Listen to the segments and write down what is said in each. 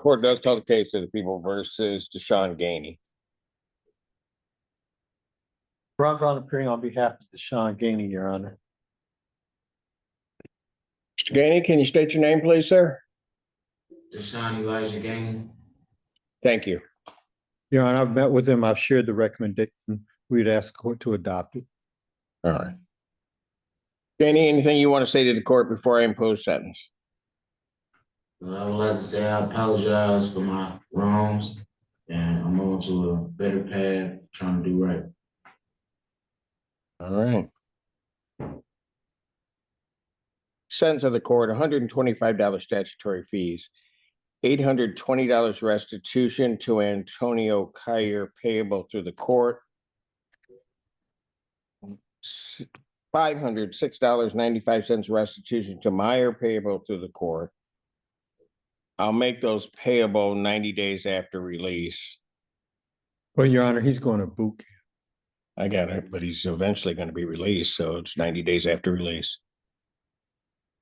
Court does call the case of the people versus Deshaun Gainey. Ron Brown appearing on behalf of Deshaun Gainey, Your Honor. Mr. Gainey, can you state your name, please, sir? Deshaun Elijah Gainey. Thank you. Your Honor, I've met with him. I've shared the recommendation. We'd ask the court to adopt it. All right. Gainey, anything you want to say to the court before I impose sentence? Well, I would like to say I apologize for my wrongs, and I'm on to a better path, trying to do right. All right. Sentence of the court, $125 statutory fees, $820 restitution to Antonio Kyer payable through the court, $506.95 restitution to Meyer payable through the court. I'll make those payable 90 days after release. Well, Your Honor, he's going to boot camp. I got it, but he's eventually going to be released, so it's 90 days after release.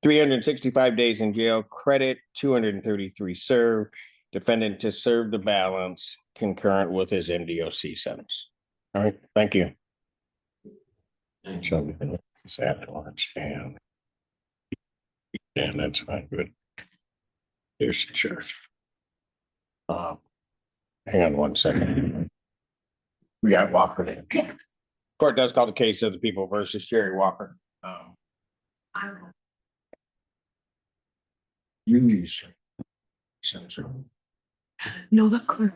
365 days in jail, credit 233 served, defendant to serve the balance concurrent with his MDOC sentence. All right, thank you. Thank you. So it's afterwards, and that's fine, good. Here's the sheriff. Hang on one second. We got Walker there. Court does call the case of the people versus Jerry Walker. You use. No, the clerk.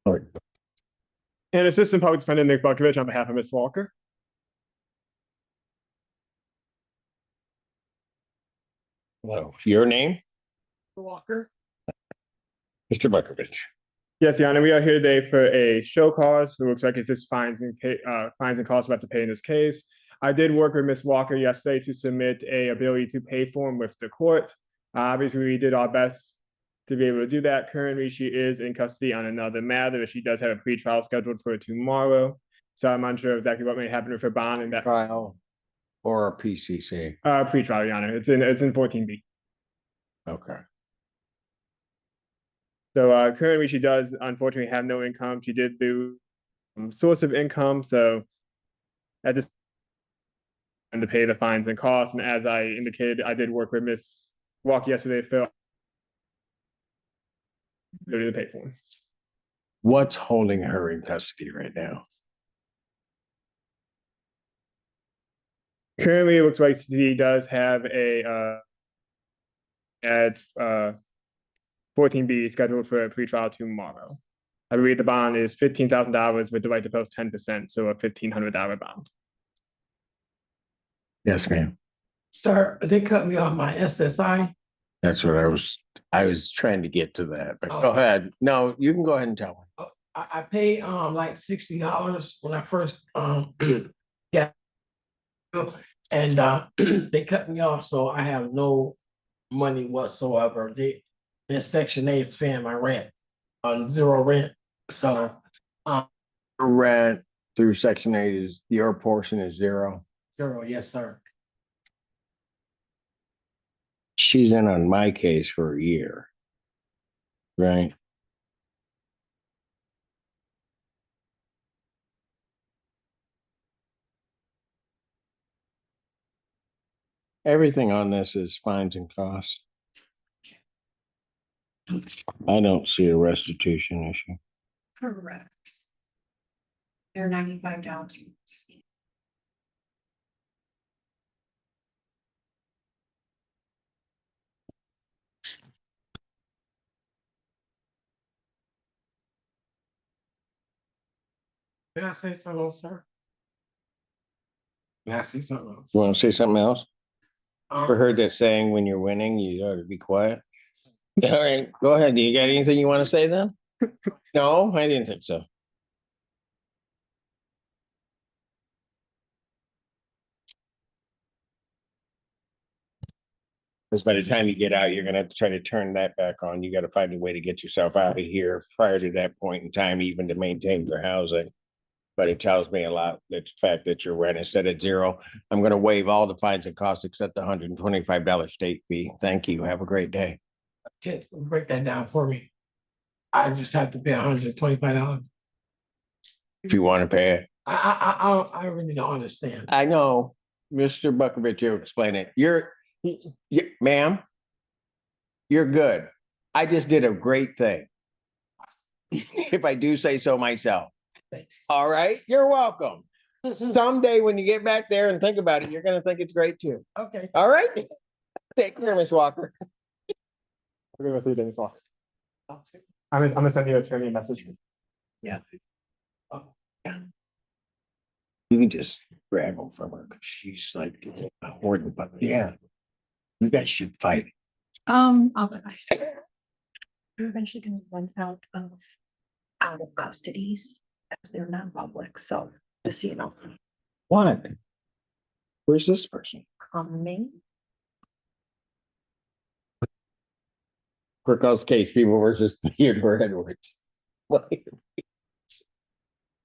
All right. And Assistant Public Defendant Nick Bukovich on behalf of Ms. Walker. Hello, your name? Walker. Mr. Bukovich. Yes, Your Honor, we are here today for a show cause. It looks like it's just fines and costs we have to pay in this case. I did work with Ms. Walker yesterday to submit a ability to pay form with the court. Obviously, we did our best to be able to do that. Currently, she is in custody on another matter. She does have a pretrial scheduled for tomorrow. So I'm unsure exactly what may happen with her bond and that Trial or a PCC? pretrial, Your Honor. It's in 14B. Okay. So currently, she does unfortunately have no income. She did do source of income. So at this time to pay the fines and costs. And as I indicated, I did work with Ms. Walker yesterday, Phil. To pay for them. What's holding her in custody right now? Currently, it looks like she does have a at 14B scheduled for a pretrial tomorrow. I believe the bond is $15,000 with the right to post 10%, so a $1,500 bond. Yes, ma'am. Sir, they cut me off my SSI. That's what I was trying to get to that, but go ahead. No, you can go ahead and tell me. I paid like $60 when I first yeah. And they cut me off, so I have no money whatsoever. In Section 8 is paying my rent on zero rent. So Rent through Section 8 is your portion is zero. zero, yes, sir. She's in on my case for a year. Right? Everything on this is fines and costs. I don't see a restitution issue. Correct. They're $95. Can I say something, sir? Can I say something else? You want to say something else? Ever Um, heard that saying, when you're winning, you ought to be quiet? All right, go ahead. Do you got anything you want to say then? No, I didn't think so. Because by the time you get out, you're gonna have to try to turn that back on. You gotta find a way to get yourself out of here prior to that point in time, even to maintain your housing. But it tells me a lot, that the fact that your rent is set at zero. I'm gonna waive all the fines and costs except the $125 state fee. Thank you. Have a great day. Okay, break that down for me. I just have to pay $125. If you want to pay it. I really don't understand. I know, Mr. Buckovich, you explain it. Ma'am, you're good. I just did a great thing. If I do say so myself. All right, you're welcome. Someday when you get back there and think about it, you're gonna think it's great too. Okay. All right? Take care, Miss Walker. We're gonna go through Dennis Walker. I'm gonna send you an attorney a message. Yeah. You can just grab them from her, 'cause she's like a hoarding, but yeah. You guys should fight. We're eventually gonna run out of custodies as they're non-public, so just, you know, What? Where's this person? coming. Kirkhouse case, people versus Theodore Edwards.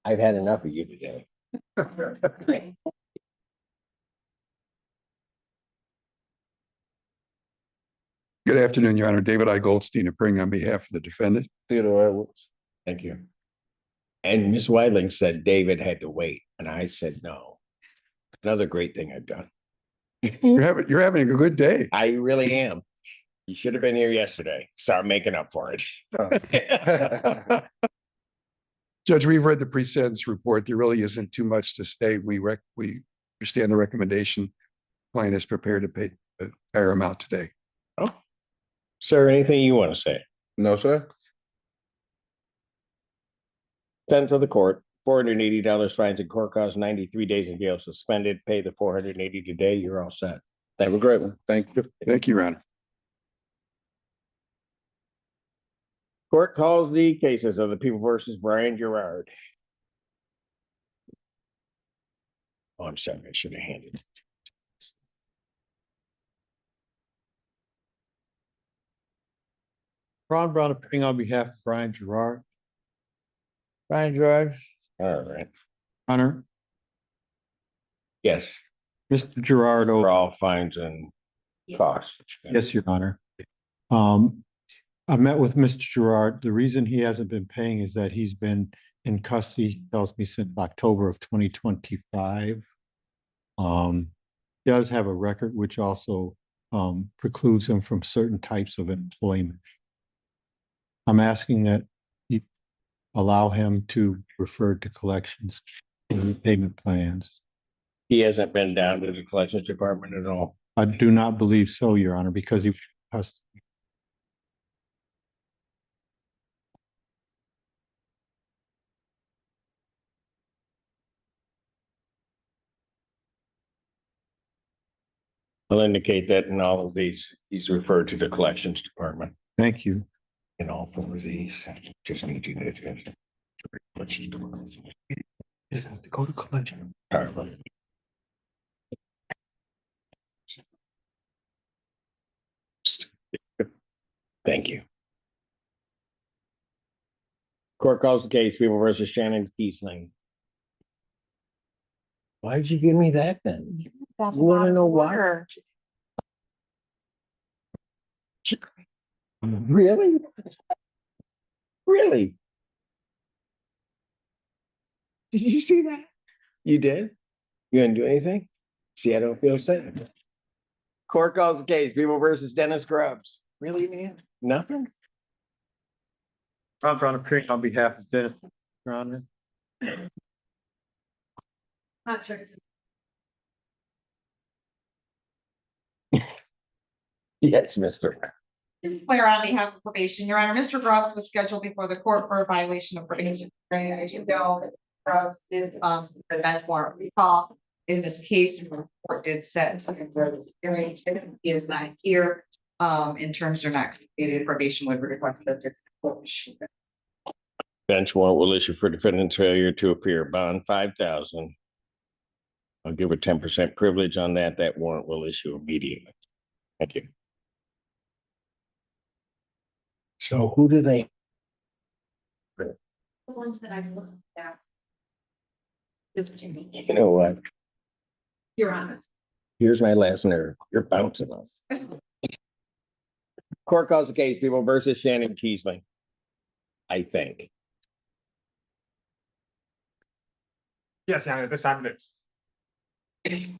I've had enough of you today. Good afternoon, Your Honor. David I. Goldstein appearing on behalf of the defendant. Theodore Edwards. Thank you. And Miss Weidling said David had to wait, and I said no. Another great thing I've done. You're having a good day. I really am. You should have been here yesterday. Start making up for it. Judge, we've read the pre-sentence report. There really isn't too much to state. We understand the recommendation. Client is prepared to pay a higher amount today. Oh. Sir, anything you want to say? No, sir. Sentence of the court, $480 fines and court costs, 93 days in jail suspended, pay the $480 today, you're all set. Have a great one. Thank you. Thank you, Your Honor. Court calls the cases of the people versus Brian Gerard. Oh, I'm sorry, I should have handed it. Ron Brown appearing on behalf of Brian Gerard. Brian Gerard. All right, Honor, yes, Mr. Gerard, for all fines and costs. yes, Your Honor. I met with Mr. Gerard. The reason he hasn't been paying is that he's been in custody, he tells me, since October of 2025. He does have a record which also precludes him from certain types of employment. I'm asking that you allow him to refer to collections and payment plans. He hasn't been down to the collections department at all. I do not believe so, Your Honor, because he has. I'll indicate that in all of these, he's referred to the collections department Thank you. in all four of these. Just need you to. Just have to go to collection. All right. Thank you. Court calls the case, people versus Shannon Kiesling. Why'd you give me that then? You wanna know why? Really? Really? Did you see that? You did? You didn't do anything? See, I don't feel sad. Court calls the case, people versus Dennis Grubbs. Really, man? Nothing? Ron Brown appearing on behalf of Dennis, Your Honor. Not sure. Yes, Mr. Clear on behalf of probation, Your Honor, Mr. Grubbs was scheduled before the court for a violation of probation. As you know, Grubbs did the bench warrant recall. In this case, the court did set for this hearing. He is not here. In terms of not completed, probation would request that this court issue. Bench warrant will issue for defendant's failure to appear, bond 5,000. I'll give a 10% privilege on that. That warrant will issue immediately. Thank you. So who do they? The ones that I've looked at. Give it to me. You know what? Your Honor. Here's my last nerve. You're bouncing us. Court calls the case, people versus Shannon Kiesling. I think. Yes, Your Honor, this time it is.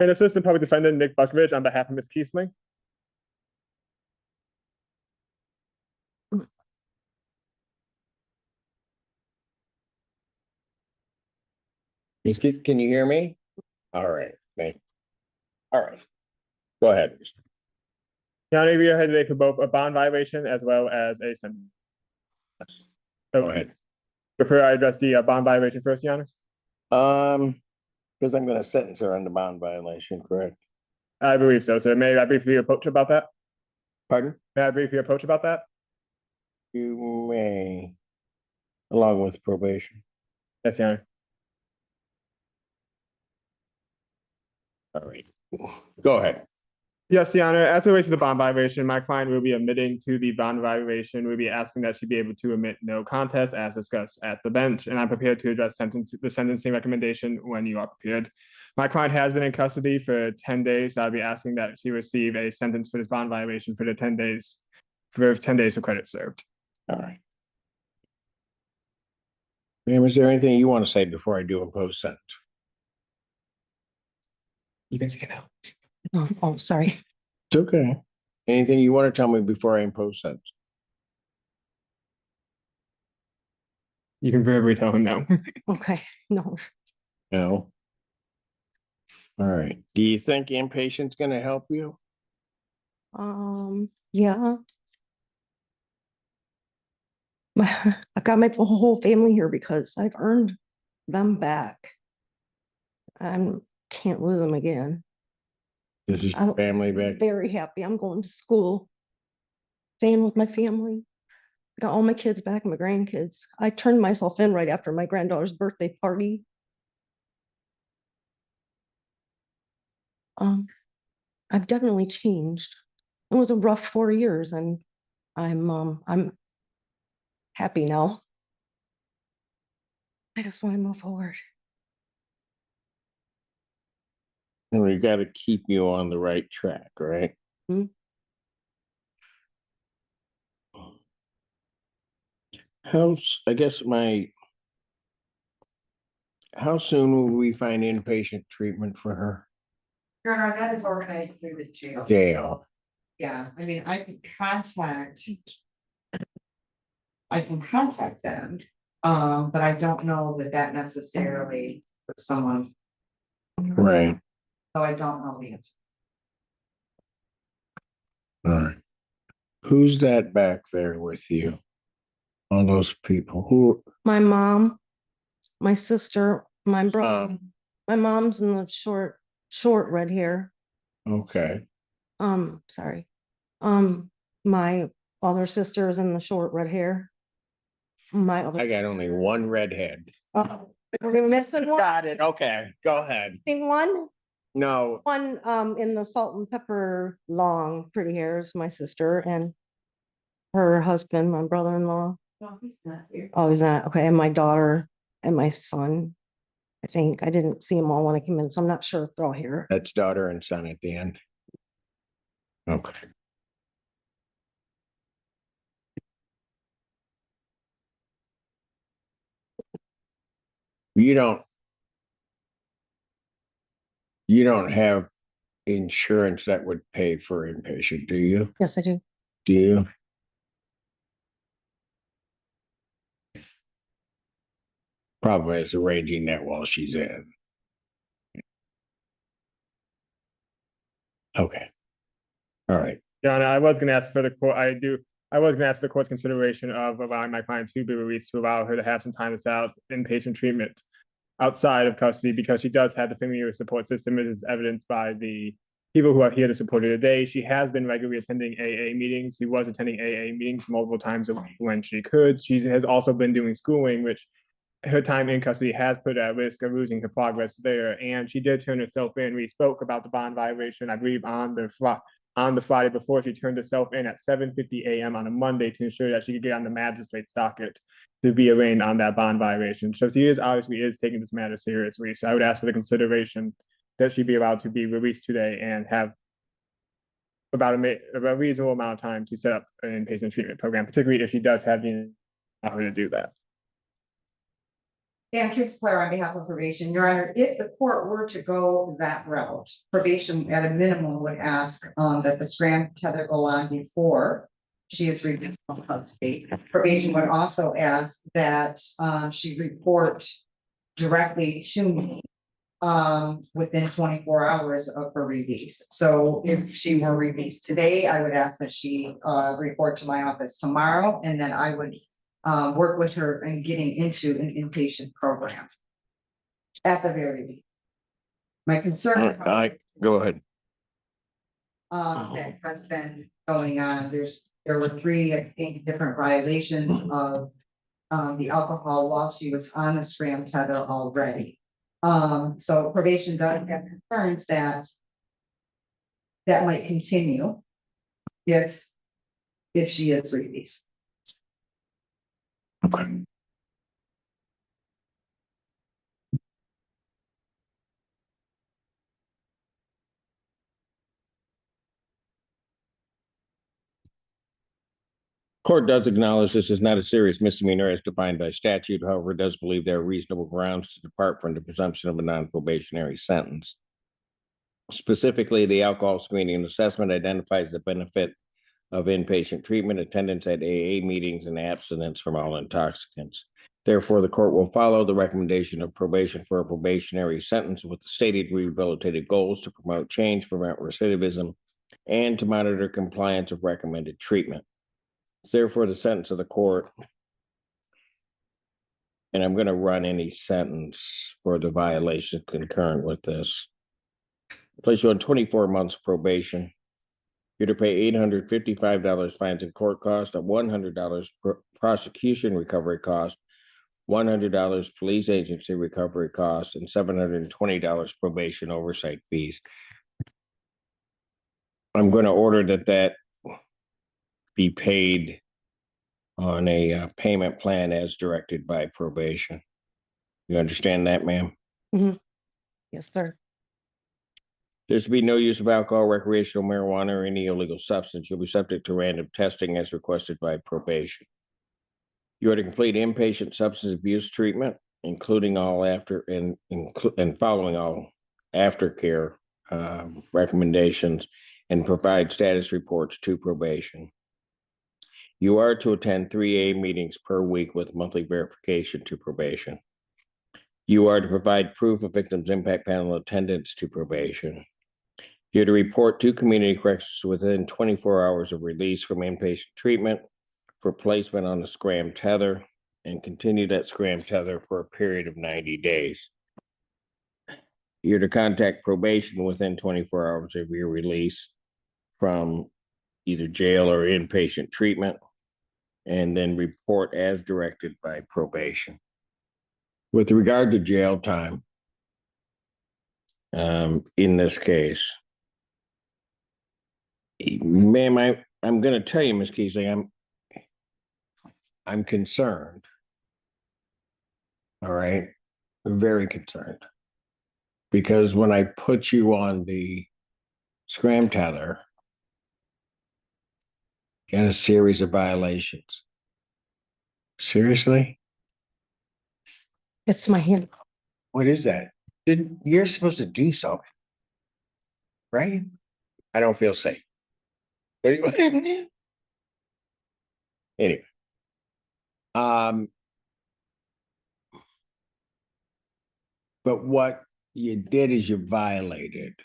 And Assistant Public Defendant Nick Buckovich on behalf of Ms. Kiesling. Can you hear me? All right, thank. All right. Go ahead. Your Honor, we are here today for both a bond violation as well as a sentence. Go ahead. Prefer I address the bond violation first, Your Honor? Because I'm gonna sentence her on the bond violation, correct? I believe so, sir. May I briefly approach about that? Pardon? May I briefly approach about that? You may, along with probation. Yes, Your Honor. All right, go ahead. Yes, Your Honor. As it relates to the bond violation, my client will be admitting to the bond violation. We'll be asking that she be able to admit no contest as discussed at the bench, and I'm prepared to address the sentencing recommendation when you are prepared. My client has been in custody for 10 days. So I'll be asking that she receive a sentence for this bond violation for the 10 days, for 10 days of credit served. All right. Ma'am, is there anything you want to say before I do impose sentence? You can say that. Oh, sorry. It's okay. Anything you want to tell me before I impose sentence? You can verbally tell him no. Okay, no. No. All right. Do you think inpatient's gonna help you? Yeah. I've got my whole family here because I've earned them back. I can't lose them again. This is I'm family back. very happy. I'm going to school, staying with my family. Got all my kids back, my grandkids. I turned myself in right after my granddaughter's birthday party. I've definitely changed. It was a rough 4 years, and I'm happy now. I just want to move forward. And we gotta keep you on the right track, right? Hmm. I guess how soon will we find inpatient treatment for her? Your Honor, that is organized through the jail. Jail. Yeah, I mean, I can contact them, but I don't know that necessarily with someone, Right. so I don't know the answer. All right. Who's that back there with you? All those people who, My mom, my sister, my brother. My mom's in the short red hair. okay, Sorry. My other sister is in the short red hair. My I other, got only one redhead. we're missing one. Got it, okay, go ahead. Missing one. No, One in the salt and pepper long pretty hair is my sister, and her husband, my brother-in-law. No, he's not here. Oh, he's not. Okay, and my daughter and my son. I think I didn't see them all when I came in, so I'm not sure if they're all here. that's daughter and son at the end. Okay. You don't have insurance that would pay for inpatient, do you? Yes, I do. Do you? Probably is arranging that while she's in. Okay. All right. Your Honor, I was gonna ask for the court, I was gonna ask for the court's consideration of allowing my client to be released to allow her to have some time out inpatient treatment outside of custody because she does have the familiar support system. It is evidenced by the people who are here to support her today. She has been regularly attending AA meetings. She was attending AA meetings multiple times a week when she could. She has also been doing schooling, which her time in custody has put at risk of losing her progress there. And she did turn herself in. We spoke about the bond violation, I believe, on the Friday before. She turned herself in at 7:50 a.m. on a Monday to ensure that she could get on the magistrate's docket to be arraigned on that bond violation. So she obviously is taking this matter seriously. So I would ask for the consideration that she be allowed to be released today and have about a reasonable amount of time to set up an inpatient treatment program, particularly if she does have the power to do that. Truth Claire on behalf of probation, Your Honor, if the court were to go that route, probation at a minimum would ask that the scram tether go on before she is released from custody. Probation would also ask that she report directly to me within 24 hours of her release. So if she were released today, I would ask that she report to my office tomorrow, and then I would work with her in getting into an inpatient program. At the very least. My concern. Go ahead. That has been going on. There were 3, I think, different violations of the alcohol while she was on the scram tether already. So probation does have concerns that might continue if she is released. Okay. Court does acknowledge this is not a serious misdemeanor as defined by statute, however, it does believe there are reasonable grounds to depart from the presumption of a non-probationary sentence. Specifically, the alcohol screening and assessment identifies the benefit of inpatient treatment, attendance at AA meetings, and abstinence from all intoxicants. Therefore, the court will follow the recommendation of probation for a probationary sentence with the stated rehabilitative goals to promote change, prevent recidivism, and to monitor compliance of recommended treatment. Therefore, the sentence of the court, and I'm going to run any sentence for the violation concurrent with this, place you on 24 months probation. You're to pay $855 fines and court costs, $100 prosecution recovery cost, $100 police agency recovery costs, and $720 probation oversight fees. I'm going to order that be paid on a payment plan as directed by probation. You understand that, ma'am? Yes, sir. There's to be no use of alcohol, recreational marijuana, or any illegal substance. You'll be subject to random testing as requested by probation. You are to complete inpatient substance abuse treatment, including all after and following all aftercare recommendations, and provide status reports to probation. You are to attend 3A meetings per week with monthly verification to probation. You are to provide proof of victims impact panel attendance to probation. You're to report to community corrections within 24 hours of release from inpatient treatment for placement on a scram tether, and continue that scram tether for a period of 90 days. You're to contact probation within 24 hours of your release from either jail or inpatient treatment, and then report as directed by probation. With regard to jail time, in this case, ma'am, I'm going to tell you, Ms. Keesley, I'm concerned. All right, I'm very concerned, because when I put you on the scram tether, you had a series of violations. Seriously? It's my hand. What is that? You're supposed to do something, right? I don't feel safe. Anyway, but what you did is you violated,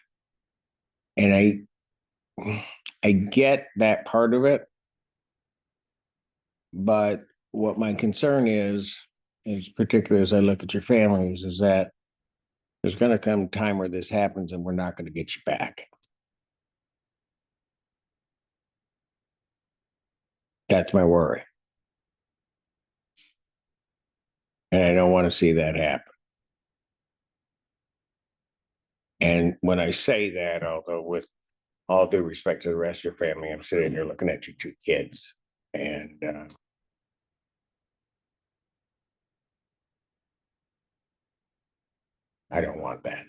and I get that part of it, but what my concern is particularly as I look at your families, is that there's going to come a time where this happens and we're not going to get you back. That's my worry. And I don't want to see that happen. And when I say that, although with all due respect to the rest of your family, I'm sitting here looking at your 2 kids, and I don't want that.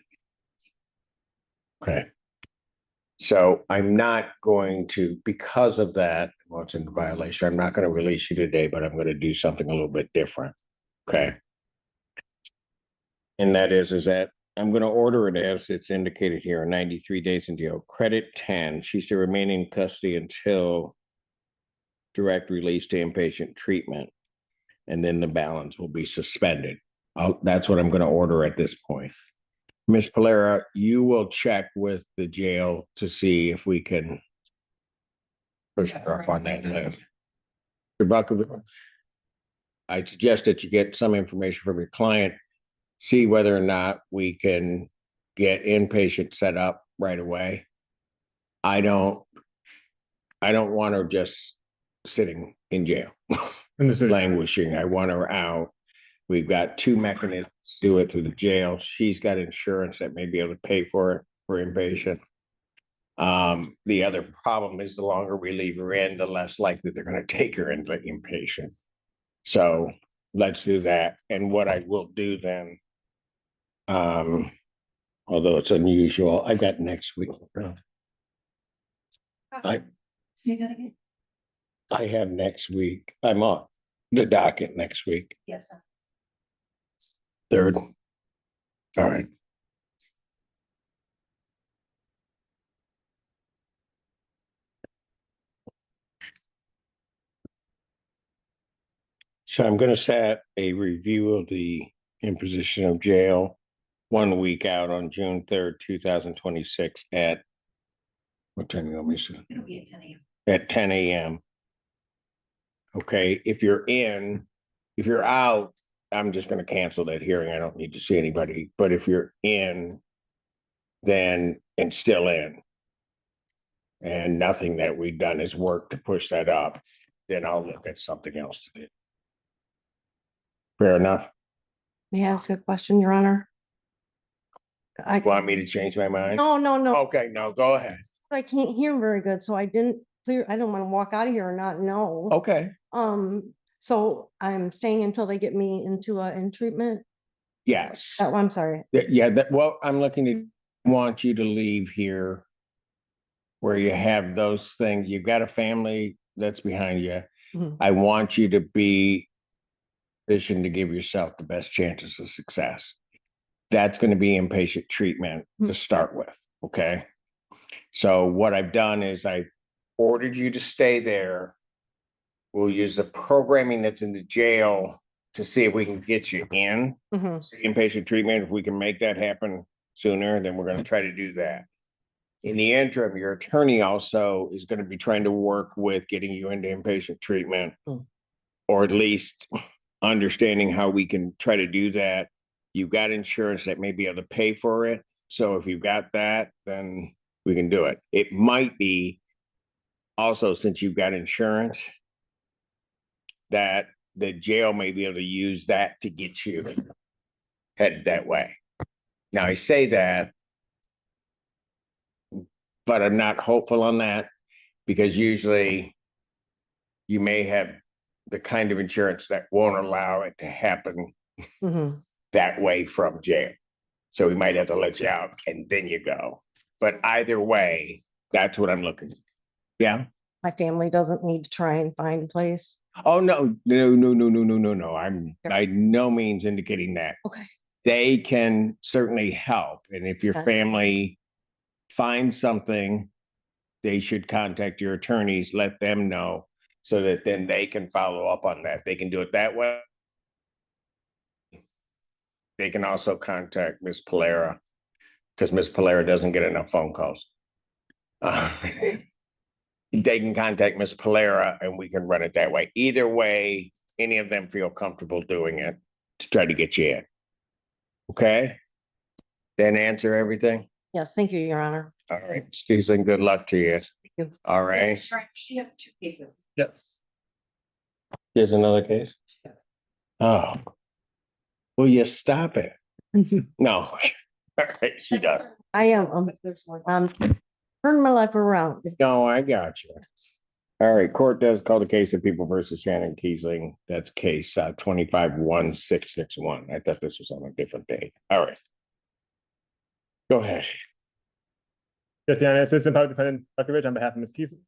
Okay. So I'm not going to, because of that, what's in violation, I'm not going to release you today, but I'm going to do something a little bit different. Okay. And that is that I'm going to order it as it's indicated here, 93 days in jail, credit 10. She's to remain in custody until direct release to inpatient treatment. And then the balance will be suspended. That's what I'm going to order at this point. Ms. Polera, you will check with the jail to see if we can push her up on that list. Mr. Buckovich, I suggest that you get some information from your client, see whether or not we can get inpatient set up right away. I don't want her just sitting in jail, Understood. languishing. I want her out. We've got two mechanisms to do it through the jail. She's got insurance that may be able to pay for it for inpatient. The other problem is the longer we leave her in, the less likely they're going to take her into inpatient. So let's do that. And what I will do then, although it's unusual, I got next week. Say that again. I have next week. I'm on the docket next week, Yes, sir. 3rd. All right. So I'm going to set a review of the imposition of jail 1 week out on June 3rd, 2026 at what time you want me to say? It'll be at 10 a.m. At 10 a.m. Okay, if you're out, I'm just going to cancel that hearing. I don't need to see anybody. But if you're in, then and still in, and nothing that we've done is work to push that up, then I'll look at something else to do. Fair enough. May I ask a question, Your Honor? I, Want me to change my mind? no. Okay, no, go ahead. I can't hear very good, so I don't want to walk out of here and not know. Okay. So I'm staying until they get me into in treatment. Yes. Oh, I'm sorry. Yeah, well, I'm looking to want you to leave here where you have those things. You've got a family that's behind you. Mhm. I want you to be positioned to give yourself the best chances of success. That's going to be inpatient treatment to start with. Okay. So what I've done is I ordered you to stay there. We'll use the programming that's in the jail to see if we can get you in inpatient treatment. If we can make that happen sooner, then we're going to try to do that. In the interim, your attorney also is going to be trying to work with getting you into inpatient treatment, or at least understanding how we can try to do that. You've got insurance that may be able to pay for it. So if you've got that, then we can do it. It might be also, since you've got insurance, that the jail may be able to use that to get you headed that way. Now I say that, but I'm not hopeful on that, because usually you may have the kind of insurance that won't allow it to happen that way from jail. So we might have to let you out and then you go. But either way, that's what I'm looking for. Yeah. My family doesn't need to try and find a place. Oh, no. I'm by no means indicating that. Okay. They can certainly help. And if your Okay. family finds something, they should contact your attorneys, let them know, so that then they can follow up on that. They can do it that way. They can also contact Ms. Polera, because Ms. Polera doesn't get enough phone calls. They can contact Ms. Polera and we can run it that way. Either way, any of them feel comfortable doing it to try to get you in. Okay? Then answer everything? Yes, thank you, Your Honor. All right, Susan, good luck to you. you. All right. She has 2 cases. Yes. Here's another case. Oh. Will you stop it? No. All right, she does. I am, turn my life around. No, I got you. All right, court does call the case of People versus Shannon Kiesling. That's case 25-1661. I thought this was on a different date. All right. Go ahead. Yes, Your Honor, Assistant Public Defendant Dr. Rich on behalf of Ms. Keeson.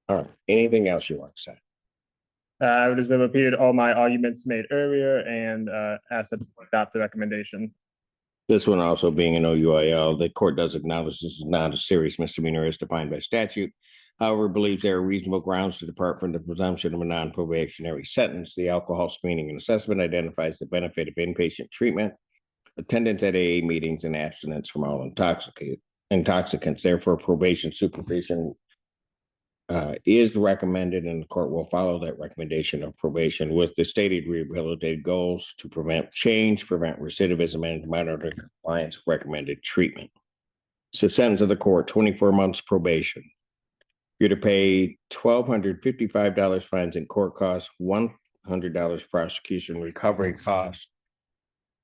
All right, anything else you want to say? I would just have repeated all my arguments made earlier and ask that the court adopt the recommendation. This one also being an OUIL, the court does acknowledge this is not a serious misdemeanor as defined by statute. However, believes there are reasonable grounds to depart from the presumption of a non-probationary sentence. The alcohol screening and assessment identifies the benefit of inpatient treatment, attendance at AA meetings, and abstinence from all intoxicants. Therefore, probation supervision is recommended, and the court will follow that recommendation of probation with the stated rehabilitative goals to prevent change, prevent recidivism, and to monitor compliance with recommended treatment. So, sentence of the court: 24 months probation. You're to pay $1,255 fines and court costs, $100 prosecution recovery costs,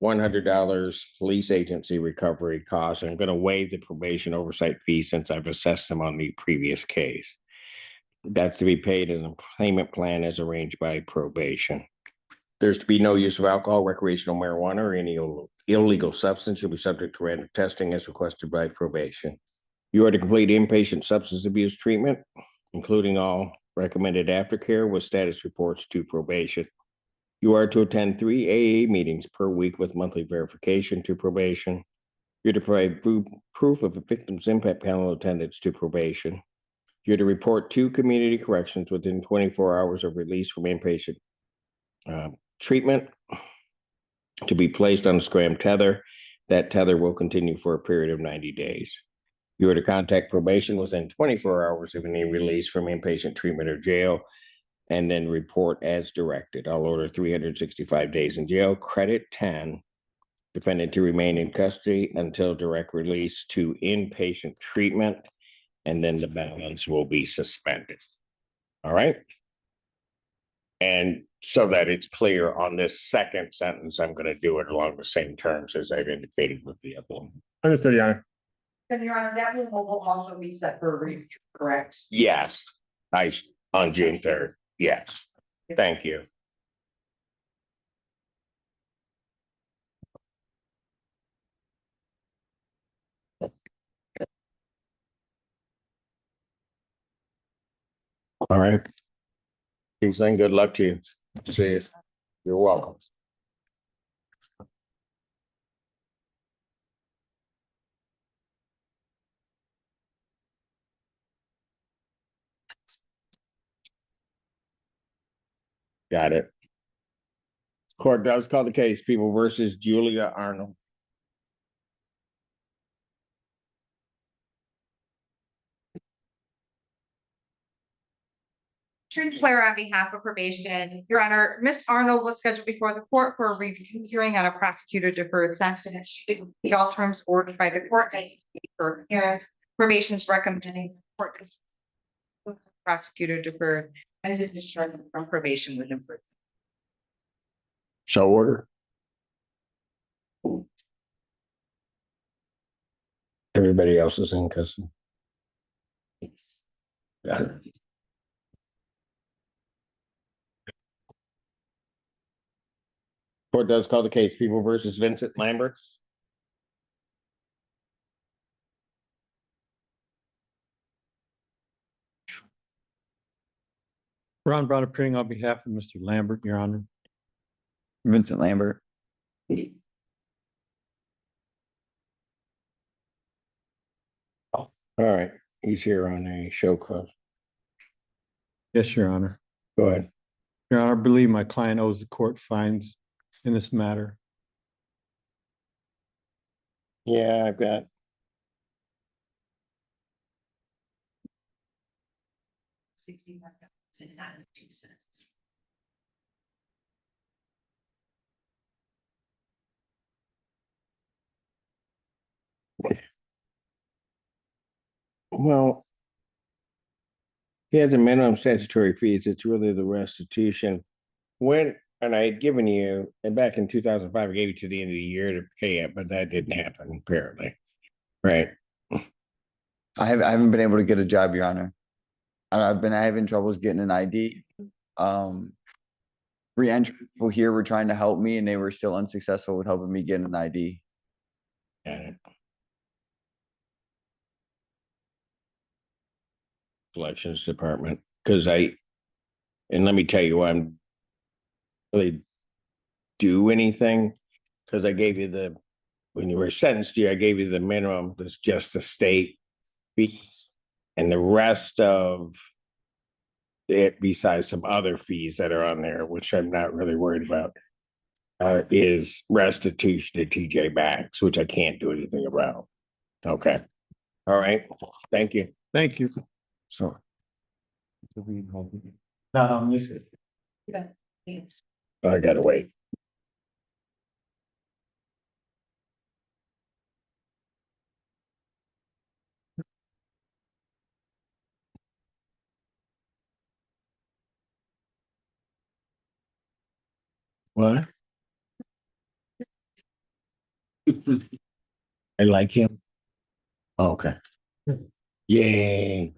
$100 police agency recovery costs. I'm going to waive the probation oversight fee since I've assessed them on the previous case. That's to be paid in a payment plan as arranged by probation. There's to be no use of alcohol, recreational marijuana, or any illegal substance. You'll be subject to random testing as requested by probation. You are to complete inpatient substance abuse treatment, including all recommended aftercare with status reports to probation. You are to attend 3 AA meetings per week with monthly verification to probation. You're to provide proof of a victim's impact panel attendance to probation. You're to report to community corrections within 24 hours of release from inpatient treatment, to be placed on a scram tether. That tether will continue for a period of 90 days. You are to contact probation within 24 hours of any release from inpatient treatment or jail, and then report as directed. I'll order 365 days in jail, credit 10, defendant to remain in custody until direct release to inpatient treatment, and then the balance will be suspended. All right. And so that it's clear on this second sentence, I'm going to do it along the same terms as I've indicated with the other one. Understood, Your Honor. And Your Honor, that will also be set for review, correct? Yes, on June 3rd. Yes. Thank you. All right. Keep saying good luck to you. See you. You're welcome. Got it. Court does call the case People versus Julia Arnold. Truth Claire on behalf of probation. Your Honor, Ms. Arnold was scheduled before the court for a review hearing on a prosecutor deferred sentence. She didn't meet all terms ordered by the court. For appearance, probation's recommending the court prosecutor deferred as a discharge from probation with improvement. So order. Everybody else is in custody. Got it. Court does call the case People versus Vincent Lambert. Ron Brown appearing on behalf of Mr. Lambert, Your Honor. Vincent Lambert. All right, he's here on a show cause. Yes, Your Honor. Go ahead. Your Honor, I believe my client owes the court fines in this matter. Yeah, I've got. $61.92. Well, yeah, the minimum statutory fees, it's really the restitution. And I had given you, and back in 2005, I gave you to the end of the year to pay it, but that didn't happen apparently. Right. I haven't been able to get a job, Your Honor. I've been having troubles getting an ID. Re-entry people here were trying to help me and they were still unsuccessful with helping me get an ID. Got it. Collections Department, because and let me tell you why I'm really do anything, because I gave you when you were sentenced here, I gave you the minimum, that's just the state fees. And the rest of it, besides some other fees that are on there, which I'm not really worried about, is restitution to TJ Maxx, which I can't do anything about. Okay. All right. Thank you. Thank you. So. I gotta wait. What? I like him. Okay. Yay.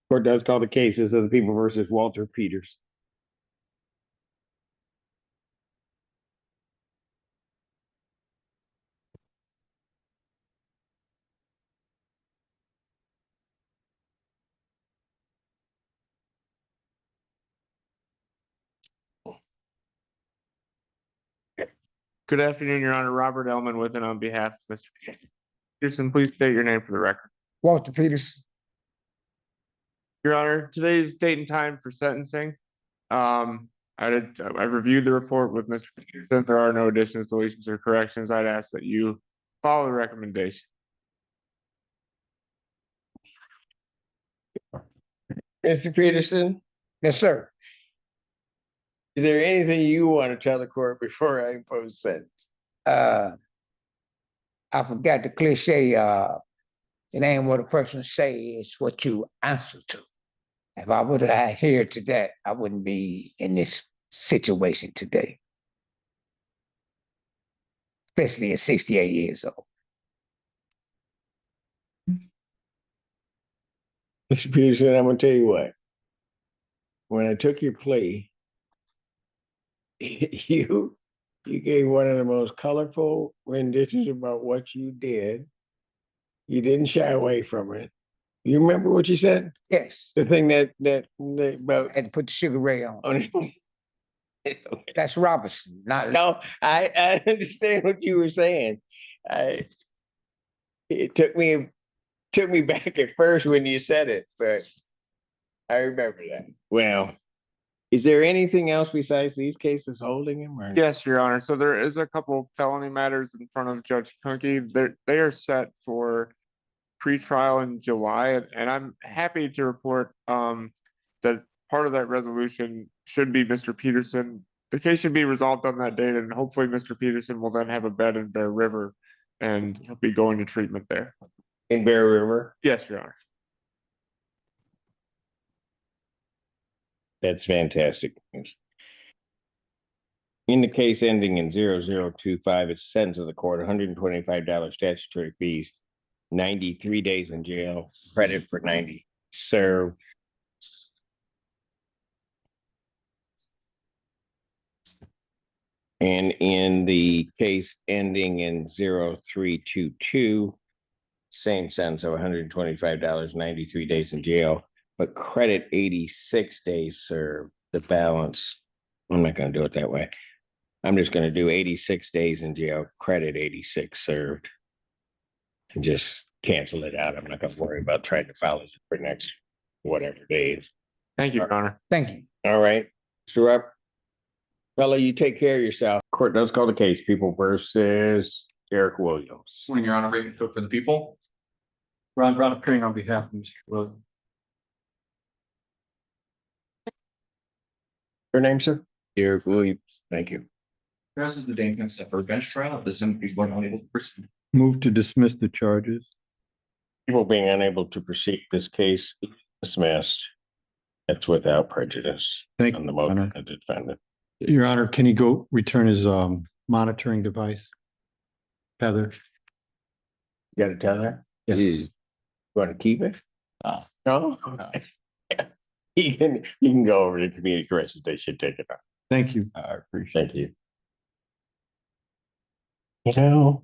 Court does call the cases of the people versus Walter Peters. Good afternoon, Your Honor. Robert Ellman with and on behalf of Mr. Peterson, please state your name for the record. Walter Peters. Your Honor, today's date and time for sentencing. I reviewed the report with Mr. Peterson. There are no additions, deletions, or corrections. I'd ask that you follow the recommendation. Mr. Peterson, Yes, sir. is there anything you want to tell the court before I impose sentence? I forgot the cliche, it ain't what a person say, it's what you answer to. If I would have adhered to that, I wouldn't be in this situation today. Especially at 68 years old. Mr. Peterson, I'm gonna tell you what. When I took your plea, you gave one of the most colorful renditions about what you did. You didn't shy away from it. You remember what you said? Yes, The thing that about I had to put the Sugar Ray on. on That's Robertson, not. No, I understand what you were saying. It took me back at first when you said it, but I remember that. Well, is there anything else besides these cases holding him? Or? Yes, Your Honor. So there is a couple felony matters in front of Judge Kunke. They are set for pretrial in July, and I'm happy to report that part of that resolution should be Mr. Peterson. The case should be resolved on that date, and hopefully Mr. Peterson will then have a bed in Bear River, and he'll be going to treatment there. In Bear River? Yes, Your Honor. That's fantastic. In the case ending in 0025, it's sentence of the court, $125 statutory fees, 93 days in jail, credit for 90 served. And in the case ending in 0322, same sentence of $125, 93 days in jail, but credit 86 days served. The balance, I'm not going to do it that way. I'm just going to do 86 days in jail, credit 86 served, and just cancel it out. I'm not going to worry about trying to file it for next whatever days. Thank you, Your Honor. Thank you. All right. So up, fella, you take care of yourself. Court does call the case, People versus Eric Williams. When Your Honor, Raven Cook for the people. Ron Brown appearing on behalf of Mr. Williams. Your name, sir? Eric Williams. Thank you. This is the day set for a bench trial. The Assembly is unable to proceed. Move to dismiss the charges. People being unable to proceed this case dismissed. That's without prejudice Thank on you, the Your motion Honor. of the defendant. Your Honor, can he go return his monitoring device? Heather? You gotta tell her? Yes. You want to keep it? No. No? You can go over to community corrections. They should take it up. Thank you. I appreciate you. You know,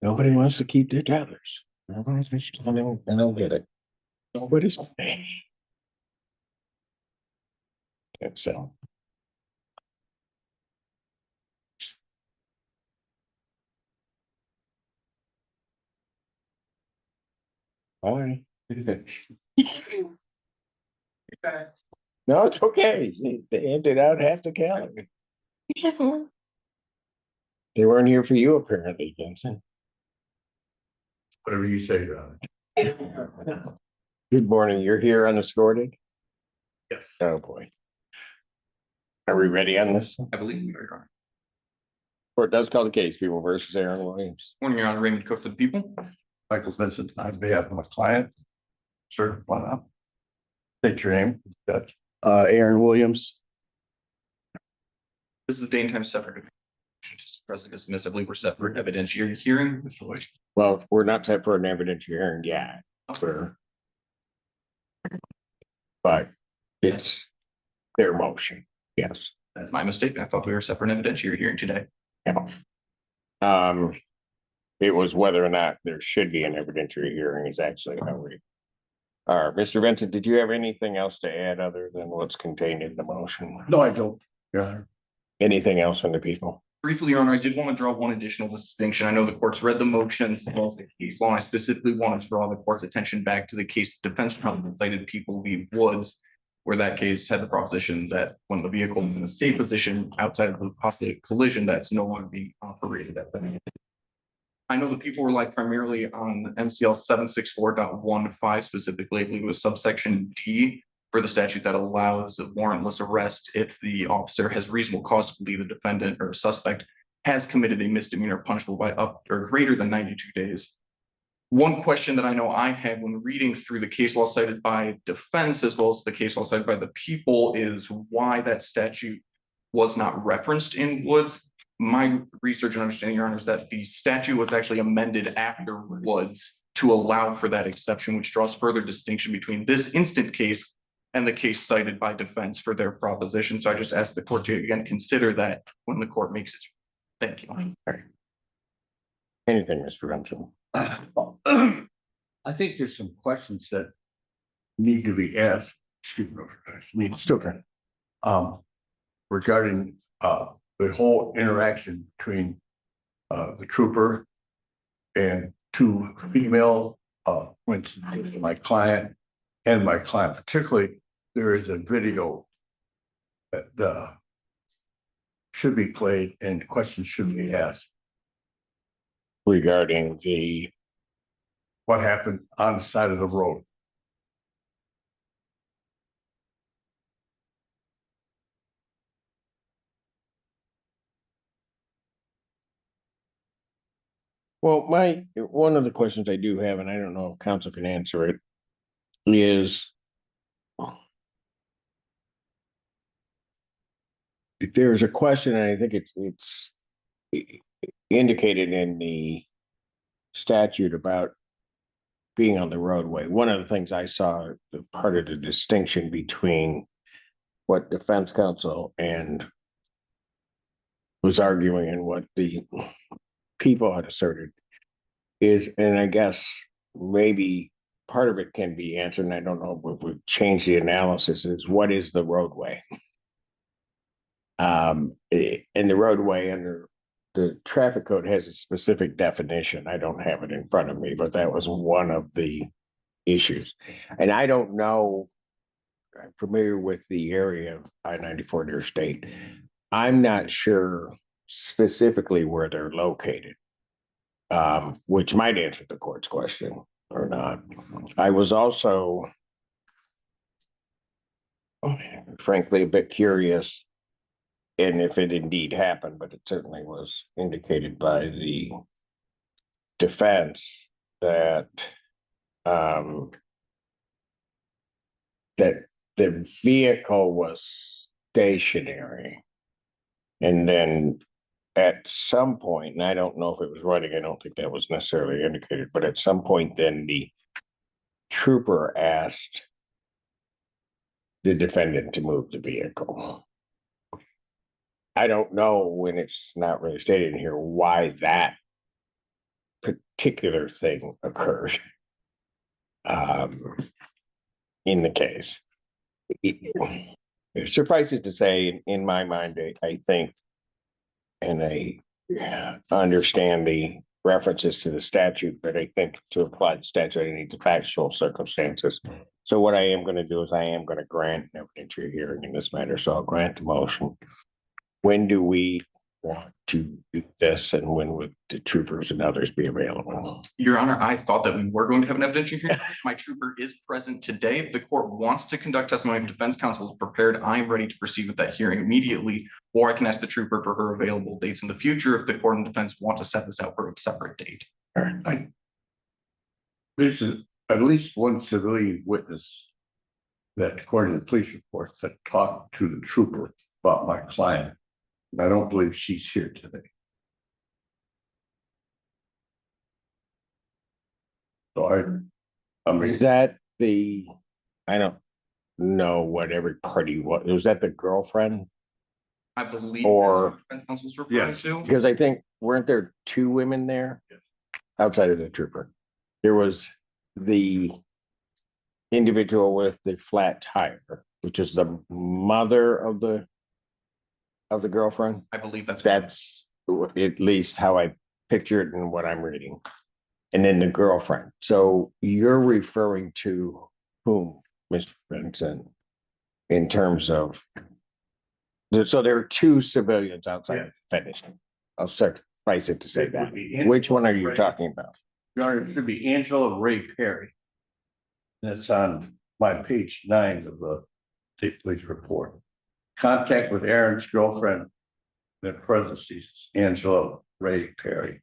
nobody wants to keep their tethers. I don't get it. Nobody's. And so. All right. No, it's okay. They ended out half the calendar. They weren't here for you apparently, Vincent. Whatever you say, Ron. Good morning. You're here unescorted? Yes. Oh, boy. Are we ready on this? I believe we are, Your Honor. Court does call the case, People versus Aaron Williams. Morning, Your Honor. Raymond Cook for the people. Michael Vincent, on behalf of my client. Sir, why not? State your name, Judge. Aaron Williams. This is a daytime separate. Precedent dismiss, I believe we're set for evidentiary hearing. Well, we're not set for an evidentiary hearing yet. For. But it's their motion. Yes. That's my mistake. I thought we were set for an evidentiary hearing today. Yeah. It was whether or not there should be an evidentiary hearing is actually how we are. Mr. Vincent, did you have anything else to add other than what's contained in the motion? No, I don't, Your Honor. Anything else from the people? Briefly, Your Honor, I did want to draw one additional distinction. I know the court's read the motions as well as the case law. I specifically want to draw the court's attention back to the case defense counsel cited People v. Woods, where that case had the proposition that when the vehicle is in a safe position outside of the possible collision, that's no longer being operated at that. I know the people rely primarily on MCL 764.15 specifically. I believe it was subsection D for the statute that allows a warrantless arrest if the officer has reasonable cause to believe the defendant or suspect has committed a misdemeanor punishable by up or greater than 92 days. One question that I know I had when reading through the case law cited by defense as well as the case law cited by the people is why that statute was not referenced in Woods. My research and understanding, Your Honor, is that the statute was actually amended after Woods to allow for that exception, which draws further distinction between this instant case and the case cited by defense for their proposition. So I just asked the court to again consider that when the court makes it. Thank you. Anything, Mr. Vincent? I think there's some questions that need to be asked, regarding the whole interaction between the trooper and two female, for instance, my client and my client. Particularly, there is a video that should be played and questions should be asked regarding the what happened on the side of the road. Well, one of the questions I do have, and I don't know if counsel can answer it, is if there's a question, and I think it's indicated in the statute about being on the roadway. One of the things I saw, the part of the distinction between what defense counsel and was arguing and what the people had asserted is, and I guess maybe part of it can be answered, and I don't know if we've changed the analysis, is what is the roadway? And the roadway under the traffic code has a specific definition. I don't have it in front of me, but that was one of the issues. And I don't know, I'm familiar with the area of I-94 Interstate. I'm not sure specifically where they're located, which might answer the court's question or not. I was also, frankly, a bit curious, and if it indeed happened, but it certainly was indicated by the defense that that the vehicle was stationary, and then at some point, and I don't know if it was running, I don't think that was necessarily indicated, but at some point then the trooper asked the defendant to move the vehicle. I don't know, when it's not really stated in here, why that particular thing occurred in the case. Suffice it to say, in my mind, I think, and I understand the references to the statute, but I think to apply the statute, I need the factual circumstances. So what I am going to do is I am going to grant an evidentiary hearing in this matter. So I'll grant the motion. When do we want to do this, and when would the troopers and others be available? Your Honor, I thought that we were going to have an evidentiary hearing. My trooper is present today. If the court wants to conduct testimony, if defense counsel is prepared, I am ready to proceed with that hearing immediately, or I can ask the trooper for her available dates in the future if the court and defense want to set this out for a separate date. This is at least one civilian witness that, according to the police reports, that talked to the trooper about my client. I don't believe she's here today. So I mean, Is that the, I don't know what every party was that the girlfriend? I believe Or- that's what defense counsel is referring Yes. to. Because I think, weren't there two women there? Yes. Outside of the trooper. There was the individual with the flat tire, which is the mother of the girlfriend. I believe that's. That's at least how I picture it and what I'm reading. And then the girlfriend. So you're referring to whom, Mr. Benson, in terms of, so there are two civilians outside of defendants. I'll suffice it to say it would that. be Which one are you Ray- talking about? Your Honor, it should be Angela Ray Perry. That's on my page 9 of the state police report. Contact with Aaron's girlfriend, the parentheses, Angela Ray Perry.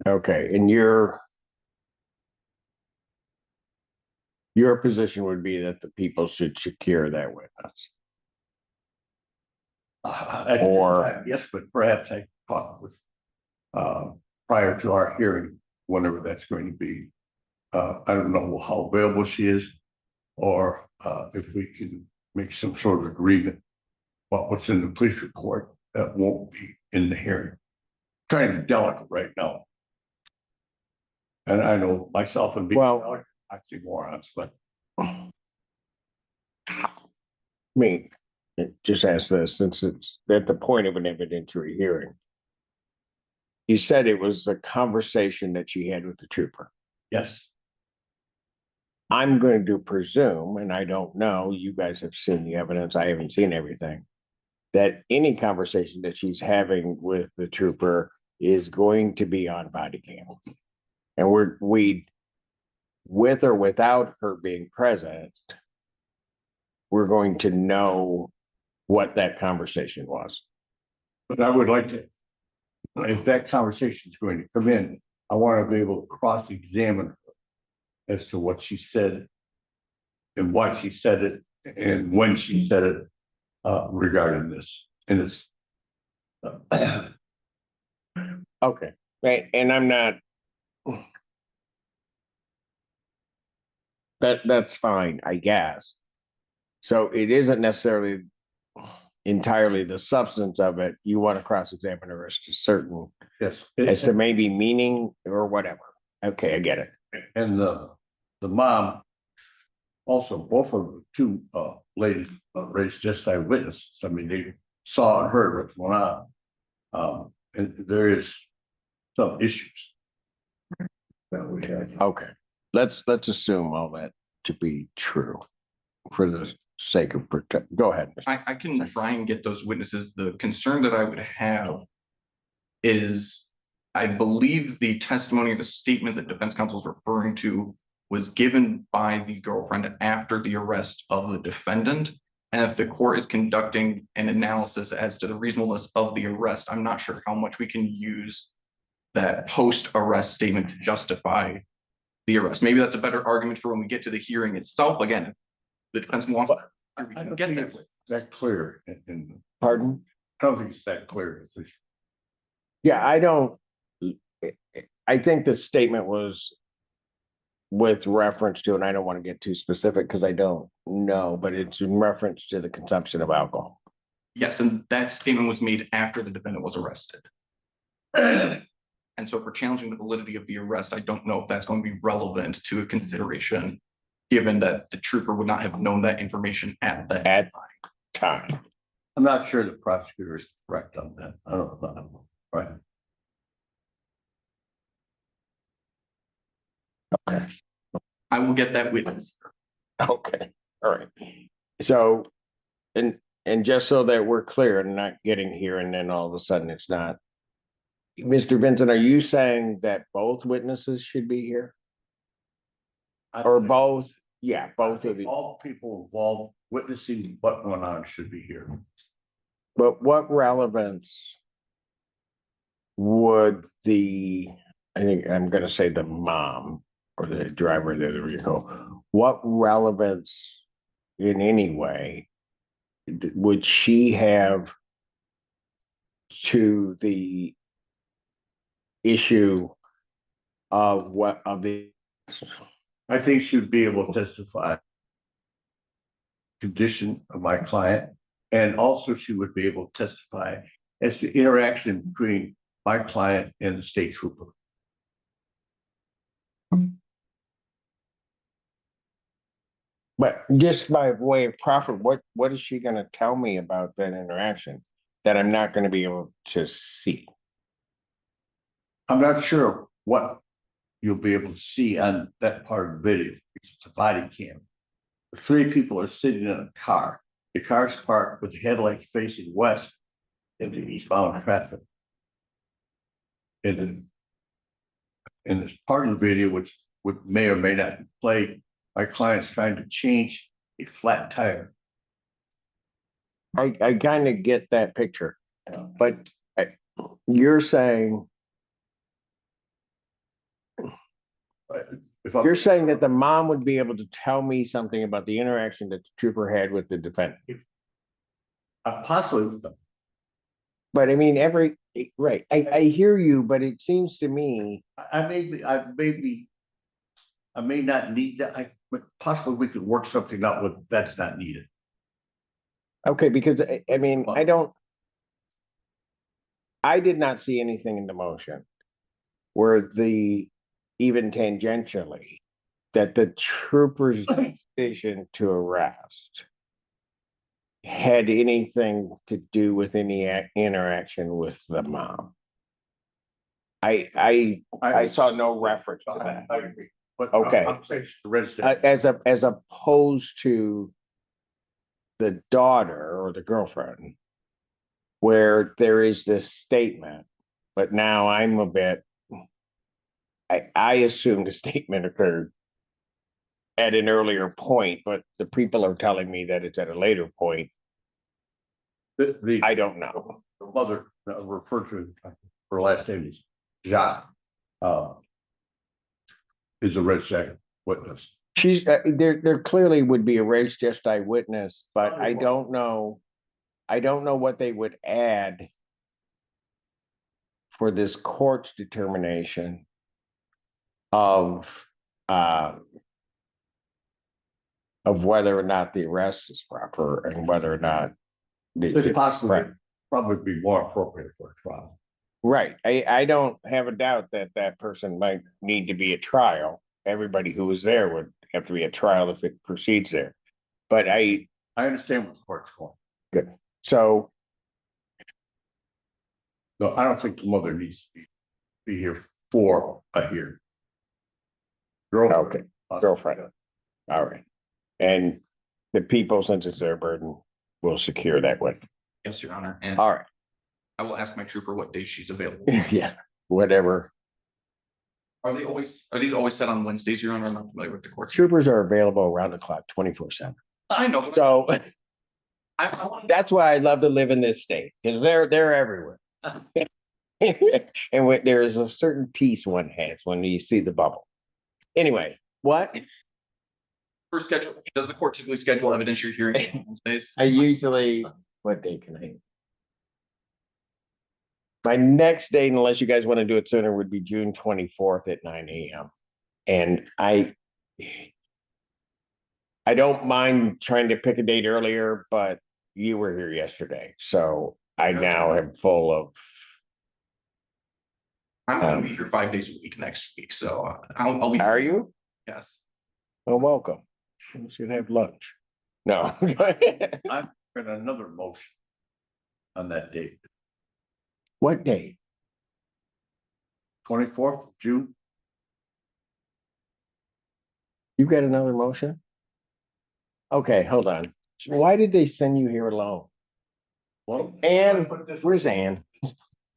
Okay, and your position would be that the people should secure that witness. Or- Yes, but perhaps I talked with, prior to our hearing, whenever that's going to be. I don't know how available she is, or if we can make some sort of agreement about what's in the police report that won't be in the hearing. Trying to be delicate right now. And I know myself and being Well- delicate, oxymorons, but Me, just ask this, since it's at the point of an evidentiary hearing. You said it was a conversation that she had with the trooper. yes, I'm going to presume, and I don't know, you guys have seen the evidence, I haven't seen everything. That any conversation that she's having with the trooper is going to be on body cam. And we, with or without her being present, we're going to know what that conversation was. but I would like to, if that conversation is going to come in, I want to be able to cross-examine her as to what she said and why she said it and when she said it regarding this. And it's Okay, right, and I'm not. That's fine, I guess. So it isn't necessarily entirely the substance of it. You want to cross-examine her as to certain, yes. as to maybe meaning or whatever. Okay, I get it. And the mom, also both of the two ladies raised just eyewitnesses. I mean, they saw and heard what's going on. And there is some issues that we had. Okay, let's assume all that to be true for the sake of protect. Go ahead. Mr. I can try and get those witnesses. The concern that I would have is, I believe the testimony of the statement that defense counsel is referring to was given by the girlfriend after the arrest of the defendant. And if the court is conducting an analysis as to the reasonableness of the arrest, I'm not sure how much we can use that post-arrest statement to justify the arrest. Maybe that's a better argument for when we get to the hearing itself. Again, if the defense wants, we I can don't get think that. it's that clear. And Pardon? I don't think it's that clear. Yeah, I think the statement was with reference to, and I don't want to get too specific because I don't know, but it's in reference to the consumption of alcohol. Yes, and that statement was made after the defendant was arrested. And so for challenging the validity of the arrest, I don't know if that's going to be relevant to a consideration, given that the trooper would not have known that information at that Time. I'm not sure the prosecutor is correct on that. I don't know. Right. Okay. I will get that witness. Okay. All right. So, and just so that we're clear and not getting here and then all of a sudden it's not. Mr. Vincent, are you saying that both witnesses should be here? Or both? Yeah, both of you. All people involved witnessing what went on should be here. But what relevance would I think I'm gonna say the mom or the driver of the vehicle, what relevance in any way would she have to the issue of I think she would be able to testify condition of my client, and also she would be able to testify as to interaction between my client and the state trooper. But just by way of profit, what is she gonna tell me about that interaction that I'm not gonna be able to see? I'm not sure what you'll be able to see on that part of the video, because it's a body cam. The three people are sitting in a car. The car's parked with the headlights facing west into eastbound traffic. And this part of the video, which may or may not play, my client's trying to change a flat tire. I kind of get that picture, but you're saying that the mom would be able to tell me something about the interaction that the trooper had with the defendant. Possibly with them. But I mean, right, I hear you, but it seems to me. I may not need that. Possibly we could work something out with that's not needed. Okay, because I mean, I did not see anything in the motion where even tangentially, that the trooper's decision to arrest had anything to do with any interaction with the mom. I saw no reference to that. I agree. But okay, as opposed to the daughter or the girlfriend, where there is this statement, but now I'm a bit. I assume the statement occurred at an earlier point, but the people are telling me that it's at a later point. I don't know. The mother referred to her last name is Jacques. Is a red second witness. She's there clearly would be a race just eyewitness, but I don't know what they would add for this court's determination of whether or not the arrest is proper and whether or not It's possibly probably be more appropriate for a trial. Right. I don't have a doubt that that person might need to be at trial. Everybody who was there would have to be at trial if it proceeds there. But I understand what the court's going. Good. So. No, I don't think the mother needs to be here for a hearing. Okay, girlfriend. All right. And the people, since it's their burden, will secure that one. Yes, Your Honor. And all right. I will ask my trooper what day she's available. Yeah, whatever. Are these always set on Wednesdays, Your Honor? I'm not familiar with the court. Troopers are available around the clock, 24/7. I know. So that's why I love to live in this state, because they're everywhere. And there is a certain peace one has when you see the bubble. Anyway, what? Does the court typically schedule evidentiary hearing on Wednesdays? I usually, what day can I? My next date, unless you guys want to do it sooner, would be June 24th at 9 a.m. And I don't mind trying to pick a date earlier, but you were here yesterday, so I now am full of. I'm gonna be here 5 days a week next week, so I'll be. Are you? Yes. Well, welcome. We should have lunch. No. I've got another motion on that date, What date? 24th of June. You got another motion? Okay, hold on. Why did they send you here alone? Well, Ann, where's Ann?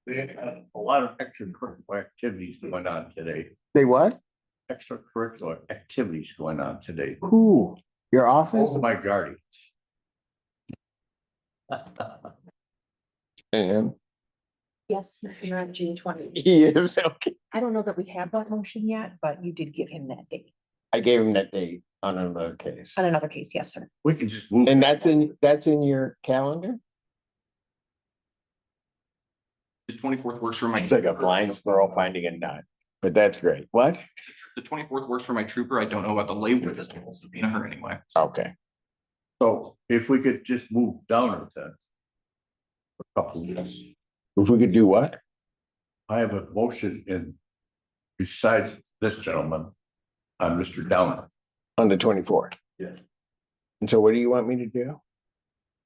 they had a lot of extracurricular activities going on today. They what? Extracurricular activities going on today. Who? Your office? All of my guardians. Ann? Yes, he's here on June 20th. He is, okay. I don't know that we have that motion yet, but you did give him that date I gave him that date on another case. on another case. Yes, sir. We can just move. And that's in your calendar? The 24th works for my. It's like a blind squirrel finding a nut, but that's great. What? The 24th works for my trooper. I don't know about the lay witness subpoena her anyway. Okay. So if we could just move down a bit. A couple of years. If we could do what? I have a motion in besides this gentleman, Mr. Downer. On the 24th? Yes. And so what do you want me to do?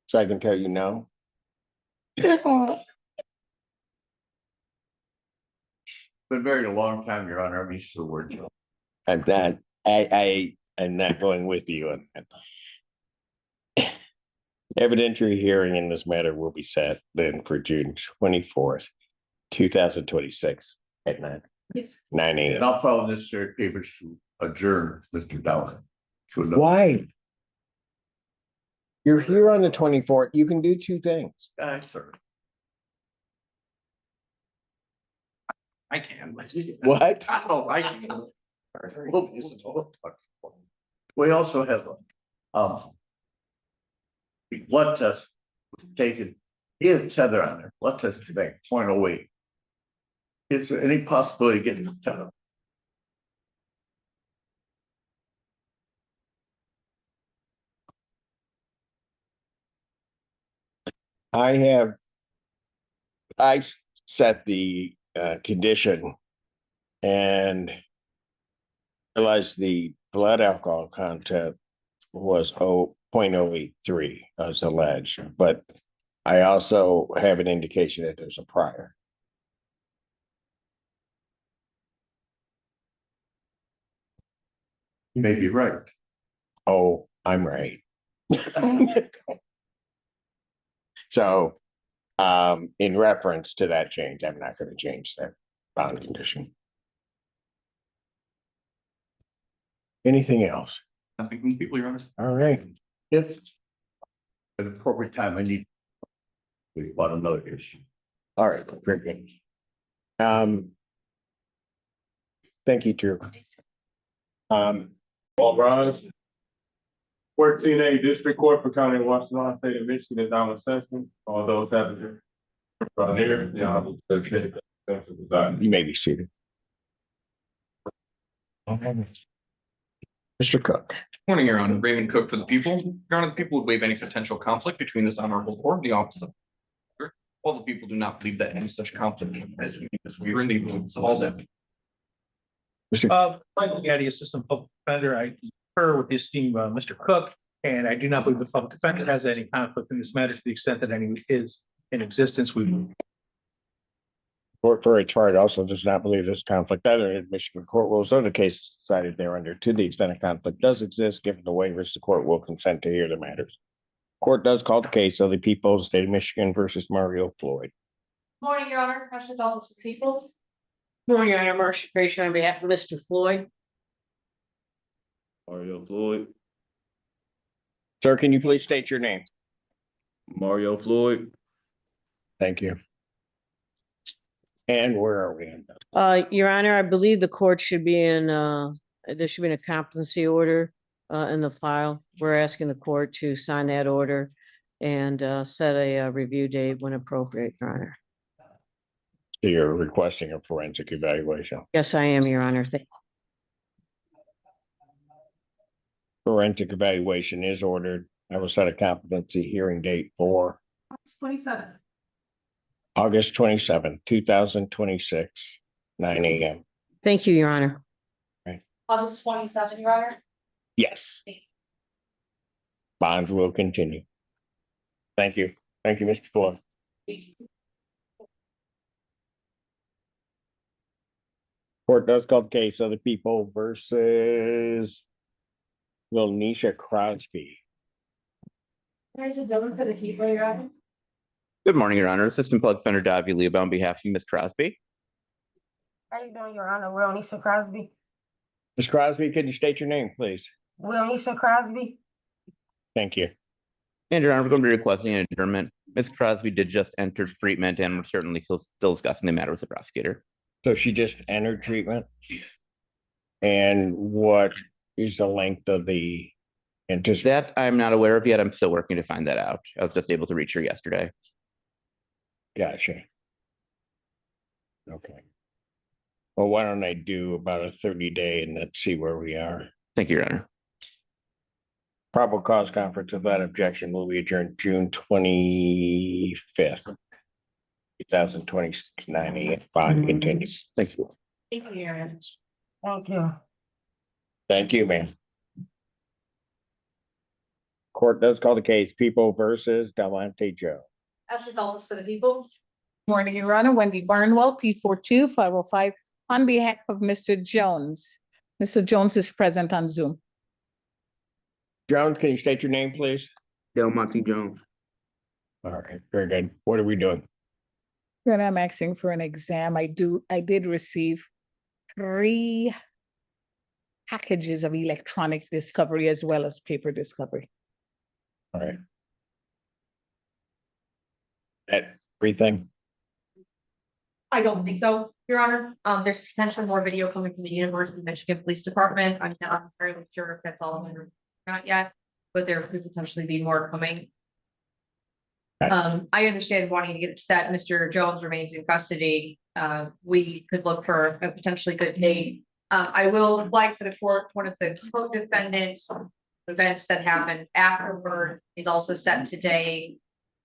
So I can tell you no? Been married a long time, Your Honor. I'm used to the word. And that, I am not going with you on that. Evidentiary hearing in this matter will be set then for June 24th, 2026 at 9 Yes. And a.m. I'll file necessary papers to adjourn Mr. Downer. Why? You're here on the 24th. You can do two things. Sir. I can. What? Oh, I can. We also have the blood test was taken. He has a tether on there. Blood test is back 0.08. Is there any possibility of getting the tether? I set the condition and realized the blood alcohol content was 0.083 as alleged, but I also have an indication that there's a prior. You may be right. Oh, I'm right. So, in reference to that change, I'm not going to change that bond condition. Anything else? Nothing from the people, Your Honor. All right. If at an appropriate time, I need about another issue. All right, very good. Thank you, Drew. Paul Grimes. 14A District Court for County of Washington, State of Michigan is now in session. All those having here, You may be seated. Mr. Cook. Morning, Your Honor. Raymond Cook for the people. Your Honor, the people would waive any potential conflict between this honorable court and the office of. All the people do not believe that any such conflict as we are in the rules of all them. Michael Gaddy, Assistant Public Defender. I concur with the esteemed Mr. Cook, and I do not believe the public defender has any conflict in this matter to the extent that any is in existence. We Court for its part also does not believe this conflict either in Michigan court rules or the case decided thereunder to the extent a conflict does exist, given the waivers, the court will consent to hear the matters. Court does call the case of the people of the state of Michigan versus Mario Floyd. Morning, Your Honor. Question calls for Peoples. Morning, Your Honor. Marcia Frazier on behalf of Mr. Floyd. Mario Floyd. Sir, can you please state your name? Mario Floyd. Thank you. And where are we? Your Honor, I believe the court should be in, there should be a competency order in the file. We're asking the court to sign that order and set a review date when appropriate, Your Honor. So you're requesting a forensic evaluation. Yes, I am, Your Honor. Forensic evaluation is ordered. I will set a competency hearing date for August 27th. August 27th, 2026, 9 a.m. Thank you, Your Honor. August 27th, Your Honor. Yes. Bonds will continue. Thank you. Thank you, Mr. Floyd. Court does call the case of the people versus Wilnisha Crosby. Can I just go for the people, Your Honor? Good morning, Your Honor. Assistant Public Defender Davy Lieba on behalf of Ms. Crosby. How you doing, Your Honor? Wilnisha Crosby. Ms. Crosby, could you state your name, please? Wilnisha Crosby. Thank you. And Your Honor, we're going to be requesting an adjournment. Ms. Crosby did just enter treatment and we're certainly still discussing the matter with the prosecutor. So she just entered treatment? And what is the length of the That I'm not aware of yet. I'm still working to find that out. I was just able to reach her yesterday. Gotcha. Okay. Well, why don't I do about a 30-day and let's see where we are. Thank you, Your Honor. Probable cause conference without objection will be adjourned June 25th, 2026, 9 a.m. Fine, continues. Thank you. Thank you, Your Honor. Thank you. Thank you, ma'am. Court does call the case People versus Delmonte Joe. As the eldest for the people. Morning, Your Honor. Wendy Barnwell, P42-505, on behalf of Mr. Jones. Mr. Jones is present on Zoom. Jones, can you state your name, please? Delmonte Jones. All right, very good. What are we doing? When I'm asking for an exam, I did receive 3 packages of electronic discovery as well as paper discovery. All right. Everything? I don't think so, Your Honor. There's potentially more video coming from the University of Michigan Police Department. I'm not entirely sure if that's all or not yet, but there could potentially be more coming. I understand wanting to get it set. Mr. Jones remains in custody. We could look for a potentially good date. I will flag for the court, one of the co-defendants events that happened afterward is also set today.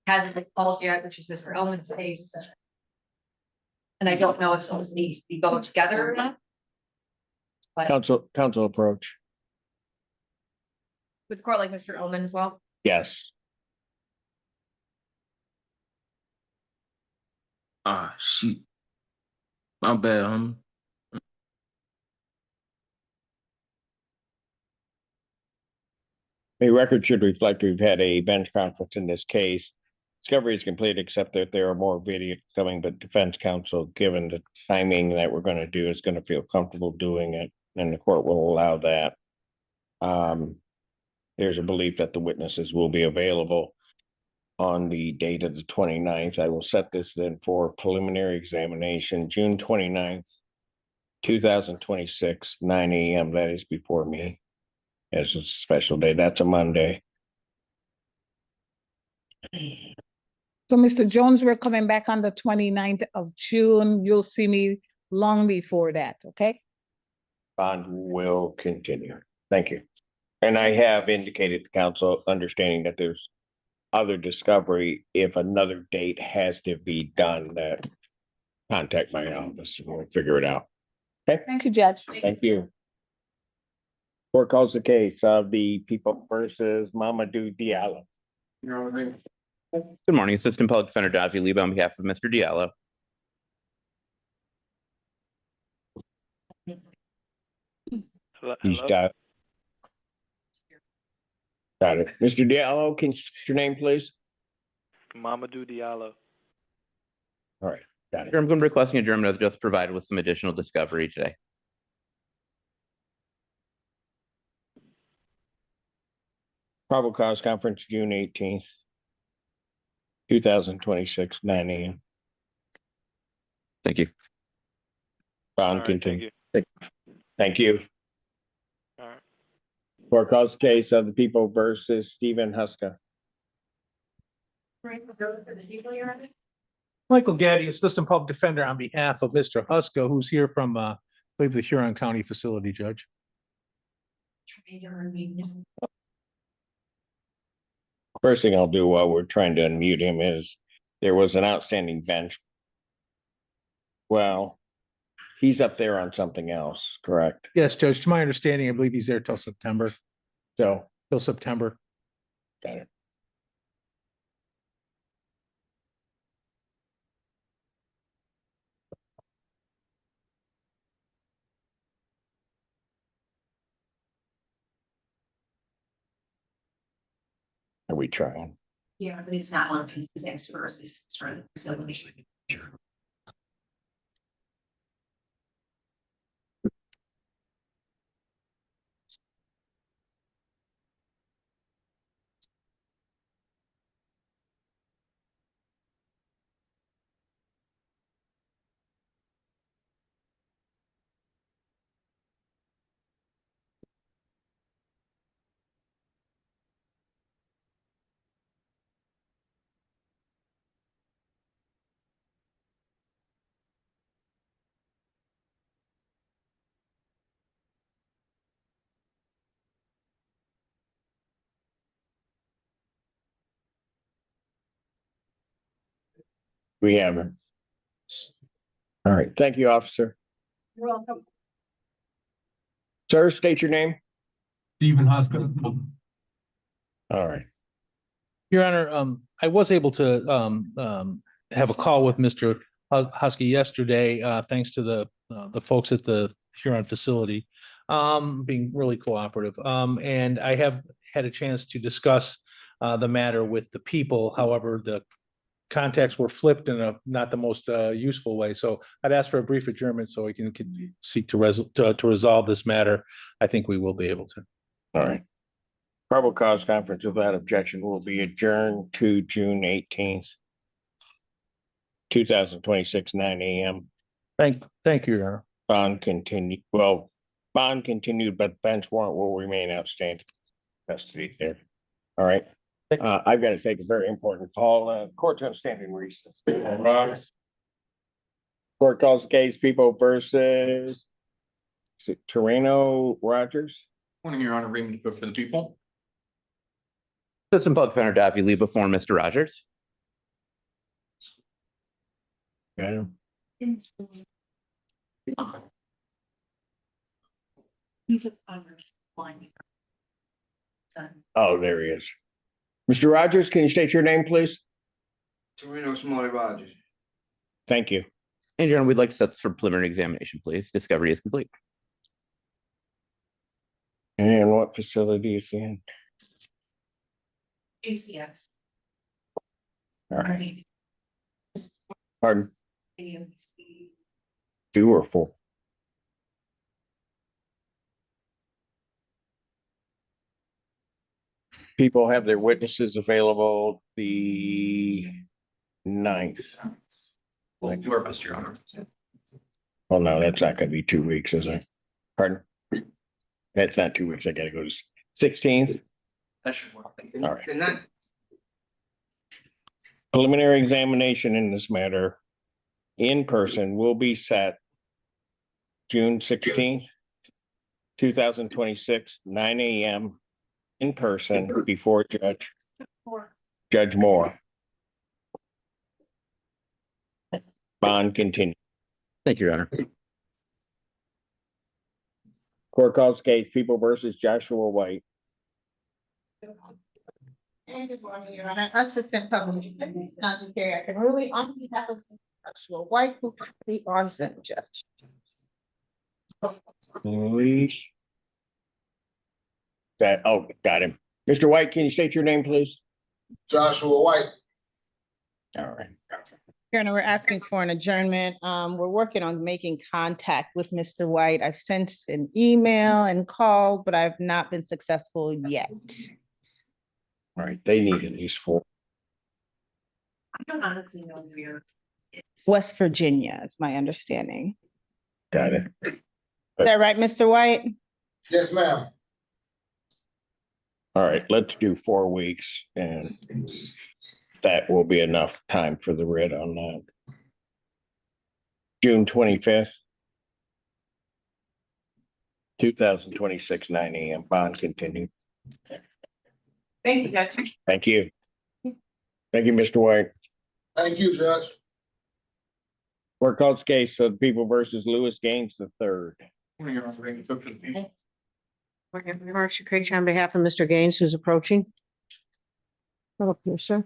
Hasn't been called yet, which is Mr. Elman's case. And I don't know if those need to be going together or not. But Council approach. would the court like Mr. Elman as well? Yes. Shoot. My bad, The record should reflect we've had a bench conference in this case. Discovery is complete, except that there are more videos coming, but defense counsel, given the timing that we're going to do, is going to feel comfortable doing it, and the court will allow that. There's a belief that the witnesses will be available on the date of the 29th. I will set this then for preliminary examination, June 29th, 2026, 9 a.m. That is before me. As a special day. That's a Monday. So, Mr. Jones, we're coming back on the 29th of June. You'll see me long before that, okay? Bond will continue. Thank you. And I have indicated to council, understanding that there's other discovery. If another date has to be done, that contact my office and we'll figure it out. Okay. Thank you, Judge. Thank you. Court calls the case of the People versus Mamadou Diallo. Good morning, Assistant Public Defender Davy Lieba on behalf of Mr. Diallo. He's got it. Mr. Diallo, can you state your name, please? Mamadou Diallo. All right, got it. I'm going to be requesting adjournment as just provided with some additional discovery today. Probable cause conference, June 18th, 2026, 9 a.m. Thank you. Bond continue. Thank you. All right. Court calls the case of the People versus Stephen Huska. Michael Gaddy, Assistant Public Defender on behalf of Mr. Huska, who's here from, I believe, the Huron County Facility, Judge. First thing I'll do while we're trying to unmute him is there was an outstanding bench. Well, he's up there on something else, correct? Yes, Judge, to my understanding, I believe he's there till September, So, till September. got it. Are we trying? Yeah, but it's not one of his next verses, it's right, so. We haven't. All right, thank you, officer. You're welcome. Sir, state your name. Stephen Hospital. All right. Your Honor, I was able to have a call with Mr. Husky yesterday, thanks to the folks at the Huron facility, being really cooperative. And I have had a chance to discuss the matter with the people. However, the contacts were flipped in a not the most useful way. So I'd ask for a brief adjournment so we can seek to resolve this matter. I think we will be able to. All right. Probable cause conference without objection will be adjourned to June 18th, 2026, 9 a.m. Thank you, Your Honor. Bond continued, but bench warrant will remain outstanding. Custody there. All right. I've got to take a very important call. Court's on standing recess. Court calls the case People versus is it Torino Rogers? Morning, Your Honor, Raymond Cook for the people. Assistant Public Defender Daffy Lee before Mr. Rogers. Got him. He's a line. Oh, there he is. Mr. Rogers, can you state your name, please? Torino Smalley Rogers. Thank you. And Your Honor, we'd like to set this for preliminary examination, please. Discovery is complete. And what facility is he in? GCS. All right. Pardon? 2 or 4? People have their witnesses available the 9th. We'll do our best, Your Honor. Well, no, that's not gonna be 2 weeks, is it? Pardon? That's not 2 weeks. I gotta go to 16th. That should work. All right. Preliminary examination in this matter in person will be set June 16th, 2026, 9 a.m. in person before Judge Moore. Bond continued. Thank you, Your Honor. Court calls case People versus Joshua White. Good morning, Your Honor. Assistant Public Defender, Nancy Perry, I can really on behalf of Joshua White, who is the onset judge. Please. Got him. Mr. White, can you state your name, please? Joshua White. All right. Your Honor, we're asking for an adjournment. We're working on making contact with Mr. White. I've sent an email and called, but I've not been successful yet. All right, they need at least 4. I don't honestly know where. West Virginia is my understanding. Got it. Is that right, Mr. White? Yes, ma'am. All right, let's do 4 weeks and that will be enough time for the writ on that. June 25th. 2026, 9 AM, bond continued. Thank you, Judge. Thank you. Thank you, Mr. White. Thank you, Judge. Court calls case of People versus Lewis Gaines III. Marcia Creech on behalf of Mr. Gaines, who's approaching. Come up here, sir.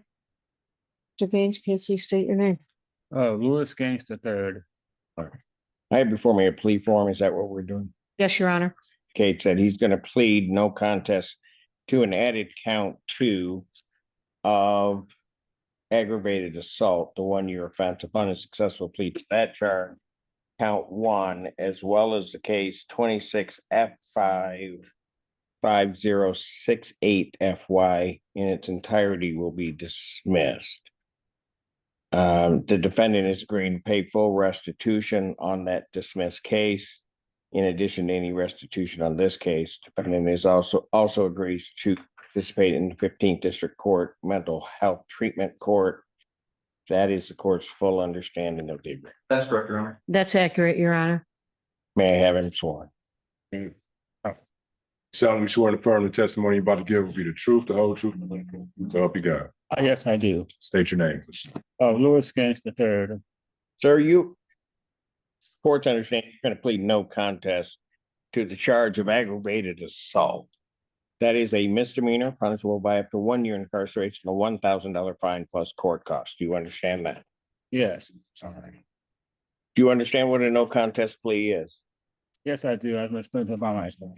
Mr. Gaines, can you please state your name? Lewis Gaines III. I have before me a plea form. Is that what we're doing? Yes, Your Honor. Kate said he's gonna plead no contest to an added count 2 of aggravated assault, the 1-year offense upon a successful plea to that charge. Count 1, as well as the case 26F5 5068FY in its entirety will be dismissed. The defendant is agreeing to pay full restitution on that dismissed case. In addition to any restitution on this case, defendant is also agrees to participate in the 15th District Court Mental Health Treatment Court. That is the court's full understanding of the agreement. That's correct, Your Honor. That's accurate, Your Honor. May I have him sworn? Solemnly sworn to affirm the testimony you're about to give will be the truth, the whole truth, and nothing but the truth. So help you God. Yes, I do. State your name. Lewis Gaines III. Sir, courts understand you're going to plead no contest to the charge of aggravated assault. That is a misdemeanor punishable by up to 1 year incarceration, a $1,000 fine plus court costs. Do you understand that? Yes. All right. Do you understand what a no contest plea is? Yes, I do. I've explained it by myself.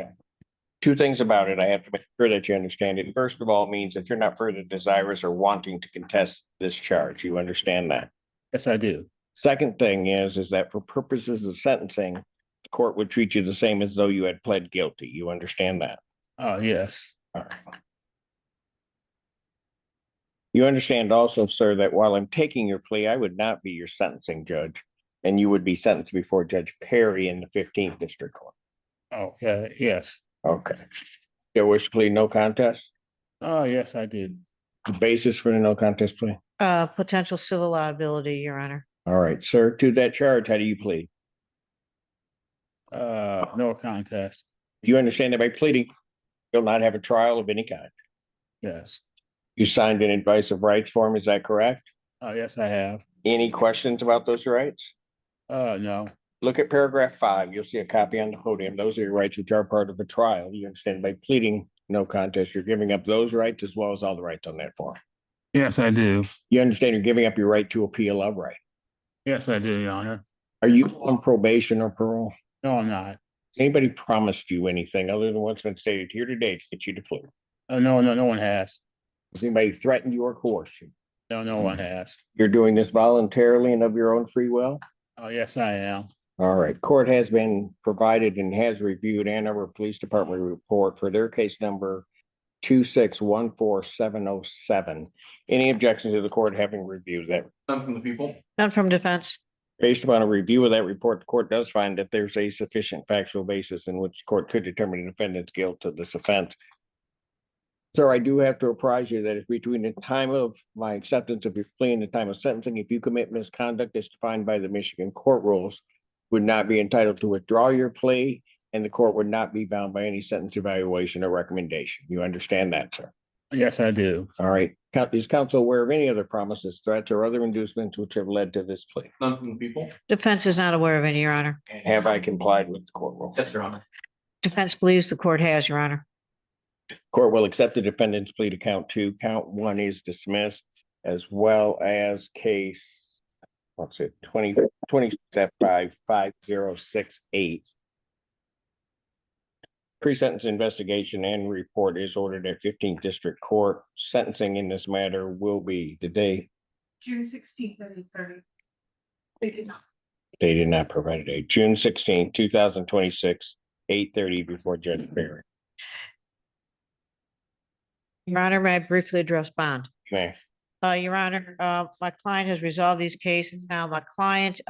Two things about it. I have to make sure that you understand it. First of all, it means that you're not further desirous or wanting to contest this charge. You understand that? Yes, I do. Second thing is that for purposes of sentencing, the court would treat you the same as though you had pled guilty. You understand that? Oh, yes. All right. You understand also, sir, that while I'm taking your plea, I would not be your sentencing judge, and you would be sentenced before Judge Perry in the 15th District Court. Okay, yes. Okay. You wish to plead no contest? Oh, yes, I did. The basis for the no contest plea? Potential civil liability, Your Honor. All right, sir, to that charge, how do you plead? No contest. Do you understand that by pleading, you'll not have a trial of any kind? Yes. You signed an advice of rights form, is that correct? Yes, I have. Any questions about those rights? No. Look at paragraph 5. You'll see a copy on the podium. Those are your rights which are part of a trial. You understand by pleading no contest, you're giving up those rights as well as all the rights on that form. Yes, I do. You understand you're giving up your right to appeal of right. Yes, I do, Your Honor. Are you on probation or parole? No, I'm not. Anybody promised you anything other than what's been stated here today to get you to plea? No, no one has. Has anybody threatened you or coerced you? No one has. You're doing this voluntarily and of your own free will? Oh, yes, I am. All right. Court has been provided and has reviewed Ann Arbor Police Department report for their case number 2614707. Any objections to the court having reviewed that? None from the people. None from defense. Based upon a review of that report, the court does find that there's a sufficient factual basis in which the court could determine the defendant's guilt of this offense. Sir, I do have to apprise you that if between the time of my acceptance of your plea and the time of sentencing, if you commit misconduct as defined by the Michigan court rules, would not be entitled to withdraw your plea, and the court would not be bound by any sentence evaluation or recommendation. You understand that, sir? Yes, I do. All right. Is counsel aware of any other promises, threats, or other inducements which have led to this plea? None from the people. Defense is not aware of any, Your Honor. And have I complied with the court rule? Yes, Your Honor. Defense believes the court has, Your Honor. Court will accept the defendant's plea to count 2. Count 1 is dismissed, as well as case, what's it, 20-5 Pre-sentence investigation and report is ordered at 15th District Court. Sentencing in this matter will be the day. June 16th, 30. They did not provide a date. June 16th, 2026, 8:30 before Judge Perry. Your Honor, may I briefly address bond? May. Your Honor, my client has resolved these cases. Now, my client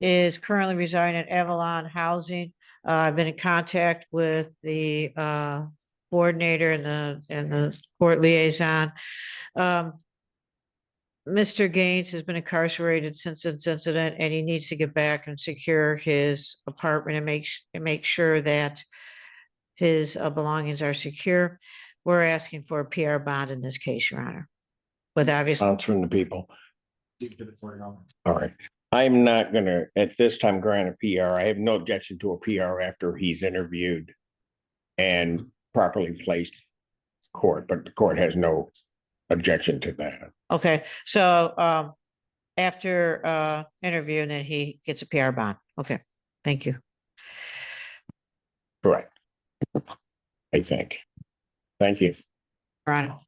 is currently residing at Avalon Housing. I've been in contact with the coordinator and the court liaison. Mr. Gaines has been incarcerated since this incident, and he needs to get back and secure his apartment and make sure that his belongings are secure. We're asking for a PR bond in this case, Your Honor. But obviously, Sounds from the people. All right. I'm not gonna, at this time, grant a PR. I have no objection to a PR after he's interviewed and properly placed court, but the court has no objection to that. okay, so after interview, then he gets a PR bond. Okay, thank you. Correct. I think. Thank you. Your Honor.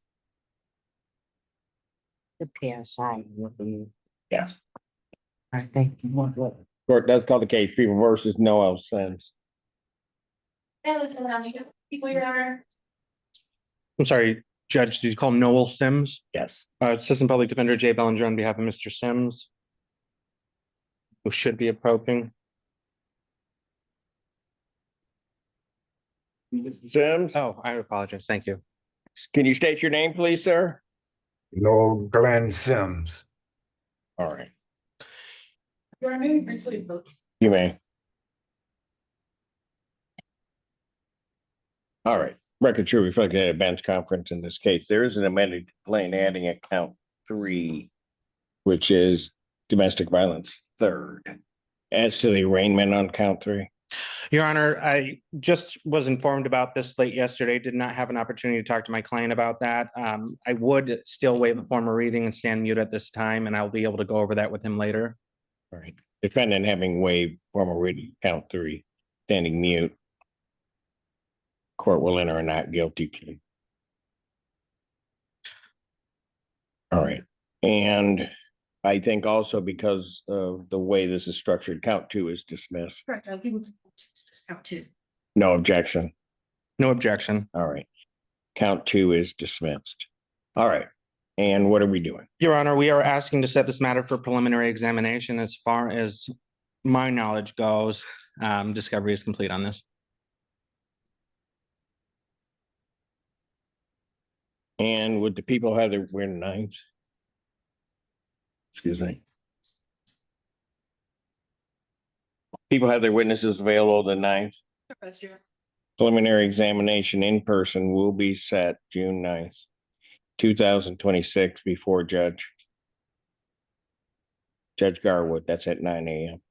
The PSI. Yes. I think you want what? Court does call the case People versus Noel Sims. People, Your Honor. I'm sorry, Judge, did you call Noel Sims? Yes. Assistant Public Defender Jay Bellinger on behalf of Mr. Sims, who should be approaching. Sims? Oh, I apologize. Thank you. Can you state your name, please, sir? Noel Glenn Sims. All right. Your name, briefly, You may. All right. Record should reflect a bench conference in this case. There is an amended complaint adding a count 3, which is domestic violence 3rd. As to the arraignment on count 3. Your Honor, I just was informed about this late yesterday, did not have an opportunity to talk to my client about that. I would still waive a formal reading and stand mute at this time, and I'll be able to go over that with him later. All right. Defendant having waived formal reading count 3, standing mute. Court will enter a not guilty plea. All right. And I think also because of the way this is structured, count 2 is dismissed. Correct, I'll give him count 2. No objection. No objection. All right. Count 2 is dismissed. All right. And what are we doing? Your Honor, we are asking to set this matter for preliminary examination. As far as my knowledge goes, discovery is complete on this. And would the people have their knives? Excuse me. People have their witnesses available the 9th. Preliminary examination in person will be set June 9th, 2026 before Judge Garwood. That's at 9 a.m.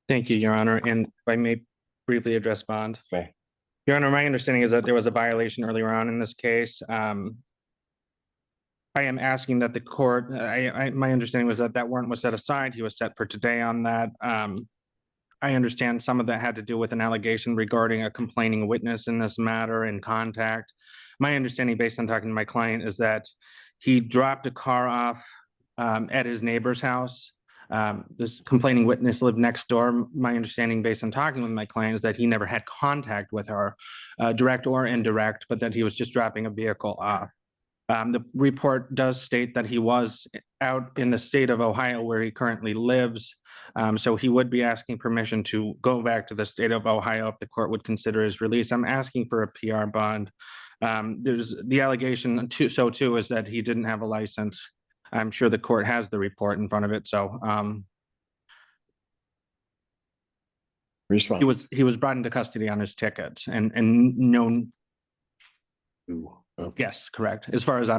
Thank you, Your Honor. And if I may briefly address bond. Okay. Your Honor, my understanding is that there was a violation earlier on in this case. I am asking that the court, my understanding was that warrant was set aside. He was set for today on that. I understand some of that had to do with an allegation regarding a complaining witness in this matter in contact. My understanding, based on talking to my client, is that he dropped a car off at his neighbor's house. This complaining witness lived next door. My understanding, based on talking with my client, is that he never had contact with her, direct or indirect, but that he was just dropping a vehicle off. The report does state that he was out in the state of Ohio where he currently lives. So he would be asking permission to go back to the state of Ohio if the court would consider his release. I'm asking for a PR bond. There's the allegation too is that he didn't have a license. I'm sure the court has the report in front of it. So he was brought into custody on his tickets and known. Yes, correct. As far as I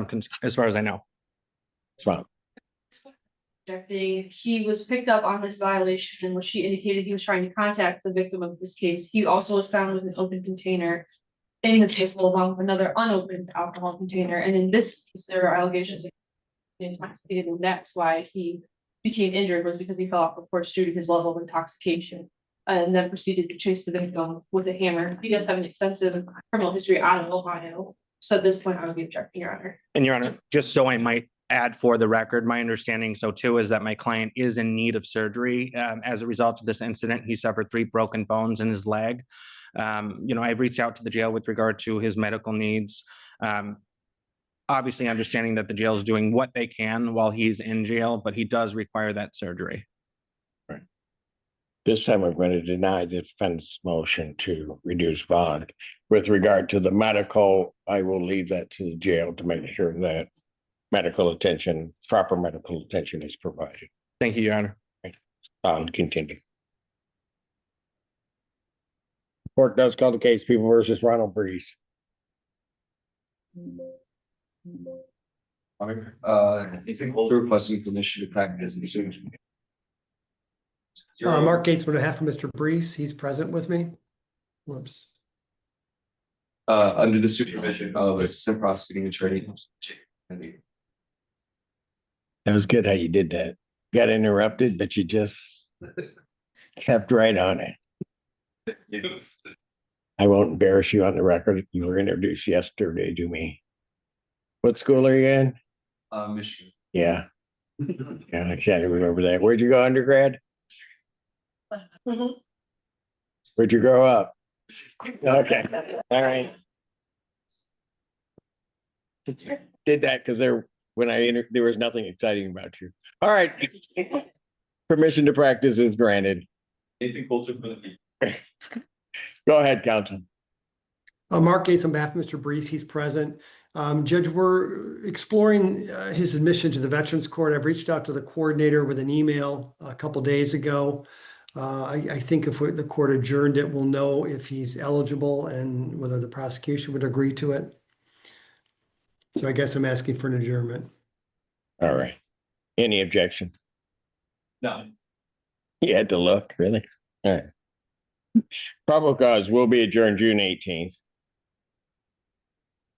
know. It's fine. He was picked up on this violation in which he indicated he was trying to contact the victim of this case. He also was found with an open container in the vehicle along with another unopened alcohol container. And in this case, there are allegations of intoxicated, and that's why he became injured, was because he fell off the porch due to his level of intoxication, and then proceeded to chase the victim with a hammer. He does have an extensive criminal history out of Ohio. So at this point, I would be objecting, Your Honor. And Your Honor, just so I might add for the record, my understanding too is that my client is in need of surgery. As a result of this incident, he suffered 3 broken bones in his leg. I've reached out to the jail with regard to his medical needs. Obviously understanding that the jail is doing what they can while he's in jail, but he does require that surgery. Right. This time I'm going to deny the defendant's motion to reduce bond. With regard to the medical, I will leave that to the jail to make sure that medical attention, proper medical attention is provided. Thank you, Your Honor. Continue. Court does call the case People versus Ronald Breeze. Anything older requesting permission to practice in suit. Mark Gates on behalf of Mr. Brees. He's present with me. Whoops. Under the supervision of Assistant Prosecuting Attorney. That was good how you did that. Got interrupted, but you just kept right on it. I won't embarrass you on the record. You were introduced yesterday to me. What school are you in? Michigan. Yeah. Yeah, I can't remember that. Where'd you go undergrad? Where'd you grow up? Okay, all right. Did that because there was nothing exciting about you. All right. Permission to practice is granted. Anything closer for the. Go ahead, counsel. Mark Gates on behalf of Mr. Brees. He's present. Judge, we're exploring his admission to the Veterans Court. I've reached out to the coordinator with an email a couple days ago. I think if the court adjourned it, we'll know if he's eligible and whether the prosecution would agree to it. So I guess I'm asking for an adjournment. All right. Any objection? No. You had to look, really? All right. Probable cause will be adjourned June 18th,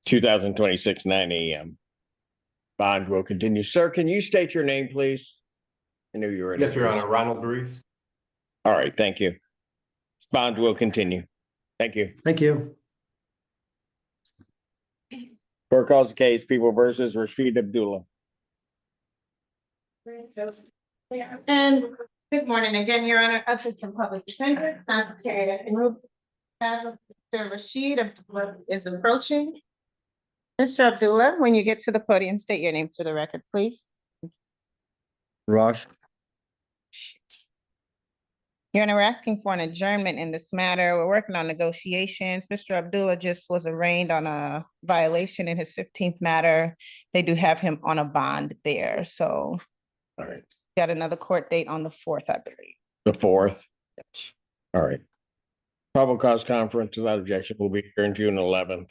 2026, 9 a.m. Bond will continue. Sir, can you state your name, please? I knew you were. Yes, Your Honor. Ronald Breeze. All right, thank you. Bond will continue. Thank you. Thank you. Court calls the case People versus Rashid Abdullah. And good morning again, Your Honor, Assistant Public Defender, Secretary and Mr. Rashid Abdullah is approaching. Mr. Abdullah, when you get to the podium, state your name for the record, please. Rosh. Your Honor, we're asking for an adjournment in this matter. We're working on negotiations. Mr. Abdullah just was arraigned on a violation in his 15th matter. They do have him on a bond there, so. All right. Got another court date on the 4th, I believe. The 4th. All right. Probable cause conference without objection will be here on June 11th,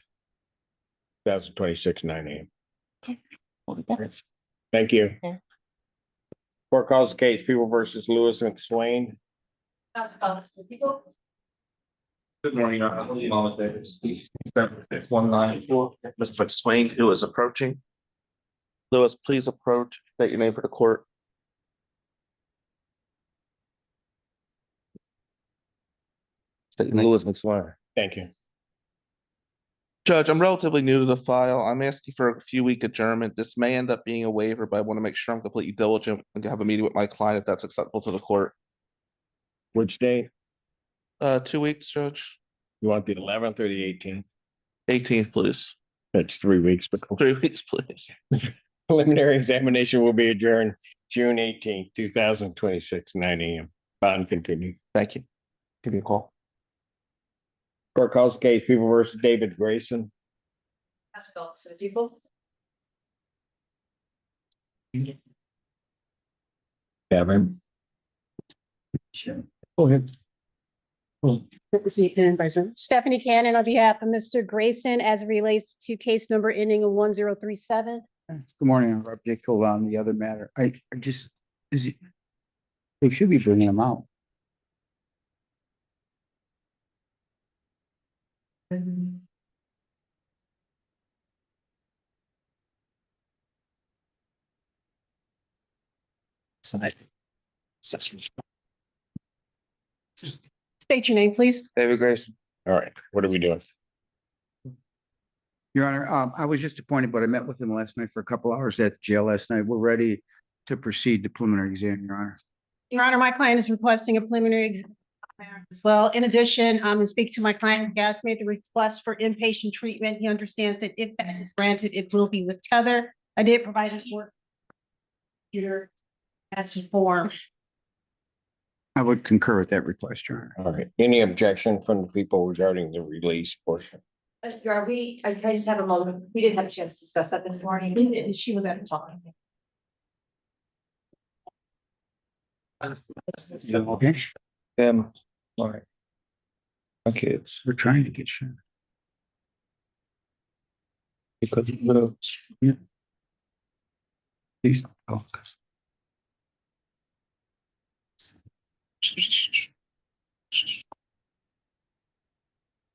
2026, 9 a.m. Thank you. Yeah. Court calls the case People versus Lewis and Swain. Good morning, Your Honor. Mr. McSwain, who is approaching. Lewis, please approach. State your name for the court. State your name. Lewis McSwain. Thank you. Judge, I'm relatively new to the file. I'm asking for a few-week adjournment. This may end up being a waiver, but I want to make sure I'm completely diligent and have a meeting with my client if that's acceptable to the court. Which date? 2 weeks, Judge. You want the 11th or the 18th? 18th, please. That's 3 weeks. But 3 weeks, please. Preliminary examination will be adjourned June 18th, 2026, 9 a.m. Bond continue. Thank you. Give me a call. Court calls the case People versus David Grayson. Kevin. Go ahead. Stephanie Cannon on behalf of Mr. Grayson as it relates to case number ending in 1037. Good morning, I'm Rob Dickel on the other matter. I just, they should be bringing them out. State your name, please. David Grayson. All right, what are we doing? Your Honor, I was just appointed, but I met with him last night for a couple hours at the jail last night. We're ready to proceed to preliminary exam, Your Honor. Your Honor, my client is requesting a preliminary exam as well. In addition, and speak to my client, he has made the request for inpatient treatment. He understands that if that is granted, it will be with tether. I did provide it for computer as form. I would concur with that request, Your Honor. All right, any objection from the people regarding the release portion? I just have a moment. We didn't have a chance to discuss that this morning. And she was at the time. Okay. All right. Okay, We're trying to get sure. because Yeah. Please. Oh,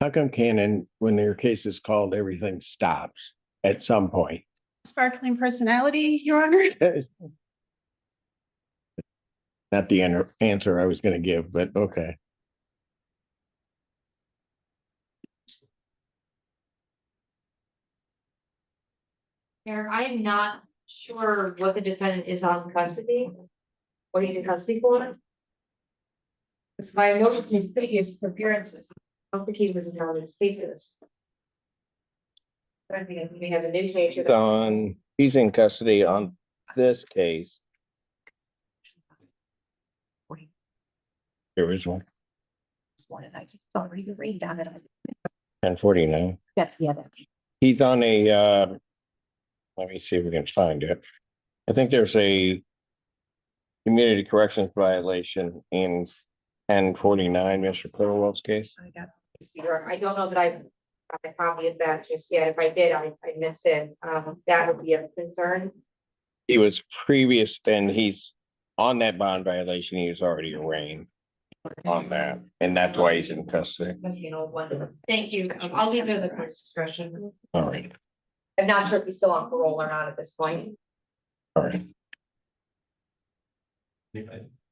how come Canon, when their case is called, everything stops at some point? Sparkling personality, Your Honor. Not the answer I was gonna give, but okay. Mayor, I am not sure what the defendant is on custody. What he's in custody for. Because I noticed in his previous appearances, I don't think he was in all his cases. I think we have a new page. He's in custody on this case. There is one, This one, and I just saw you read down it. 1049. That's the other. He's on a, let me see if we can find it. I think there's a community corrections violation in 1049, Mr. Clearwell's case. I don't know that I have a copy of that just yet. If I did, I missed it. That would be a concern. He was previous, and he's on that bond violation. He was already arraigned on that, and that's why he's in custody. Must be an old one. Thank you. I'll leave it to the court's discretion. All right. I'm not sure if he's still on parole or not at this point. All right.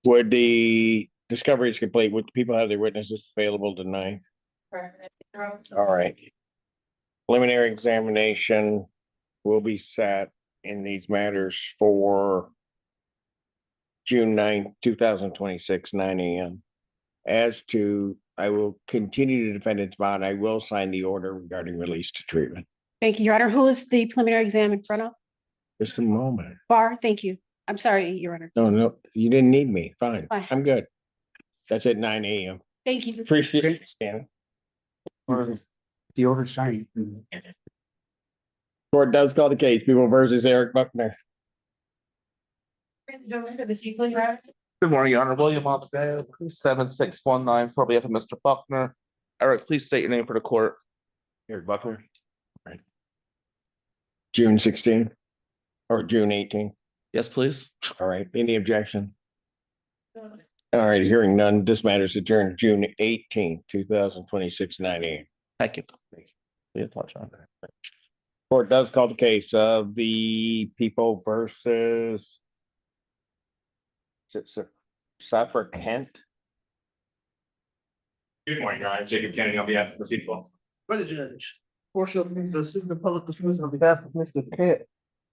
Would the discovery is complete, would people have their witnesses available tonight? All right. Preliminary examination will be set in these matters for June 9th, 2026, 9 a.m. As to, I will continue the defendant's bond. I will sign the order regarding release to treatment. Thank you, Your Honor. Who is the preliminary exam in front of? Just a moment. Bar, thank you. I'm sorry, Your Honor. No, you didn't need me. Fine. Fine. I'm good. That's at 9 a.m. Thank you. Appreciate it, Stan. Or the order signed. Court does call the case, People versus Eric Buckner. Good morning, Your Honor. William Montague, 7619, for behalf of Mr. Buckner. Eric, please state your name for the court. Eric Buckner. Right. June 16th or June 18th. Yes, please. All right. Any objection? All right. Hearing none. This matter is adjourned June 18th, 2026, 9 a.m. Thank you. Court does call the case of the People versus Suffolk Kent. Good morning, Your Honor. Jacob Kennedy on behalf of the people. Ready, Judge. Portia, the Assistant Public Defender on behalf of Mr. Kent,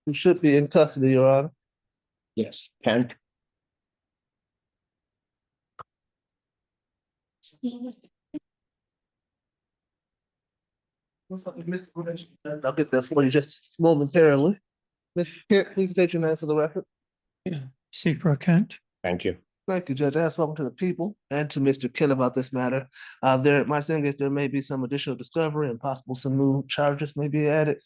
who should be in custody, Your Honor. Yes, Kent. I'll get that for you just momentarily. Mr. Kent, please state your name for the record. Secra Kent. Thank you. Thank you, Judge. I have spoken to the people and to Mr. Kent about this matter. My saying is there may be some additional discovery and possible some new charges may be added.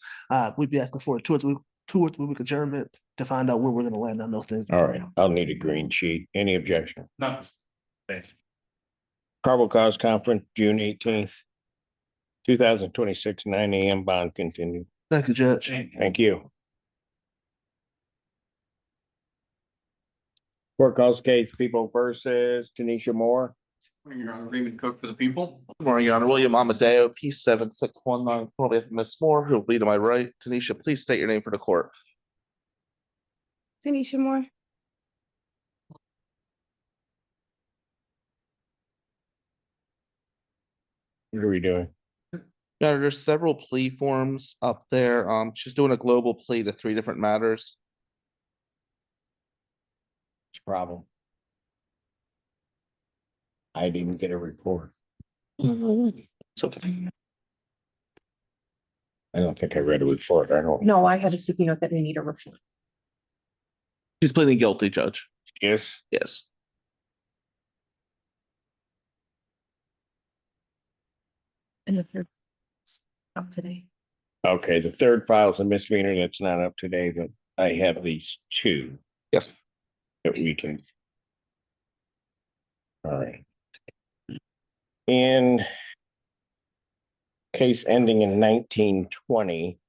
We'd be asking for a two or three week adjournment to find out where we're gonna land on those things. All right. I'll need a green sheet. Any objection? No. Thanks. Probable cause conference, June 18th, 2026, 9 a.m. Bond continued. Thank you, Judge. Thank you. Court calls case People versus Tanisha Moore. Your Honor, Raymond Cook for the people. Good morning, Your Honor. William Amadeo, P7619, probably Miss Moore, who will be to my right. Tanisha, please state your name for the court. Tanisha Moore. What are we doing? Your Honor, there's several plea forms up there. She's doing a global plea to 3 different matters. What's the problem? I didn't get a report. So I don't think I read a report. I don't. No, I had a sticky note that we need a report. she's pleading guilty, Judge. Yes. Yes. And the third. Up today. Okay, the third file is a misdemeanor that's not up to date, but I have these two. Yes. That we can. All right. In case ending in 1920,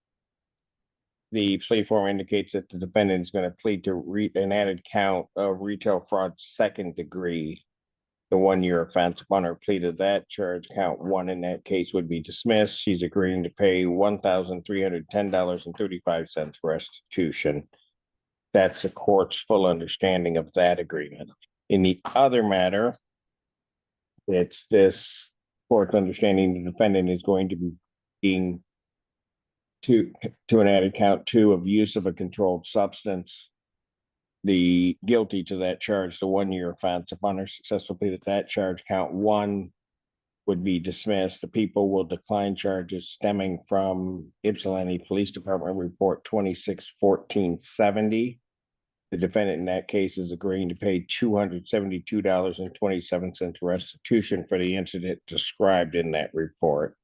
the plea form indicates that the defendant is going to plead to an added count of retail fraud second degree. The 1-year offense. Upon her plea to that charge, count 1 in that case would be dismissed. She's agreeing to pay $1,310.35 restitution. That's the court's full understanding of that agreement. In the other matter, it's this court's understanding the defendant is going to be being to an added count 2 of use of a controlled substance. The guilty to that charge, the 1-year offense. Upon her successful plea to that charge, count 1 would be dismissed. The people will decline charges stemming from Ypsilanti Police Department Report 26-1470. The defendant in that case is agreeing to pay $272.27 restitution for the incident described in that report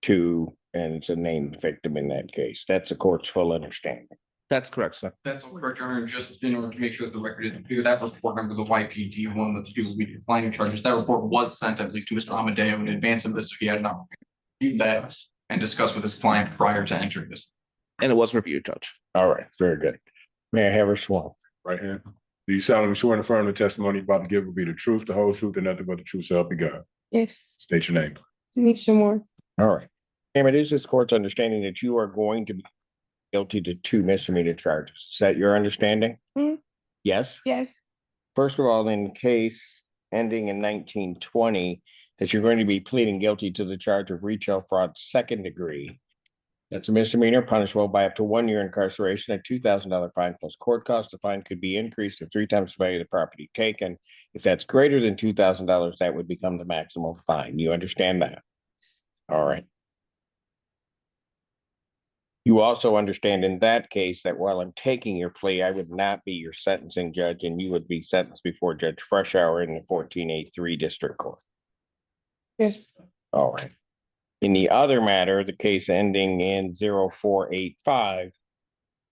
and it's a named victim in that case. That's the court's full understanding. That's correct, sir. That's all correct, Your Honor. Just in order to make sure that the record is clear, that report number, the YPD one that the people will be declining charges, that report was sent, I believe, to Mr. Amadeo in advance of this. He had an opportunity to read that and discuss with his client prior to entering this. And it was reviewed, Judge. All right, very good. May I have her sworn? Right hand. Do you solemnly swear and affirm the testimony you're about to give will be the truth, the whole truth, and nothing but the truth, so help you God? Yes, State your name. Tanisha Moore. All right. Ma'am, it is this court's understanding that you are going to be guilty to 2 misdemeanor charges. Is that your understanding? Yes? Yes. First of all, in the case ending in 1920, that you're going to be pleading guilty to the charge of retail fraud second degree. That's a misdemeanor punishable by up to 1 year incarceration, a $2,000 fine plus court cost. The fine could be increased to 3 times the value of the property taken. If that's greater than $2,000, that would become the maximum fine. You understand that? All right. You also understand in that case that while I'm taking your plea, I would not be your sentencing judge and you would be sentenced before Judge Freshour in the 14A3 District Court. Yes. All right. In the other matter, the case ending in 0485,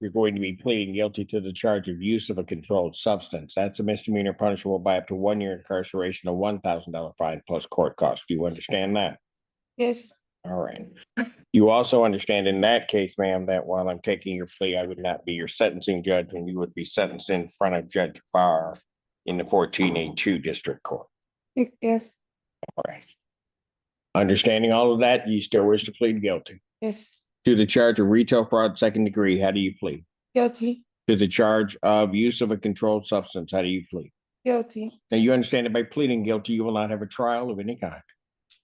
you're going to be pleading guilty to the charge of use of a controlled substance. That's a misdemeanor punishable by up to 1 year incarceration, a $1,000 fine plus court cost. Do you understand that? Yes. All right. You also understand in that case, ma'am, that while I'm taking your plea, I would not be your sentencing judge and you would be sentenced in front of Judge Barr in the 14A2 District Court. Yes. All right. Understanding all of that, you still wish to plead guilty Yes. to the charge of retail fraud second degree. How do you plead? Guilty. To the charge of use of a controlled substance. How do you plead? Guilty. Now you understand that by pleading guilty, you will not have a trial of any kind.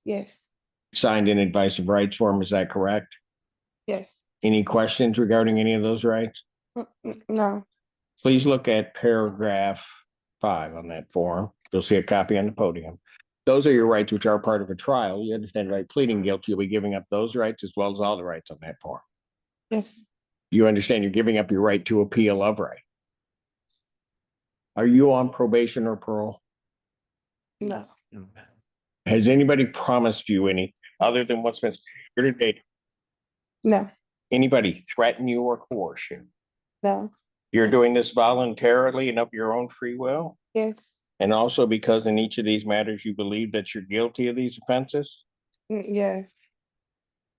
Yes. Signed in advice of rights form. Is that correct? Yes. Any questions regarding any of those rights? No. Please look at paragraph 5 on that form. You'll see a copy on the podium. Those are your rights, which are part of a trial. You understand by pleading guilty, you'll be giving up those rights as well as all the rights on that form. Yes. You understand you're giving up your right to appeal of right. Are you on probation or parole? No. Has anybody promised you any other than what's been here today? No. Anybody threaten you or coerce you? No. You're doing this voluntarily and of your own free will? Yes. And also because in each of these matters, you believe that you're guilty of these offenses? Yes.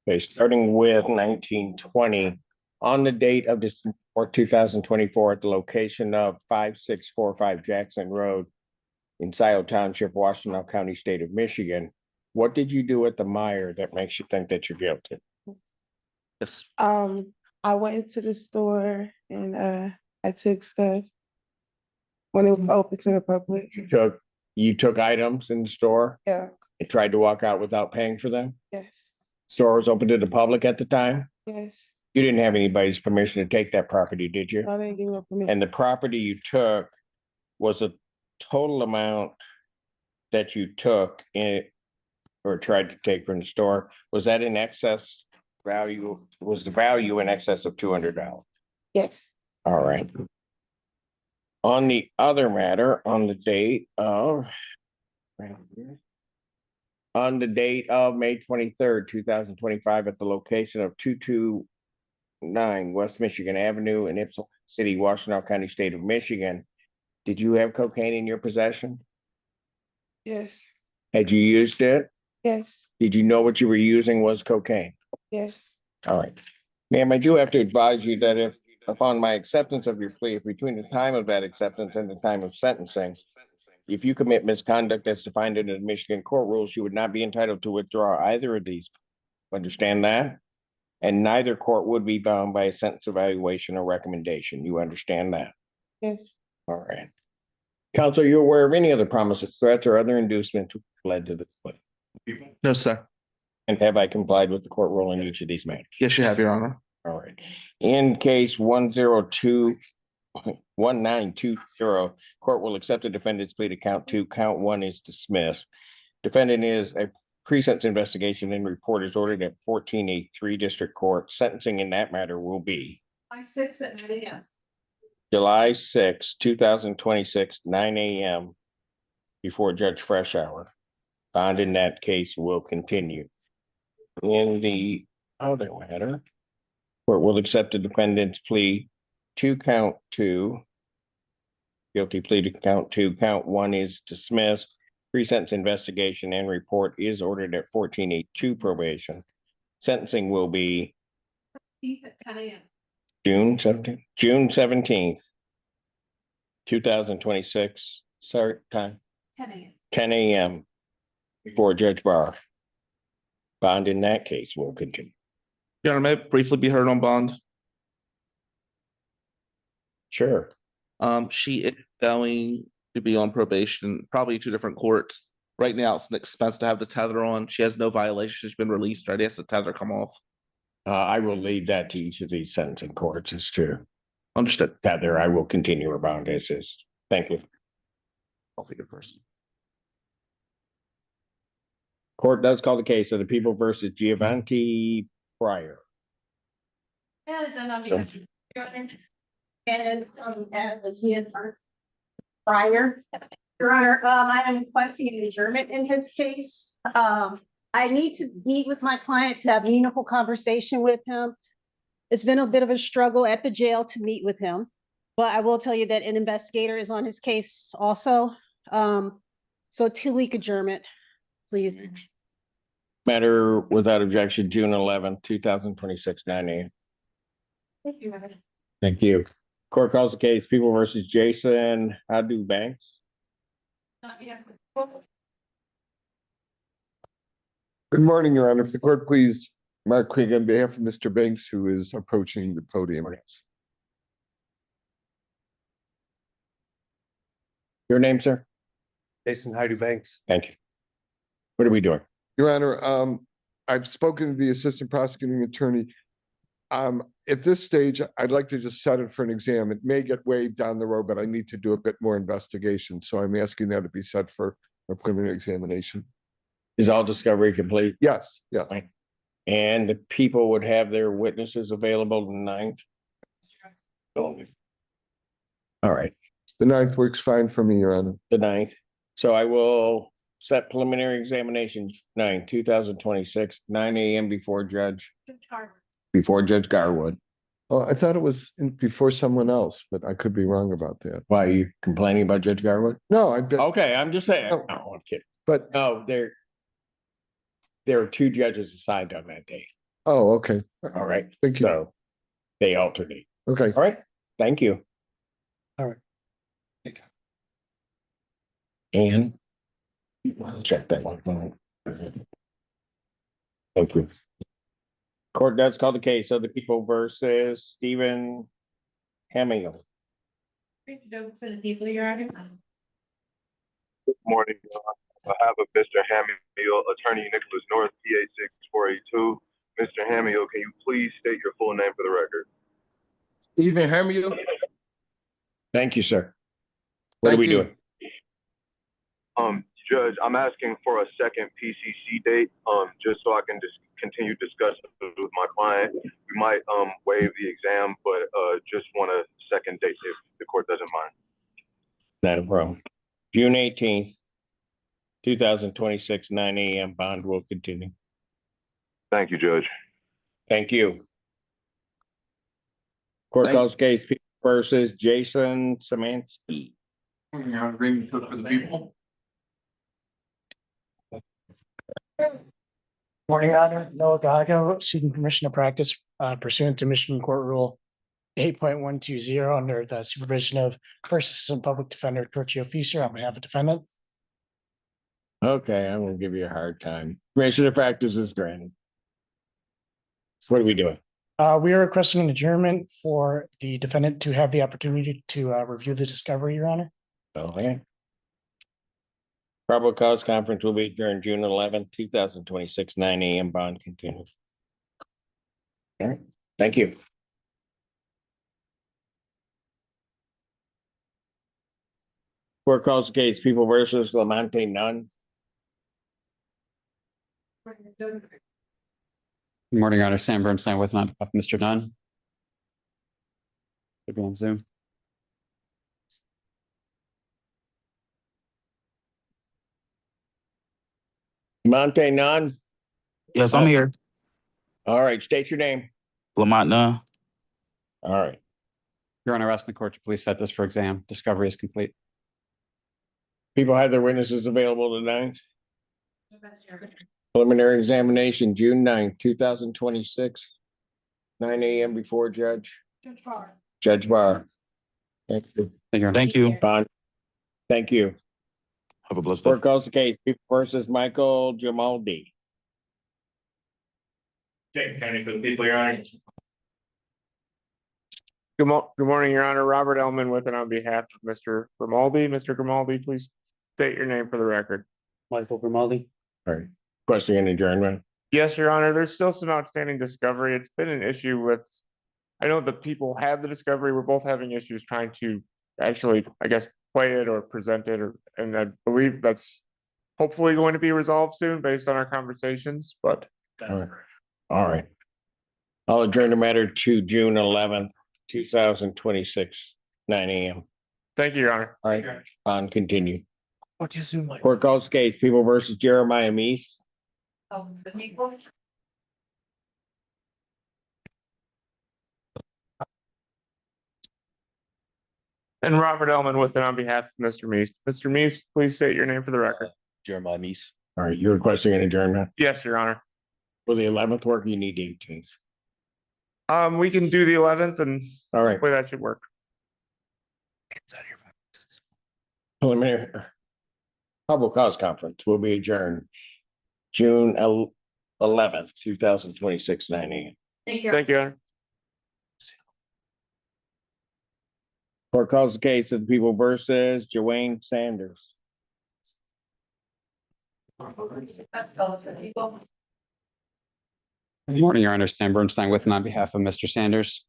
Okay, starting with 1920, on the date of this or 2024 at the location of 5645 Jackson Road in Scioto Township, Washington County, state of Michigan, what did you do at the Meijer that makes you think that you're guilty? Yes. I went into the store and I took stuff when it was open to the public. You took items in the store Yeah. and tried to walk out without paying for them? Yes. Store was open to the public at the time? Yes. You didn't have anybody's permission to take that property, did you? I didn't give no permission. And the property you took was a total amount that you took in or tried to take from the store. Was that in excess value? Was the value in excess of $200? Yes. All right. On the other matter, on the date of on the date of May 23rd, 2025, at the location of 229 West Michigan Avenue in Ypsilanti City, Washtenaw County, State of Michigan. Did you have cocaine in your possession? Yes, Had you used it? yes, Did you know what you were using was cocaine? yes. All right. Ma'am, I do have to advise you that if upon my acceptance of your plea, if between the time of that acceptance and the time of sentencing, if you commit misconduct as defined in the Michigan court rules, you would not be entitled to withdraw either of these. Understand that? And neither court would be bound by a sentence evaluation or recommendation. You understand that? Yes. All right. Counsel, are you aware of any other promises, threats, or other inducements which led to this plea? No, sir. And have I complied with the court rule in each of these matters? Yes, you have, Your Honor. All right. In case 1920, court will accept the defendant's plea to count 2. Count 1 is dismissed. Defendant is a pre-sentence investigation and report is ordered at 1483 District Court. Sentencing in that matter will be July 6 at 9 a.m. July 6, 2026, 9 a.m. before Judge Freshour. Bond in that case will continue. In the other matter, court will accept the defendant's plea to count 2. Guilty plea to count 2. Count 1 is dismissed. Pre-sentence investigation and report is ordered at 1482 probation. Sentencing will be At 10 a.m. June 17th, 2026. Sorry, time 10 a.m. 10 a.m. before Judge Barr. Bond in that case will continue. Your Honor, may I briefly be heard on bond? Sure. She is going to be on probation, probably 2 different courts. Right now, it's an expense to have the tether on. She has no violation. She's been released. Right? Has the tether come off? I will leave that to each of these sentencing courts as to Understood. tether. I will continue her bond as is. Thank you. I'll be your person. Court does call the case of the People versus Giovanni Pryor. As he prior. Your Honor, I am requesting an adjournment in his case. I need to meet with my client to have meaningful conversation with him. It's been a bit of a struggle at the jail to meet with him, but I will tell you that an investigator is on his case also. So 2-week adjournment, please. Matter without objection, June 11th, 2026, 9 a.m. Thank you, Your Honor. Thank you. Court calls the case People versus Jason Hadu Banks. Good morning, Your Honor. If the court please, Mark Quigg on behalf of Mr. Banks, who is approaching the podium. Your name, sir? Jason Hyde Banks. Thank you. What are we doing? Your Honor, I've spoken to the assistant prosecuting attorney. At this stage, I'd like to just set it for an exam. It may get waived down the road, but I need to do a bit more investigation. So I'm asking that to be set for a preliminary examination. Is all discovery complete? Yes, yeah. And the people would have their witnesses available the 9th? All right. The 9th works fine for me, Your Honor. The 9th. So I will set preliminary examination 9, 2026, 9 a.m. before Judge Garwood. Oh, I thought it was before someone else, but I could be wrong about that. Why, are you complaining about Judge Garwood? No, Okay, I'm just saying. No. No, I'm kidding. But no, there are 2 judges assigned on that day. Oh, okay. All right. Thank you. So they alternate. Okay. All right. Thank you. All right. And check that one. Thank you. Court does call the case of the People versus Stephen Hamill. For the people, Your Honor. Good morning. I have a Mr. Hamill, attorney Nicholas North, PA 6482. Mr. Hamill, can you please state your full name for the record? Stephen Hamill. Thank you, sir. What are we doing? Judge, I'm asking for a second PCC date, just so I can just continue discussing with my client. We might waive the exam, but just want a second date if the court doesn't mind. Not a problem. June 18th, 2026, 9 a.m. Bond will continue. Thank you, Judge. Thank you. Court calls case People versus Jason Samansky. Agreement for the people. Morning, Your Honor. Noah Gago, seeking permission to practice pursuant to Michigan Court Rule 8.120 under the supervision of First Assistant Public Defender Torchio Fisher on behalf of defendants. Okay, I'm gonna give you a hard time. Permission to practice is granted. What are we doing? We are requesting an adjournment for the defendant to have the opportunity to review the discovery, Your Honor. Okay. Probable cause conference will be adjourned June 11th, 2026, 9 a.m. Bond continues. All right, thank you. Court calls the case People versus Lamonte Nunn. Good morning, Your Honor. Sam Bernstein with Mr. Dunn. Should be on Zoom. Lamonte Nunn. Yes, I'm here. All right, state your name. Lamont Nunn. All right. Your Honor, asking the court to please set this for exam. Discovery is complete. People have their witnesses available tonight. Preliminary examination, June 9th, 2026, 9 a.m. before Judge Barr. Judge Barr. Thank you. Thank you. Bond. Thank you. Have a blessed day. Court calls the case People versus Michael Jamaldi. Dayton County for the people, Your Honor. Good morning, Your Honor. Robert Ellman with and on behalf of Mr. Grimaldi. Mr. Grimaldi, please state your name for the record. Michael Grimaldi. All right. Question and adjournment. Yes, Your Honor. There's still some outstanding discovery. It's been an issue with, I know the people had the discovery. We're both having issues trying to actually, I guess, play it or present it, and I believe that's hopefully going to be resolved soon based on our conversations, but. All right. I'll adjourn the matter to June 11th, 2026, 9 a.m. Thank you, Your Honor. All right, on continue. What do you assume? Court calls case People versus Jeremiah Meese. The people. And Robert Ellman with and on behalf of Mr. Meese. Mr. Meese, please state your name for the record. Jeremiah Meese. All right, you're requesting an adjournment. Yes, Your Honor. For the 11th work, you need 18th. We can do the 11th and all right, hopefully that should work. Preliminary public cause conference will be adjourned June 11th, 2026, 9 a.m. Thank you. Thank you, Your Honor. Court calls the case of the People versus Joanne Sanders. Good morning, Your Honor. Sam Bernstein with and on behalf of Mr. Sanders.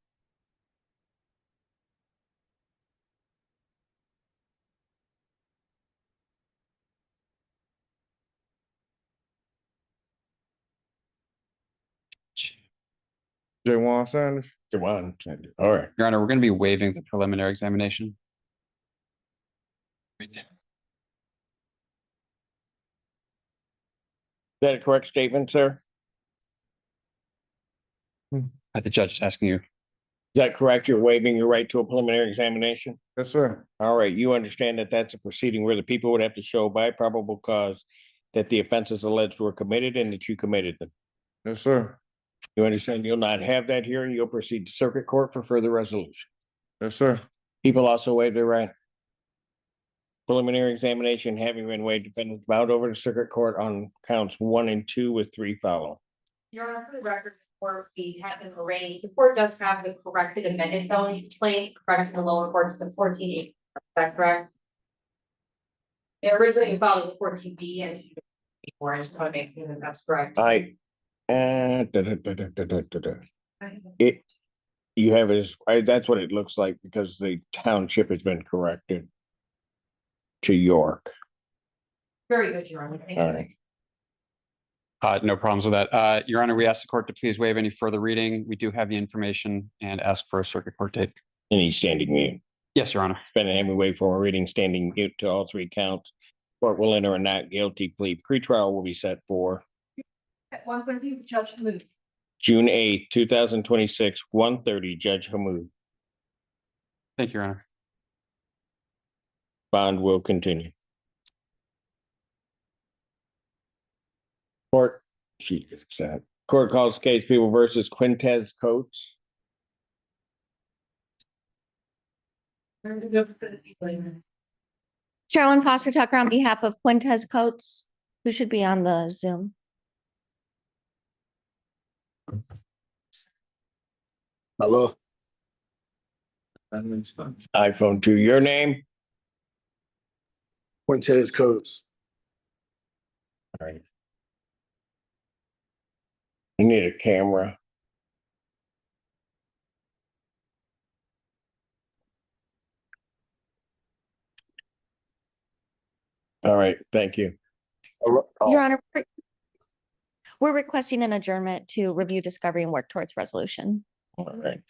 Jawan Sanders. Jawan Sanders. All right. Your Honor, we're going to be waiving the preliminary examination. Is that a correct statement, sir? The judge is asking you. Is that correct? You're waiving your right to a preliminary examination? Yes, sir. All right, you understand that that's a proceeding where the people would have to show by probable cause that the offenses alleged were committed and that you committed them. Yes, sir. You understand you'll not have that hearing. You'll proceed to circuit court for further resolution. Yes, sir. People also waive their right. Preliminary examination having been waived, defendants bound over to circuit court on counts 1 and 2 with 3 follow. Your Honor, for the record, before we have been arraigned, the court does have the corrected amended felony complaint, correct in the lower courts, the 14A. Is that correct? It originally was filed as 14B and before, I just want to make sure that that's correct. It, you have it as, that's what it looks like because the township has been corrected to York. Very good, Your Honor. Thank you. All right. No problems with that. Your Honor, we ask the court to please waive any further reading. We do have the information and ask for a circuit court date. Any standing mute? Yes, Your Honor. Defendant, and we wait for a reading standing mute to all 3 counts. Court will enter a not guilty plea. Pretrial will be set for At 1:30, Judge Hamud. June 8th, 2026, 1:30, Judge Hamud. Thank you, Your Honor. Bond will continue. Court, she is upset. Court calls case People versus Quintez Coates. Carolyn Foster Tucker on behalf of Quintez Coates, who should be on the Zoom. Hello. iPhone 2, your name? Quintez Coates. All right. You need a camera. All right, thank you. Your Honor, we're requesting an adjournment to review discovery and work towards resolution. All right.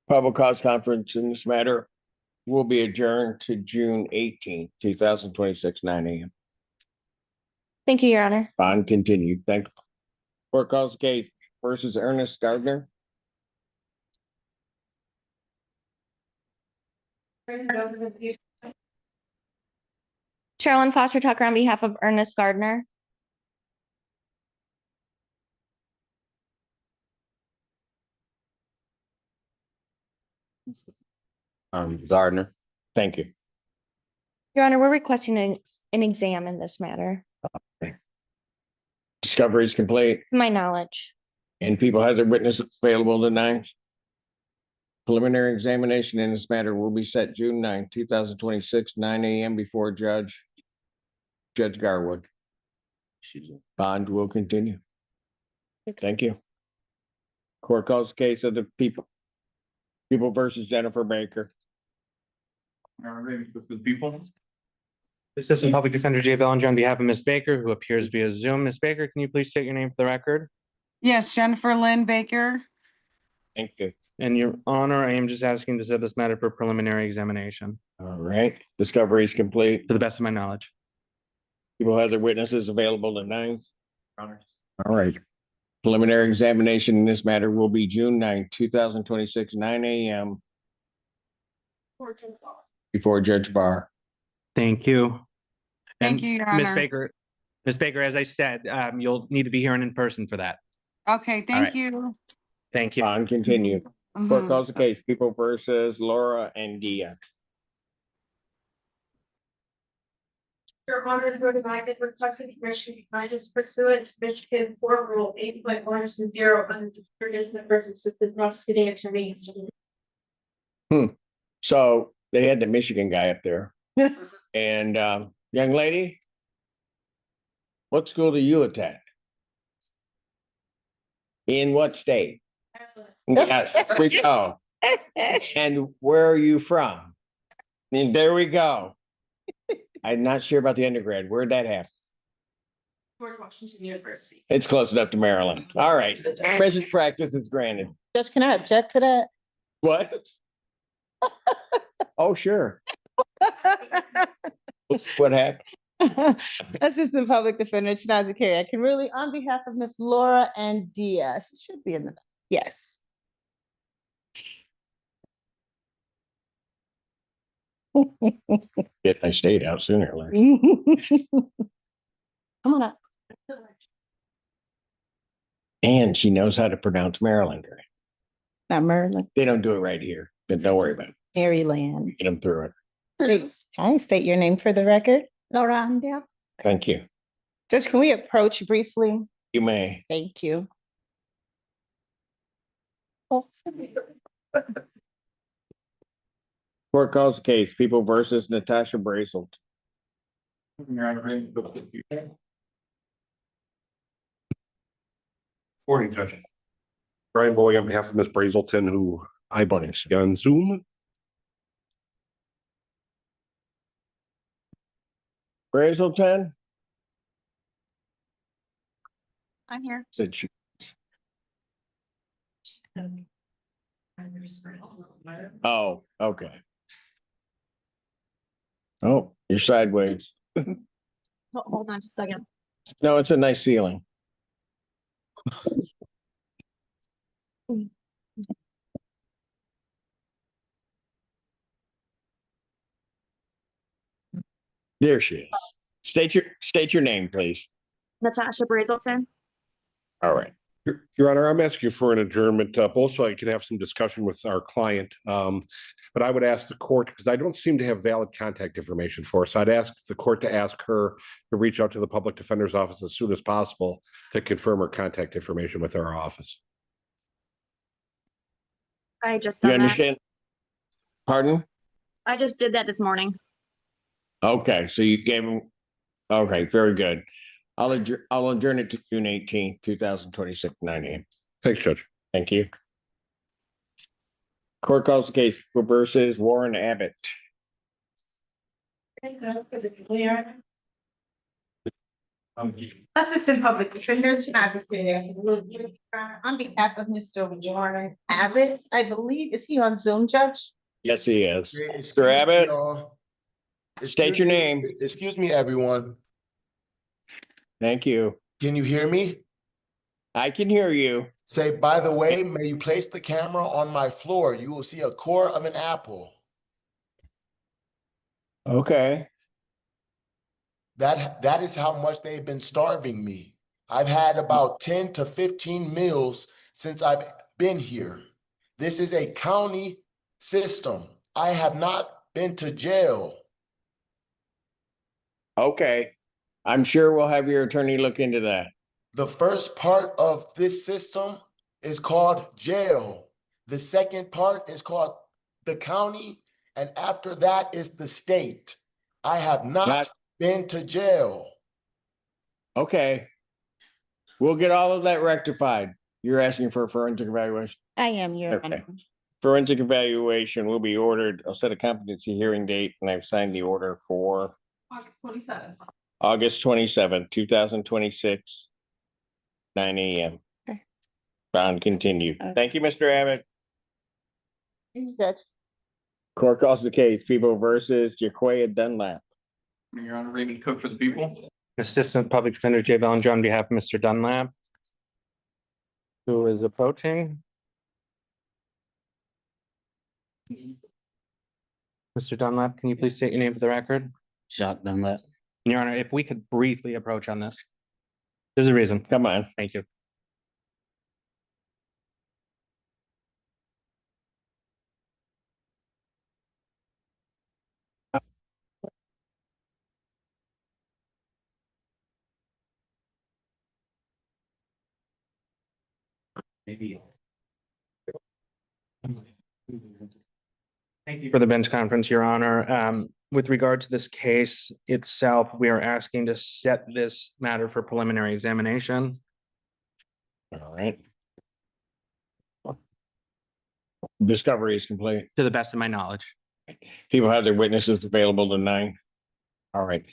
Public cause conference in this matter will be adjourned to June 18th, 2026, 9 a.m. Thank you, Your Honor. Bond continued. Thank you. Court calls case versus Ernest Gardner. Carolyn Foster Tucker on behalf of Ernest Gardner. Gardner. Thank you. Your Honor, we're requesting an exam in this matter, Discovery is complete to my knowledge. and people have their witnesses available tonight. Preliminary examination in this matter will be set June 9th, 2026, 9 a.m. before Judge Garwood. Bond will continue. Thank you. Court calls case of the people versus Jennifer Baker. The people. Assistant Public Defender Jay Bellinger on behalf of Ms. Baker, who appears via Zoom. Ms. Baker, can you please state your name for the record? Yes, Jennifer Lynn Baker. Thank you. And Your Honor, I am just asking to set this matter for preliminary examination. All right, discovery is complete. To the best of my knowledge. People have their witnesses available tonight. All right. Preliminary examination in this matter will be June 9th, 2026, 9 a.m. before Judge Barr. Thank you. Thank you, Your Honor. Ms. Baker, as I said, you'll need to be here in person for that. Okay, All thank right. you. Thank you. On continue. Court Mhm. calls the case, People versus Laura and Dia. Your Honor, the divided requested commission is pursuant to Michigan Court Rule 8.1-0 under the tradition versus assistant prosecuting attorney. So they had the Michigan guy up there. And young lady, what school do you attend? In what state? Yes, we go. And where are you from? And there we go. I'm not sure about the undergrad. Where'd that happen? George Washington University. It's close enough to Maryland. All right. Present practice is granted. Judge, can I object to that? What? Oh, sure. What happened? Assistant Public Defender Chinazi Carey, I can really, on behalf of Miss Laura and Dia, she should be in the, yes. Get my state out sooner or later. Come on up. And she knows how to pronounce Maryland. Not Maryland, They don't do it right here, but don't worry about it. Maryland. Get them through it. Please, can I state your name for the record? Laura and Dia. Thank you. Judge, can we approach briefly? You may. Thank you. Court calls the case, People versus Natasha Brazel. Morning, Judge. Brian Bowie on behalf of Ms. Brazelton, who I bunnish on Zoom. Brazelton I'm here. said she. Oh, okay. Oh, you're sideways. Hold on just a second. No, it's a nice ceiling. There she is. State your name, please. Natasha Brazelton. All right. Your Honor, I'm asking for an adjournment, both so I can have some discussion with our client. But I would ask the court, because I don't seem to have valid contact information for her. So I'd ask the court to ask her to reach out to the public defender's office as soon as possible to confirm her contact information with our office. I just You done that. understand? Pardon? I just did that this morning. Okay, so you gave him, okay, very good. I'll adjourn it to June 18th, 2026, 9 a.m. Thanks, Judge. Thank you. Court calls the case versus Warren Abbott. Assistant Public Defender, on behalf of Mr. Warren Abbott, I believe, is he on Zoom, Judge? Yes, he is. Excuse Mr. me, Abbott, y'all. state your name. Excuse me, everyone. Thank you. Can you hear me? I can hear you. Say, by the way, may you place the camera on my floor? You will see a core of an apple. Okay. That is how much they've been starving me. I've had about 10 to 15 meals since I've been here. This is a county system. I have not been to jail. Okay. I'm sure we'll have your attorney look into that. The first part of this system is called jail. The second part is called the county. And after that is the state. I have not been to jail. Okay. We'll get all of that rectified. You're asking for a forensic evaluation? I am, Your Okay. Honor. Forensic evaluation will be ordered. I'll set a competency hearing date, and I've signed the order for August 27th. August 27th, 2026, 9 a.m. Okay. Bond continued. Thank you, Mr. Abbott. He's Judge. Court calls the case, People versus Jaquia Dunlap. Your Honor, Raymond Cook for the people. Assistant Public Defender Jay Bellinger on behalf of Mr. Dunlap, who is approaching. Mr. Dunlap, can you please state your name for the record? Jacques Dunlap. Your Honor, if we could briefly approach on this. There's a reason. Come on. Thank you. Maybe. Thank you for the bench conference, Your Honor. With regard to this case itself, we are asking to set this matter for preliminary examination. All right. Discovery is complete. To the best of my knowledge. People have their witnesses available to 9. All right.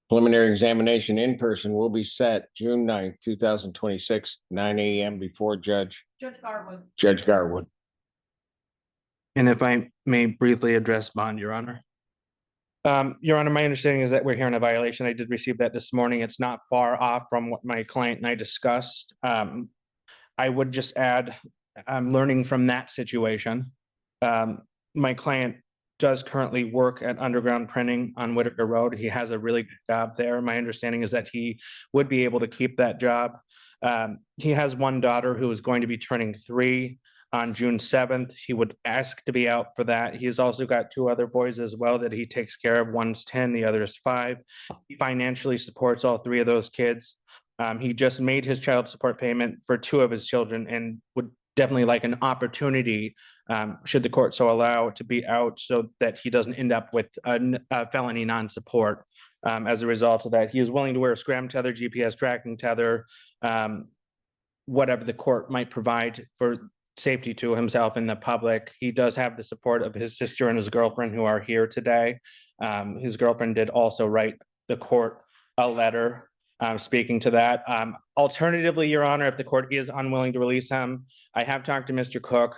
Preliminary examination in person will be set June 9th, 2026, 9 a.m. before Judge Garwood. And if I may briefly address bond, Your Honor. Your Honor, my understanding is that we're hearing a violation. I did receive that this morning. It's not far off from what my client and I discussed. I would just add, I'm learning from that situation. My client does currently work at Underground Printing on Whitaker Road. He has a really good job there. My understanding is that he would be able to keep that job. He has one daughter who is going to be turning 3 on June 7th. He would ask to be out for that. He's also got 2 other boys as well that he takes care of. One's 10, the other is 5. He financially supports all 3 of those kids. He just made his child support payment for 2 of his children and would definitely like an opportunity, should the court so allow, to be out so that he doesn't end up with a felony non-support. As a result of that, he is willing to wear a scram tether, GPS tracking tether, whatever the court might provide for safety to himself and the public. He does have the support of his sister and his girlfriend who are here today. His girlfriend did also write the court a letter speaking to that. Alternatively, Your Honor, if the court is unwilling to release him, I have talked to Mr. Cook.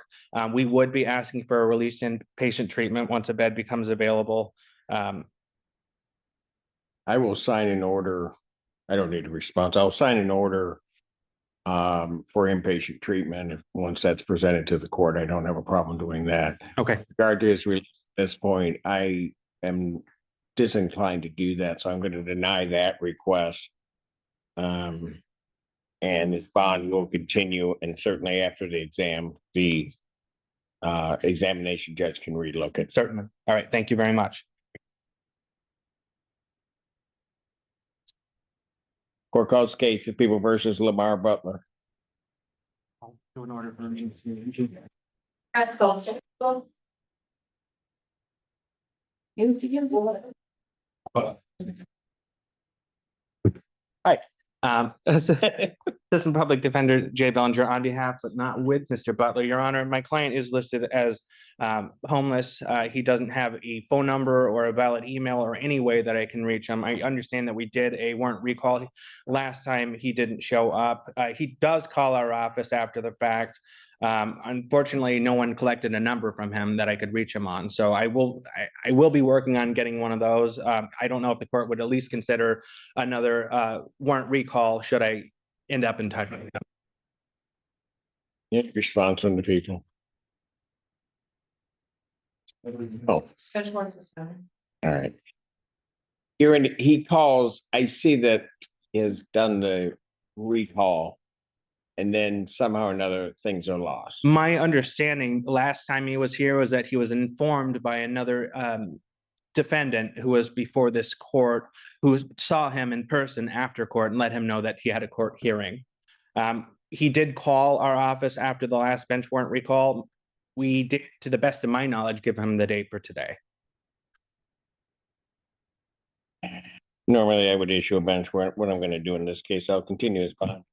We would be asking for a release in patient treatment once a bed becomes available. I will sign an order. I don't need a response. I'll sign an order for inpatient treatment. Once that's presented to the court, I don't have a problem doing that. Okay, Regard to his release at this point, I am disinclined to do that, so I'm going to deny that request. And his bond will continue, and certainly after the exam, the examination judge can relook it. certainly. All right, thank you very much. Court calls case of People versus Lamar Butler. Do an order for me. Hi, Assistant Public Defender Jay Bellinger on behalf, but not with Mr. Butler. Your Honor, my client is listed as homeless. He doesn't have a phone number or a valid email or any way that I can reach him. I understand that we did a warrant recall last time. He didn't show up. He does call our office after the fact. Unfortunately, no one collected a number from him that I could reach him on. So I will be working on getting one of those. I don't know if the court would at least consider another warrant recall should I end up in touch with him. Yeah, response from the people. Oh, all right. Here, he calls, I see that he has done the recall. And then somehow or another, things are lost. My understanding last time he was here was that he was informed by another defendant who was before this court, who saw him in person after court and let him know that he had a court hearing. He did call our office after the last bench warrant recall. We did, to the best of my knowledge, give him the date for today. Normally, I would issue a bench warrant. What I'm going to do in this case, I'll continue his bond.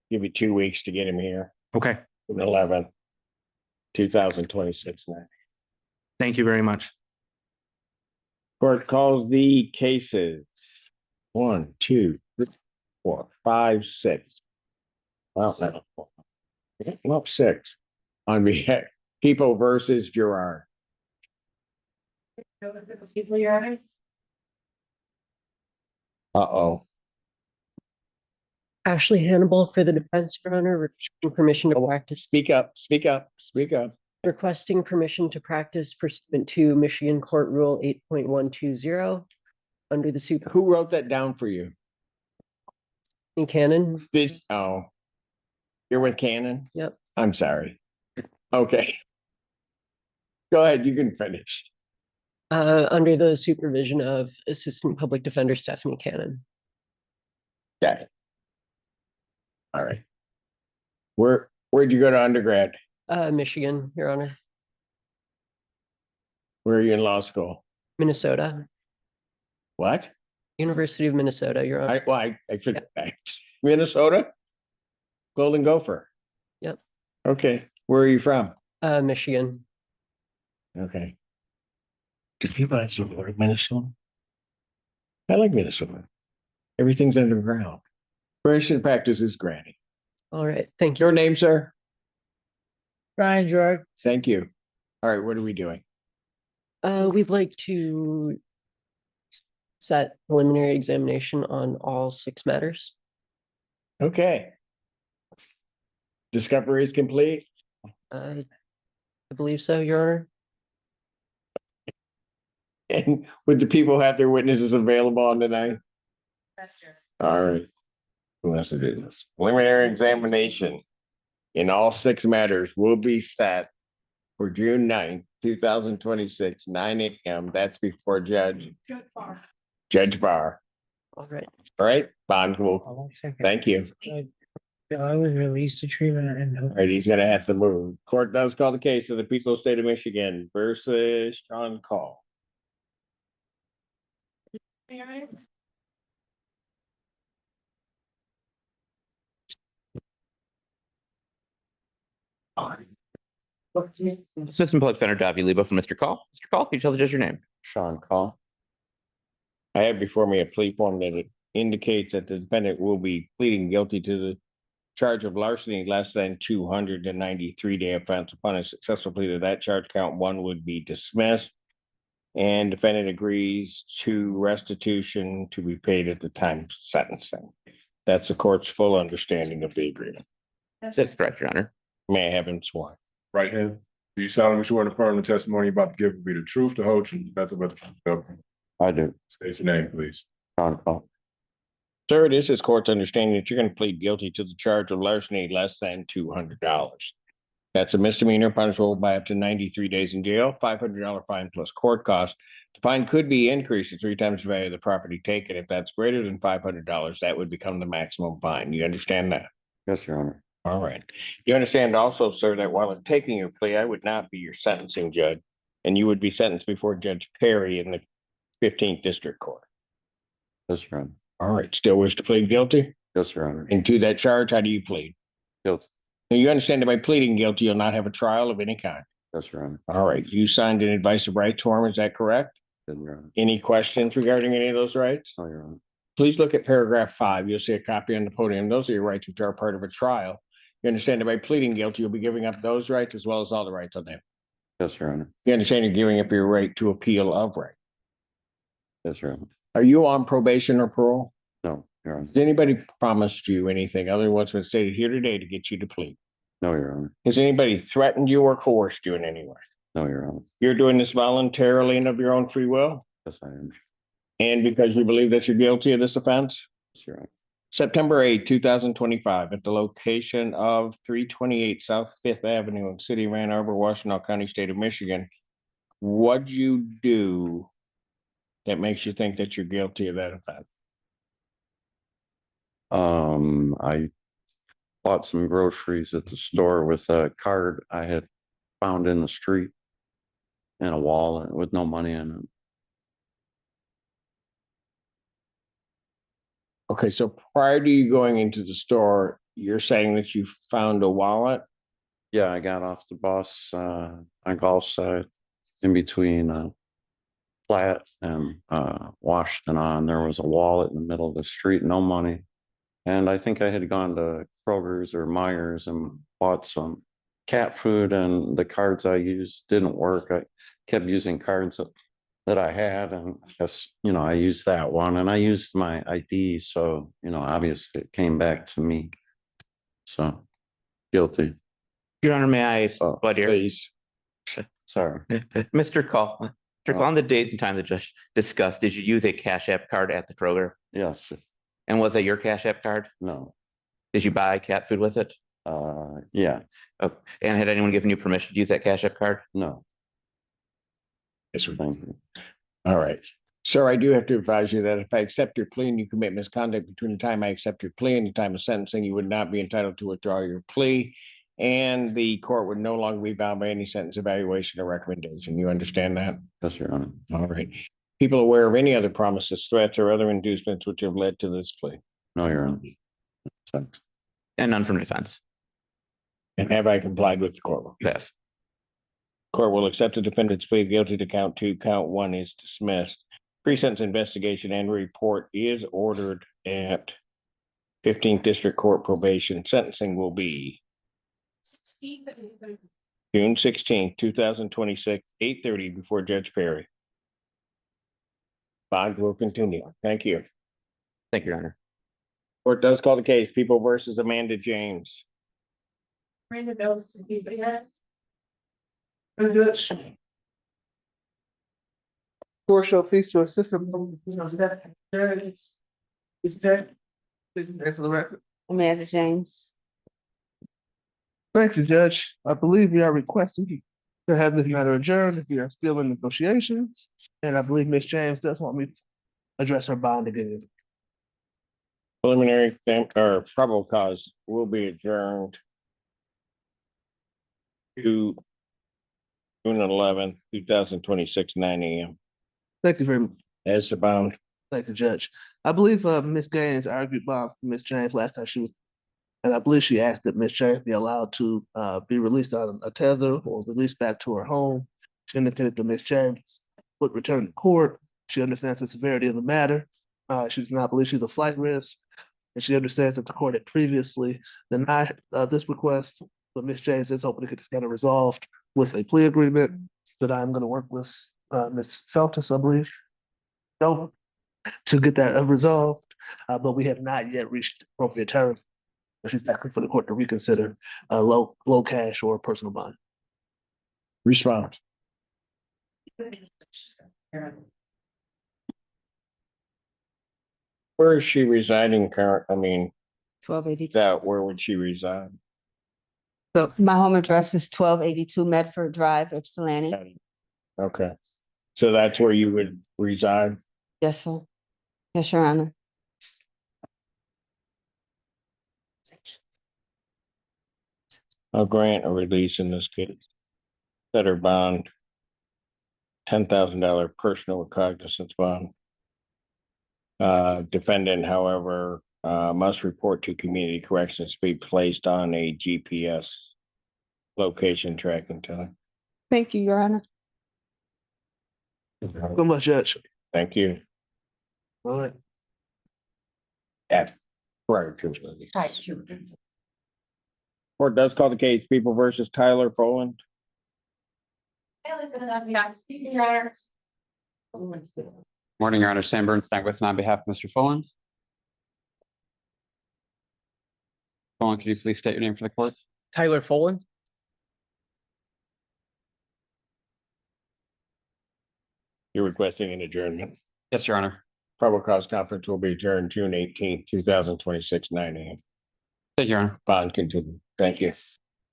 Give you 2 weeks to get him here. Okay. 11, 2026. Thank you very much. Court calls the cases 1, 2, 3, 4, 5, 6. Well, no, 4. Well, 6 on behalf People versus Gerard. Uh-oh. Ashley Hannibal for the defense, Your Honor, requesting permission to practice. Speak up, speak up, speak up. Requesting permission to practice pursuant to Michigan Court Rule 8.120 under the super. Who wrote that down for you? In Canon. Oh, you're with Cannon? Yep. I'm sorry. Okay. Go ahead, you can finish. Under the supervision of Assistant Public Defender Stephanie Cannon. Okay. All right. Where'd you go to undergrad? Michigan, Your Honor. Where are you in law school? Minnesota. What? University of Minnesota, Your Honor. I should Minnesota? Golden Gopher. Yep. Okay. Where are you from? Michigan. Okay. Do people actually go to Minnesota? I like Minnesota. Everything's underground. Permission to practice is granted. All right. Thank you. Your name, sir? Brian Gerard. Thank you. All right. What are we doing? We'd like to set preliminary examination on all 6 matters. Okay. Discovery is complete. I believe so, Your Honor. And would the people have their witnesses available on tonight? All right. Who has to do this? Preliminary examination in all 6 matters will be set for June 9th, 2026, 9 a.m. That's before Judge Barr. All right. All right, Bond will. Thank you. I was released to treatment and. All right, he's gonna have to move. Court does call the case of the people of the state of Michigan versus Sean Call. Assistant Public Defender Davi Lebo for Mr. Call. Mr. Call, can you tell the judge your name? Sean Call. I have before me a plea form that it indicates that the defendant will be pleading guilty to the charge of larceny less than 293-day offense. Upon a successful plea to that charge, count 1 would be dismissed. And defendant agrees to restitution to be paid at the time of sentencing. That's the court's full understanding of the agreement. That's correct, Your Honor. May I have him sworn? Right hand. Do you solemnly swear to affirm the testimony you're about to give will be the truth, the whole truth, nothing but the truth? I do. State your name, please. Sir, it is this court's understanding that you're going to plead guilty to the charge of larceny less than $200. That's a misdemeanor punishable by up to 93 days in jail, $500 fine plus court costs. The fine could be increased to 3 times the value of the property taken. If that's greater than $500, that would become the maximum fine. You understand that? Yes, Your Honor. All right. You understand also, sir, that while in taking your plea, I would not be your sentencing judge, and you would be sentenced before Judge Perry in the 15th District Court. Yes, Your Honor. All right. Still wish to plead guilty? Yes, Your Honor. And to that charge, how do you plead? Guilty. Now, you understand that by pleading guilty, you'll not have a trial of any kind. Yes, Your Honor. All right. You signed an advice of rights form. Is that correct? Yes, Your Honor. Any questions regarding any of those rights? No, Your Honor. Please look at paragraph 5. You'll see a copy on the podium. Those are your rights which are part of a trial. You understand that by pleading guilty, you'll be giving up those rights as well as all the rights on them. Yes, Your Honor. You understand you're giving up your right to appeal of right. Yes, Your Honor. Are you on probation or parole? No, Your Honor. Has anybody promised you anything other than what's been stated here today to get you to plead? No, Your Honor. Has anybody threatened you or coerced you in any way? No, Your Honor. You're doing this voluntarily and of your own free will? Yes, I am. And because you believe that you're guilty of this offense? Yes, Your Honor. September 8, 2025, at the location of 328 South Fifth Avenue in City of Ann Arbor, Washtenaw County, State of Michigan. What'd you do that makes you think that you're guilty of that offense? I bought some groceries at the store with a card I had found in the street and a wallet with no money in it. Okay, so prior to you going into the store, you're saying that you found a wallet? Yeah, I got off the bus on Gulf Side in between Platt and Washtenaw, and there was a wallet in the middle of the street, no money. And I think I had gone to Kroger's or Myers and bought some cat food, and the cards I used didn't work. I kept using cards that I had, and I guess, I used that one, and I used my ID, so, obviously it came back to me. So, guilty. Your Honor, may I, Please. Sorry. Mr. Call, on the date and time the judge discussed, did you use a Cash App card at the Kroger? Yes. And was that your Cash App card? No. Did you buy cat food with it? Yeah. Oh, and had anyone given you permission to use that Cash App card? No. Yes, sir. Thank you. All right. Sir, I do have to advise you that if I accept your plea and you commit misconduct between the time I accept your plea and the time of sentencing, you would not be entitled to withdraw your plea. And the court would no longer be bound by any sentence evaluation or recommendation. You understand that? Yes, Your Honor. All right. People aware of any other promises, threats, or other inducements which have led to this plea? No, Your Honor. And none from defense. And have I complied with the court? Yes. Court will accept the defendant's plea of guilty to count 2. Count 1 is dismissed. Pre-sentence investigation and report is ordered at 15th District Court probation. Sentencing will be June 16th, 2026, 8:30 before Judge Perry. Bond will continue. Thank you. Thank you, Your Honor. Court does call the case, People versus Amanda James. Court shall please to assist them. Is there? Please, for the record. Amanda James. Thank you, Judge. I believe we are requesting to have this matter adjourned if we are still in negotiations. And I believe Ms. James does want me to address her bond again. Preliminary or probable cause will be adjourned to June 11th, 2026, 9 a.m. Thank you very much. As the bond. Thank you, Judge. I believe Ms. Gaines argued bond for Ms. James last time she was, and I believe she asked that Ms. James be allowed to be released on a tether or released back to her home. She indicated that Ms. James would return to court. She understands the severity of the matter. She does not believe she's a flight risk, and she understands that the court had previously denied this request, but Ms. James is hoping to get this matter resolved with a plea agreement that I'm going to work with Ms. Feltus, I believe. No, to get that resolved, but we have not yet reached appropriate terms. She's asking for the court to reconsider low cash or personal bond. Respond. Where is she residing I mean, 1282. where would she reside? So my home address is 1282 Medford Drive, Ypsilanti. Okay. So that's where you would reside? Yes, sir. Yes, Your Honor. I'll grant a release in this case. Set her bond. $10,000 personal recognizance bond. Defendant, however, must report to community corrections to be placed on a GPS location tracking time. Thank you, Your Honor. So much, Judge. Thank you. All right. Yeah. Prior to release. Court does call the case People versus Tyler Poland. Morning, Your Honor. Sam Bernstein with and on behalf of Mr. Foland. Foland, could you please state your name for the court? Tyler Foland. You're requesting an adjournment. Yes, Your Honor. Probable cause conference will be adjourned June 18th, 2026, 9 a.m. Thank you, Your Honor. Bond continue. Thank you.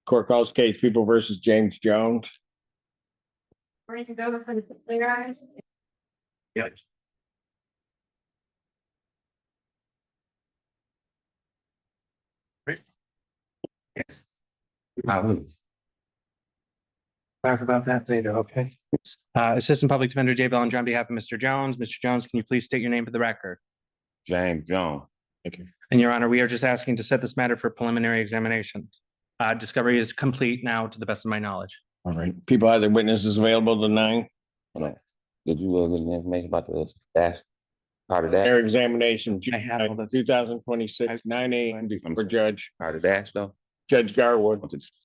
Court calls case People versus James Jones. Ready to go for the clear eyes? Yes. Yes. Talk about that later, okay? Assistant Public Defender Jay Bellinger on behalf of Mr. Jones. Mr. Jones, can you please state your name for the record? James Jones. Thank you. And Your Honor, we are just asking to set this matter for preliminary examination. Discovery is complete now, to the best of my knowledge. All right. People have their witnesses available to 9. Hold on. Did you get any information about the dash? Part of that? Their examination, I have all the- 2026, 9 a.m. for Judge Part of dash though? Judge Garwood.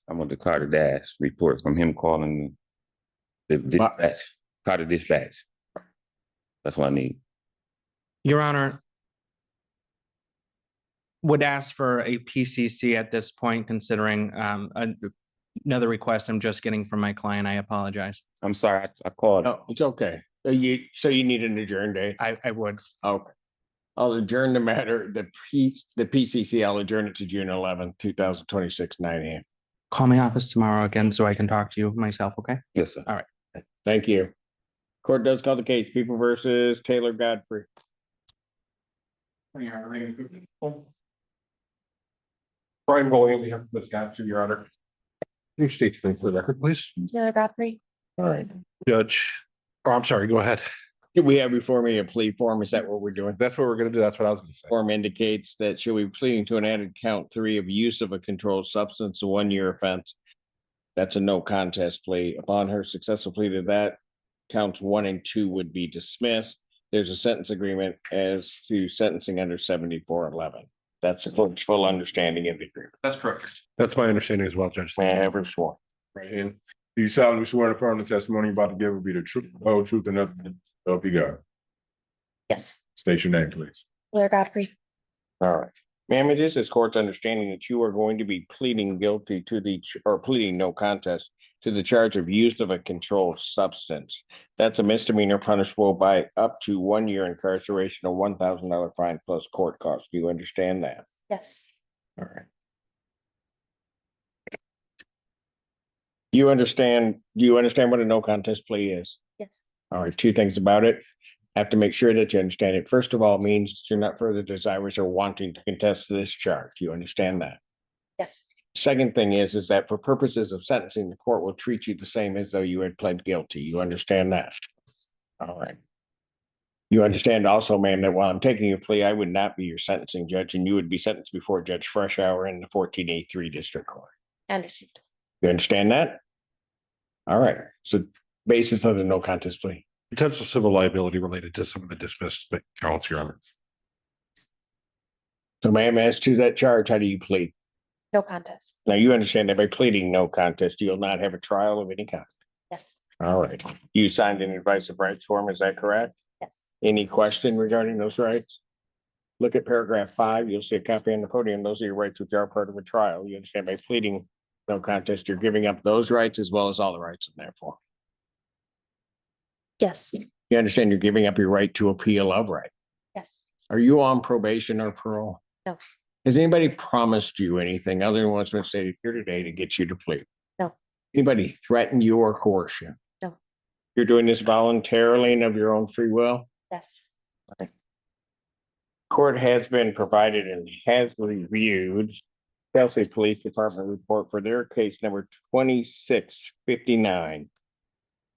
I want the Carter Dash report from him calling the dispatch, Carter dispatch. That's what I need. Your Honor, would ask for a PCC at this point, considering another request I'm just getting from my client. I apologize. I'm sorry, I called. No, it's okay. So you need an adjourned date? I would. Okay. I'll adjourn the matter, the PCC, I'll adjourn it to June 11th, 2026, 9 a.m. Call my office tomorrow again so I can talk to you myself, okay? Yes, sir. All right. Thank you. Court does call the case People versus Taylor Godfrey. Brian William, we have this guy to Your Honor. Can you state your thing for the record, please? Taylor Godfrey. All right. Judge, oh, I'm sorry, go ahead. Do we have before me a plea form? Is that what we're doing? That's what we're gonna do. That's what I was gonna say. Form indicates that she'll be pleading to an added count 3 of use of a controlled substance, a 1-year offense. That's a no contest plea. Upon her successful plea to that, counts 1 and 2 would be dismissed. There's a sentence agreement as to sentencing under 7411. That's the court's full understanding of the agreement. That's correct. That's my understanding as well, Judge. May I have her sworn? Right, and do you solemnly swear to affirm the testimony you're about to give will be the truth, the whole truth, and nothing so help you God? Yes. State your name, please. Taylor Godfrey. All right. Ma'am, it is this court's understanding that you are going to be pleading guilty to or pleading no contest to the charge of use of a controlled substance. That's a misdemeanor punishable by up to 1 year incarceration or $1,000 fine plus court costs. Do you understand that? Yes. All right. Do you understand what a no contest plea is? Yes. All right, 2 things about it. Have to make sure that you understand it. First of all, it means that you're not further desirous or wanting to contest this charge. Do you understand that? Yes. Second thing is that for purposes of sentencing, the court will treat you the same as though you had pled guilty. You understand that? All right. You understand also, ma'am, that while I'm taking your plea, I would not be your sentencing judge, and you would be sentenced before Judge Freshour in the 14A3 District Court. I understand. You understand that? All right. So basis of the no contest plea. Potential civil liability related to some of the dismissed counts, Your Honor. So ma'am, as to that charge, how do you plead? No contest. Now, you understand that by pleading no contest, you'll not have a trial of any kind. Yes. All right. You signed an advice of rights form, is that correct? Yes. Any question regarding those rights? Look at paragraph 5, you'll see a copy on the podium. Those are your rights which are part of a trial. You understand by pleading no contest, you're giving up those rights as well as all the rights in there for. Yes. You understand you're giving up your right to appeal of right. Yes. Are you on probation or parole? No. Has anybody promised you anything other than what's been stated here today to get you to plead? No. Anybody threaten you or coerce you? No. You're doing this voluntarily and of your own free will? Yes. Court has been provided and has reviewed Chelsea Police Department report for their case number 2659.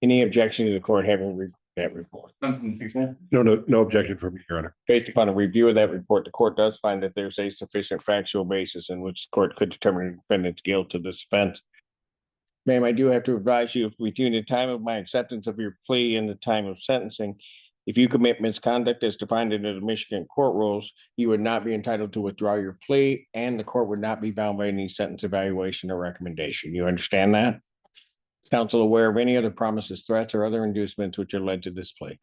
Any objection to the court having that report? No objection from me, Your Honor. Based upon a review of that report, the court does find that there's a sufficient factual basis in which the court could determine the defendant's guilt of this offense. Ma'am, I do have to advise you, between the time of my acceptance of your plea and the time of sentencing, if you commit misconduct as defined in the Michigan court rules, you would not be entitled to withdraw your plea, and the court would not be bound by any sentence evaluation or recommendation. You understand that? Is counsel aware of any other promises, threats, or other inducements which are led to this plea?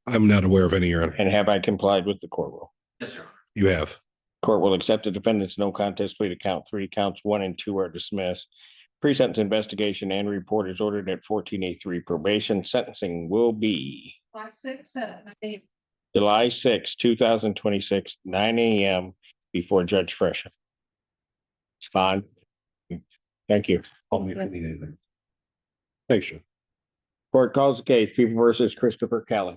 I'm not aware of any, Your Honor. And have I complied with the court rule? Yes, sir. You have. Court will accept the defendant's no contest plea to count 3. Counts 1 and 2 are dismissed. Pre-sentence investigation and report is ordered at 14A3 probation. Sentencing will be July 6, 2026, 9 a.m. before Judge Freshen. Fine. Thank you. Thanks, you. Court calls the case, People versus Christopher Kelly.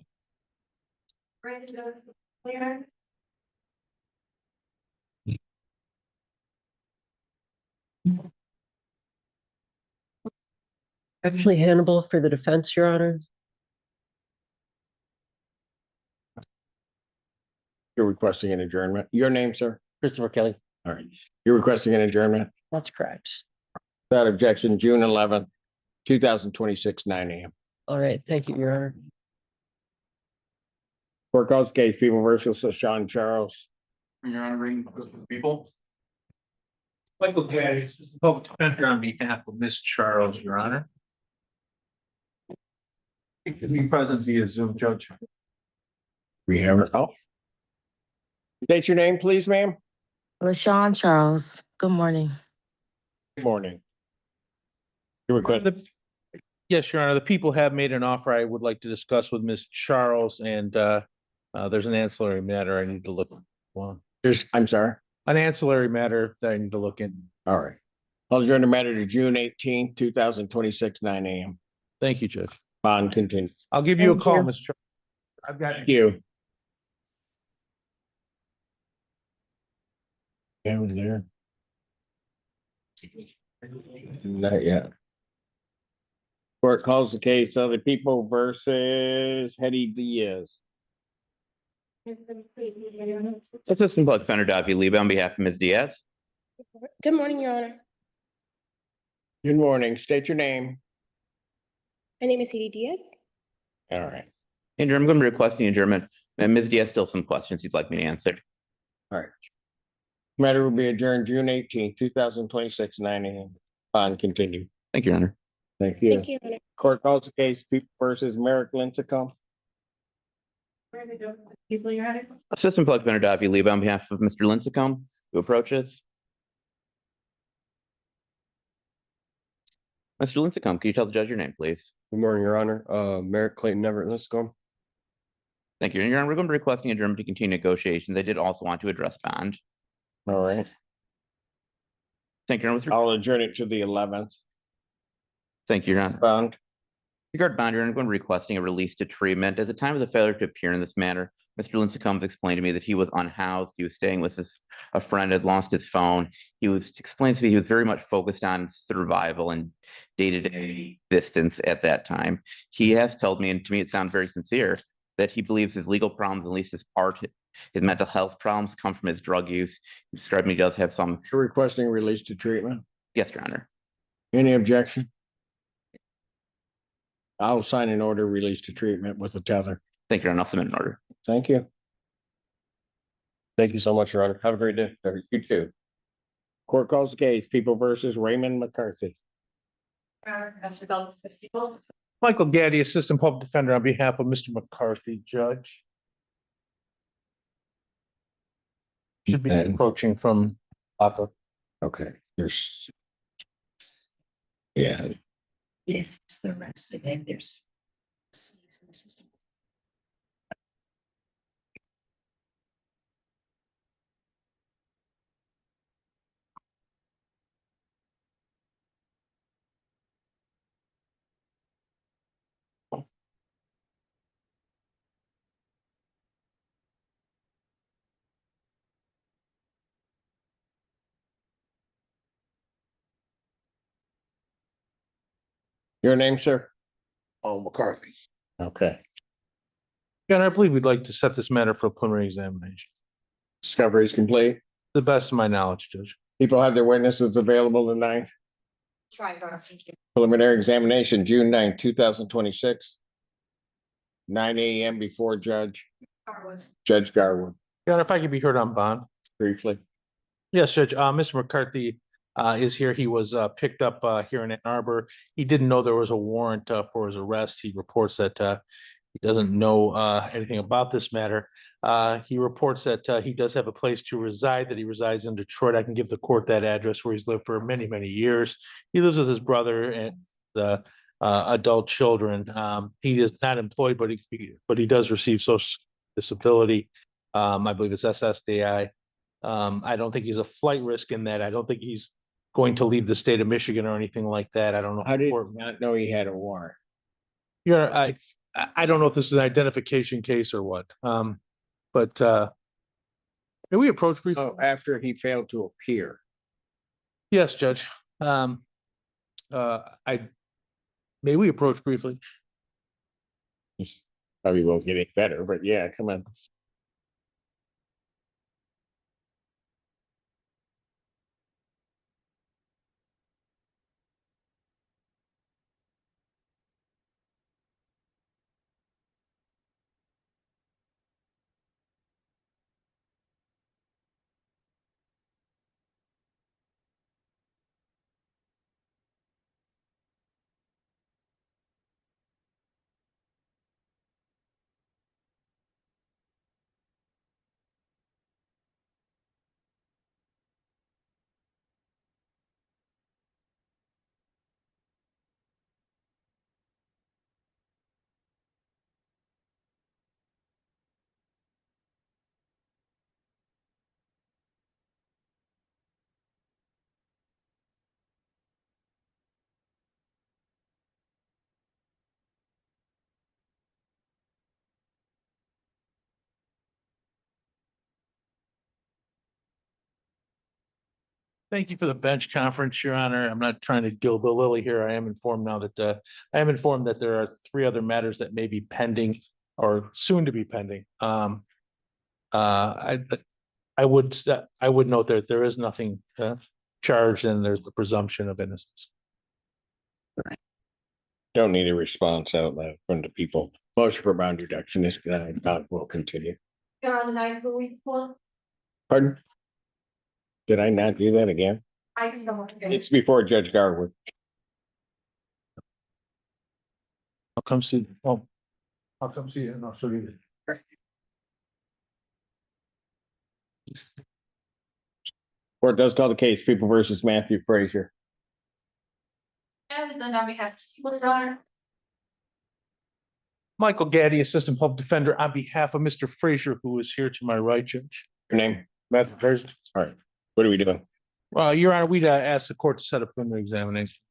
Actually, Hannibal for the defense, Your Honor. You're requesting an adjournment. Your name, sir? Christopher Kelly. All right. You're requesting an adjournment? That's correct. Without objection, June 11th, 2026, 9 a.m. All right, thank you, Your Honor. Court calls the case, People versus Sean Charles. Your Honor, reading people. Michael Gaddis, this is the public defender on behalf of Ms. Charles, Your Honor. It can be present via Zoom, Judge. We have her. Oh. State your name, please, ma'am. LaShawn Charles. Good morning. Good morning. Your request. Yes, Your Honor, the people have made an offer I would like to discuss with Ms. Charles, and there's an ancillary matter I need to look on. I'm sorry. An ancillary matter that I need to look in. All right. I'll adjourn the matter to June 18th, 2026, 9 a.m. Thank you, Judge. Bond continues. I'll give you a Thank call, you. Ms. Charles. I've got Thank you. Yeah, I was there. Not yet. Court calls the case of the People versus Hetty Diaz. Assistant Public Defender Davi Liebe on behalf of Ms. Diaz. Good morning, Your Honor. Good morning. State your name. My name is Hetty Diaz. All right. Andrew, I'm going to be requesting adjournment. And Ms. Diaz, still some questions you'd like me to answer. All right. Matter will be adjourned June 18th, 2026, 9 a.m. Bond continue. Thank you, Your Honor. Thank you. Thank you, Your Honor. Court calls the case, People versus Merrick Lincecum. Assistant Public Defender Davi Liebe on behalf of Mr. Lincecum, who approaches. Mr. Lincecum, can you tell the judge your name, please? Good morning, Your Honor. Merrick Clayton Everett Lincecum. Thank you. Your Honor, we're going to be requesting adjournment to continue negotiations. I did also want to address bond. All right. Thank you, Your Honor. I'll adjourn it to the 11th. Thank you, Your Honor. Bond. Regarding bond, Your Honor, I'm going to be requesting a release to treatment. At the time of the failure to appear in this matter, Mr. Lincecum explained to me that he was unhoused. He was staying with a friend, had lost his phone. He was explained to me he was very much focused on survival and day-to-day existence at that time. He has told me, and to me it sounds very sincere, that he believes his legal problems, at least his mental health problems, come from his drug use. He described me, he does have some. You're requesting release to treatment? Yes, Your Honor. Any objection? I'll sign an order release to treatment with a tether. Thank you, Your Honor. I'll submit an order. Thank you. Thank you so much, Your Honor. Have a great day. You too. Court calls the case, People versus Raymond McCarthy. Michael Gaddy, Assistant Public Defender, on behalf of Mr. McCarthy, Judge. Should be approaching from Upper. Okay, there's. Yeah, Yes, it's the rest of it. There's. your name, sir? McCarthy. Okay. Your Honor, I believe we'd like to set this matter for a preliminary examination. Discovery is complete. To the best of my knowledge, Judge. People have their witnesses available tonight. Try, Your Honor. Thank you. Preliminary examination, June 9th, 2026. 9 a.m. before Judge Garwood. Your Honor, if I could be heard on bond. Briefly. Yes, Judge. Mr. McCarthy is here. He was picked up here in Ann Arbor. He didn't know there was a warrant for his arrest. He reports that he doesn't know anything about this matter. He reports that he does have a place to reside, that he resides in Detroit. I can give the court that address where he's lived for many, many years. He lives with his brother and the adult children. He is not employed, but he does receive social disability. I believe it's SSDI. I don't think he's a flight risk in that. I don't think he's going to leave the state of Michigan or anything like that. I don't know. How did you not know he had a warrant? Yeah, I don't know if this is an identification case or what. But may we approach briefly? Oh, after he failed to appear. Yes, Judge. May we approach briefly? This probably won't get any better, but yeah, come on. Thank you for the bench conference, Your Honor. I'm not trying to gild the lily here. I am informed now that there are 3 other matters that may be pending or soon to be pending. I would note that there is nothing charged and there's the presumption of innocence. Don't need a response out loud from the people. Motion for bond reduction is denied. We'll continue. You're on the night of the week one. Pardon? Did I not do that again? I just don't want to get. It's before Judge Garwood. I'll come see. Oh, I'll come see it and I'll show you. Court does call the case, People versus Matthew Frazier. And then on behalf of Your Honor. Michael Gaddy, Assistant Public Defender, on behalf of Mr. Frazier, who is here to my right, Judge. Your name? Matthew Frazier. All right. What are we doing? Well, Your Honor, we'd ask the court to set up a preliminary examination.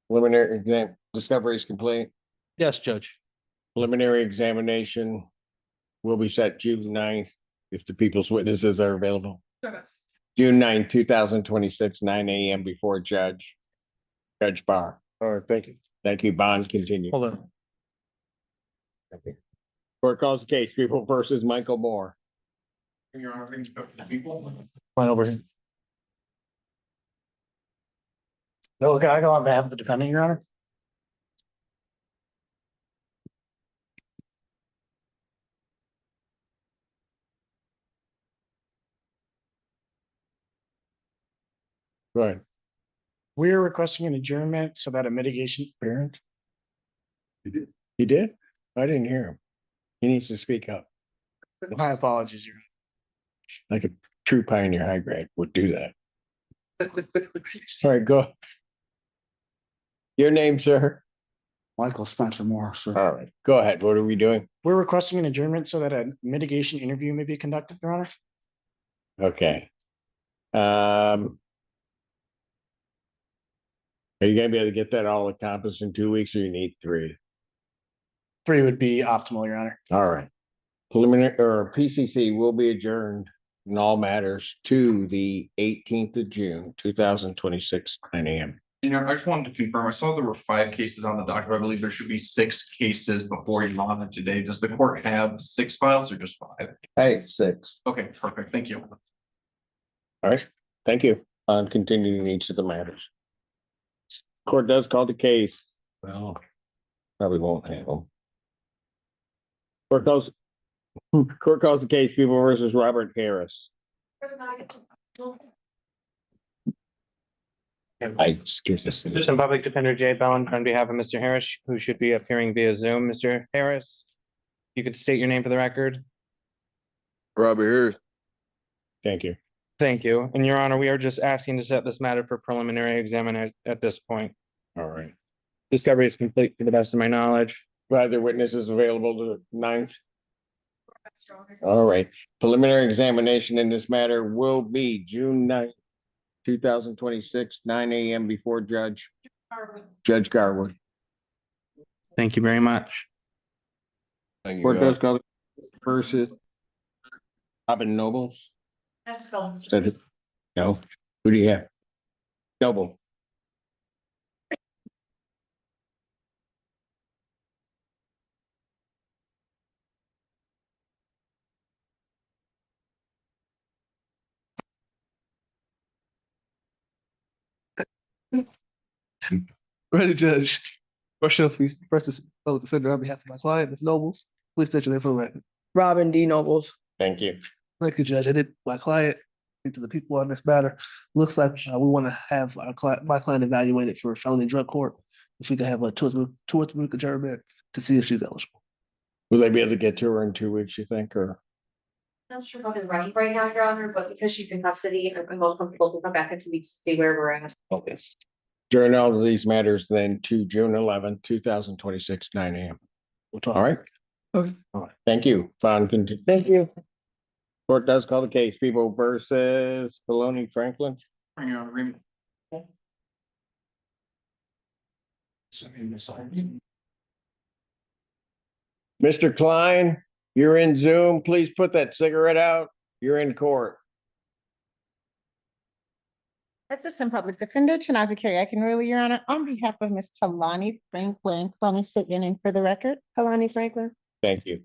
Preliminary exam, discovery is complete. Yes, Judge. Preliminary examination will be set June 9th if the people's witnesses are available. June 9th, 2026, 9 a.m. before Judge Barr. All right, thank you. Thank you. Bond continue. Hold on. Court calls the case, People versus Michael Moore. Your Honor, things to the people. Fine over here. Noah Gago on behalf of the defendant, Your Honor. Go ahead. We're requesting an adjournment so that a mitigation parent. He did? I didn't hear him. He needs to speak up. My apologies, Your Like a true pioneer high grade would do that. All right, go. Your name, sir? Michael Spencer Moore, sir. All right, go ahead. What are we doing? We're requesting an adjournment so that a mitigation interview may be conducted, Your Honor. Okay. Are you gonna be able to get that all accomplished in 2 weeks, or you need 3? 3 would be optimal, Your Honor. All right. Preliminary or PCC will be adjourned in all matters to the 18th of June, 2026, 9 a.m. You know, I just wanted to confirm, I saw there were 5 cases on the docket. I believe there should be 6 cases before you on it today. Does the court have 6 files or just 5? Hey, 6. Okay, perfect. Thank you. All right, thank you. On continuing each of the matters. Court does call the case. Well, probably won't have them. Court calls the case, People versus Robert Harris. I excuse this. Assistant Public Defender Jay Bellin on behalf of Mr. Harris, who should be appearing via Zoom. Mr. Harris, you could state your name for the record. Robert Harris. Thank you. Thank you. And Your Honor, we are just asking to set this matter for preliminary examination at this point. All right. Discovery is complete to the best of my knowledge. Other witnesses available to the 9th? All right. Preliminary examination in this matter will be June 9th, 2026, 9 a.m. before Judge Garwood. Thank you very much. Thank you. Court does call versus Robin Nobles. That's Phil. Said it. No. Who do you have? Noble. Ready, Judge. Rochelle, please, first fellow defender on behalf of my client, Ms. Nobles. Please state your name for the record. Robin D. Nobles. Thank you. Thank you, Judge. I did my client, speak to the people on this matter. Looks like we want to have my client evaluated for felony drug court. If we could have a 2 or 3 week adjournment to see if she's eligible. Will they be able to get to her in 2 weeks, you think, or? Not sure about the running right now, Your Honor, but because she's in custody, I'm most comfortable to come back in 2 weeks to see where we're at. Okay. During all of these matters then to June 11th, 2026, 9 a.m. All right. Okay. All right. Thank you. Fine. Thank you. Court does call the case. People versus Poloni Franklin. Bring your own agreement. Mr. Klein, you're in Zoom. Please put that cigarette out. You're in court. Assistant Public Defender Chinaza Carey, Your Honor, on behalf of Ms. Kalani Franklin, let me state your name for the record. Kalani Franklin. Thank you.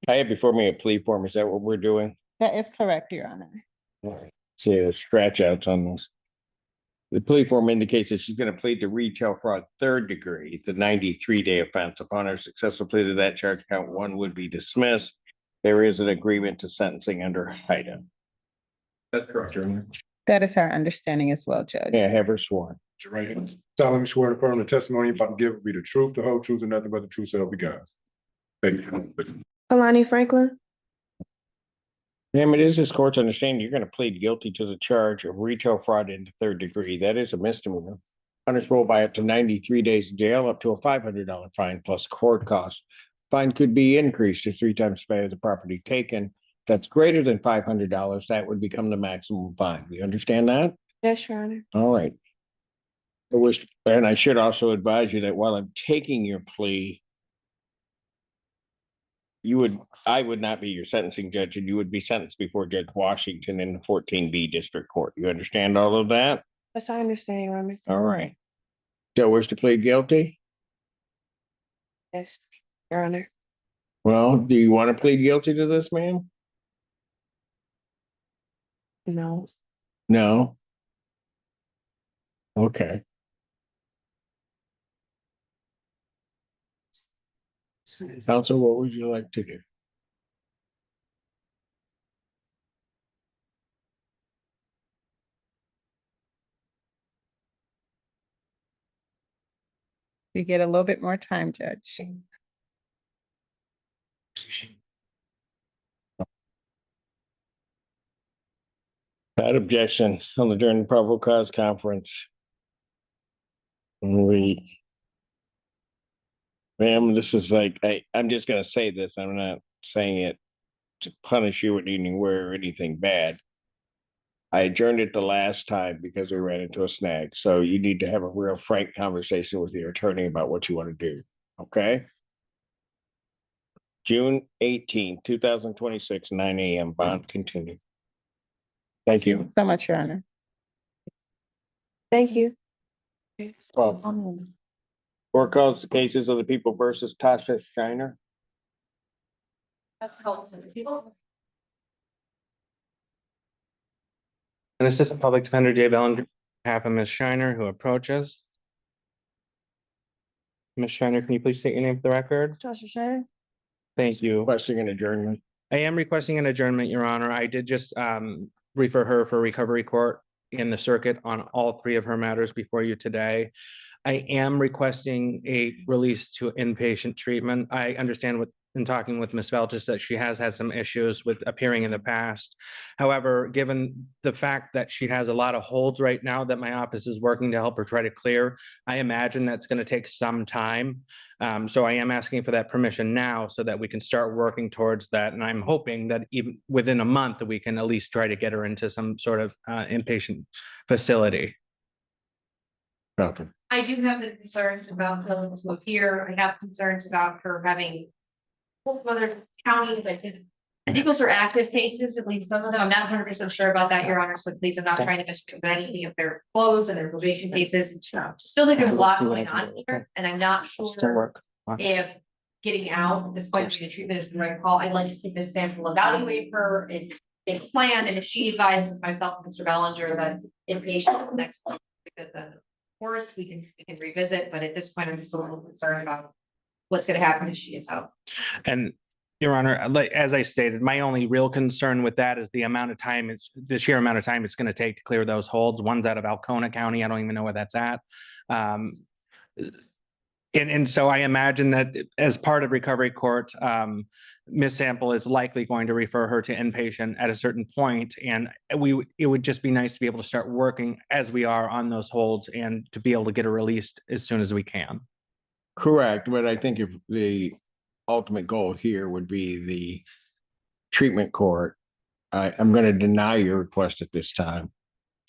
I have before me a plea form. Is that what we're doing? That is correct, Your Honor. All right. See the scratch outs on this. The plea form indicates that she's going to plead to retail fraud 3rd degree, the 93-day offense. Upon her successful plea to that charge, count 1 would be dismissed. There is an agreement to sentencing under HIDA. That's correct, Your Honor. That is our understanding as well, Judge. Yeah, have her sworn. Right. solemnly swear to affirm the testimony you're about to give will be the truth, the whole truth, and nothing but the truth, so help you God. Thank you. Kalani Franklin. Ma'am, it is this court's understanding you're going to plead guilty to the charge of retail fraud in the 3rd degree. That is a misdemeanor. Punishable by up to 93 days in jail, up to a $500 fine plus court costs. Fine could be increased to 3 times the value of the property taken. If that's greater than $500, that would become the maximum fine. You understand that? Yes, Your Honor. All right. And I should also advise you that while I'm taking your plea, I would not be your sentencing judge, and you would be sentenced before Judge Washington in the 14B District Court. You understand all of that? Yes, I understand, Your Honor. All right. So wish to plead guilty? Yes, Your Honor. Well, do you want to plead guilty to this, ma'am? No. No? Okay. Counsel, what would you like to do? You get a little bit more time, Judge. That objection on the during the probable cause conference. Ma'am, this is like, I'm just gonna say this, I'm not saying it to punish you in any way or anything bad. I adjourned it the last time because we ran into a snag, so you need to have a real frank conversation with your attorney about what you want to do, okay? June 18, 2026, 9 a.m. Bond continued. Thank you. So much, Your Honor. Thank you. Court calls the cases of the people versus Tasha Shiner. An assistant public defender, Jay Bellinger, behalf of Ms. Shiner, who approaches. Ms. Shiner, can you please state your name for the record? Tasha Shiner. Thank you. Requesting an adjournment. I am requesting an adjournment, Your Honor. I did just refer her for recovery court in the circuit on all three of her matters before you today. I am requesting a release to inpatient treatment. I understand what, in talking with Ms. Veltis, that she has had some issues with appearing in the past. However, given the fact that she has a lot of holds right now that my office is working to help her try to clear, I imagine that's going to take some time. So I am asking for that permission now so that we can start working towards that. And I'm hoping that even within a month, we can at least try to get her into some sort of inpatient facility. Okay. I do have the concerns about Phillips was here. I have concerns about her having some other counties. I think those are active cases, at least some of them. I'm not 100% sure about that, Your Honor. So please, I'm not trying to misrepresent anything if they're closed and they're probation cases. It just feels like there's a lot going on here, and I'm not sure if getting out at this point in the treatment is the right call. I'd like to see Ms. Sample evaluate her and make a plan. And if she advises myself and Mr. Bellinger that inpatient is the next one, because then of course we can revisit. But at this point, I'm just a little concerned about what's going to happen if she gets out. And Your Honor, like, as I stated, my only real concern with that is the amount of time, it's the sheer amount of time it's going to take to clear those holds. One's out of Alcona County. I don't even know where that's at. And so I imagine that as part of recovery court, Ms. Sample is likely going to refer her to inpatient at a certain point, and it would just be nice to be able to start working as we are on those holds and to be able to get her released as soon as we can. Correct, but I think if the ultimate goal here would be the treatment court, I'm going to deny your request at this time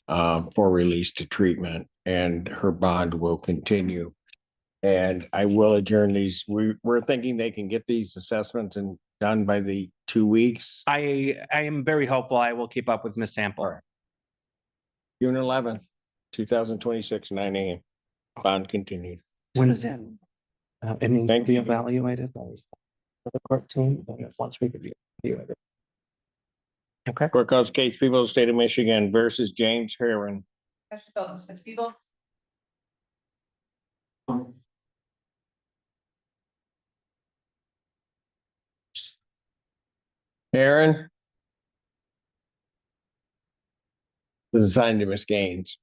for release to treatment, and her bond will continue. And I will adjourn these. We're thinking they can get these assessments and done by the 2 weeks. I am very hopeful. I will keep up with Ms. Sample. June 11th, 2026, 9 a.m. Bond continued. When is that? It needs to be evaluated by the court team once we review it. Okay. Court calls case people of the state of Michigan versus James Heron. People. Heron. This is assigned to Miss Gaines.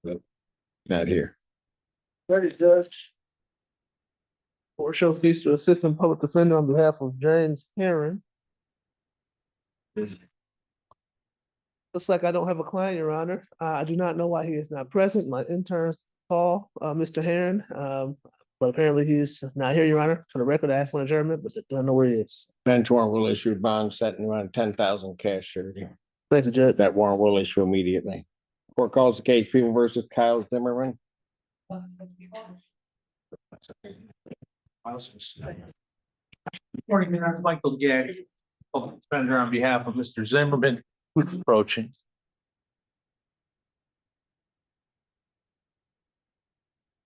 But not here. Ready, Judge. Court shall cease to assistant public defender on behalf of James Heron. Looks like I don't have a client, Your Honor. I do not know why he is not present. My interns call Mr. Heron, but apparently he's not here, Your Honor. For the record, I asked for an adjournment, but I don't know where he is. Bench warrant will issue bond setting around 10,000 cash surety. Thanks, Judge. That warrant will issue immediately. Court calls the case people versus Kyle Zimmerman. Morning, Mayor. I'm Michael Gagg, public defender on behalf of Mr. Zimmerman, who's approaching.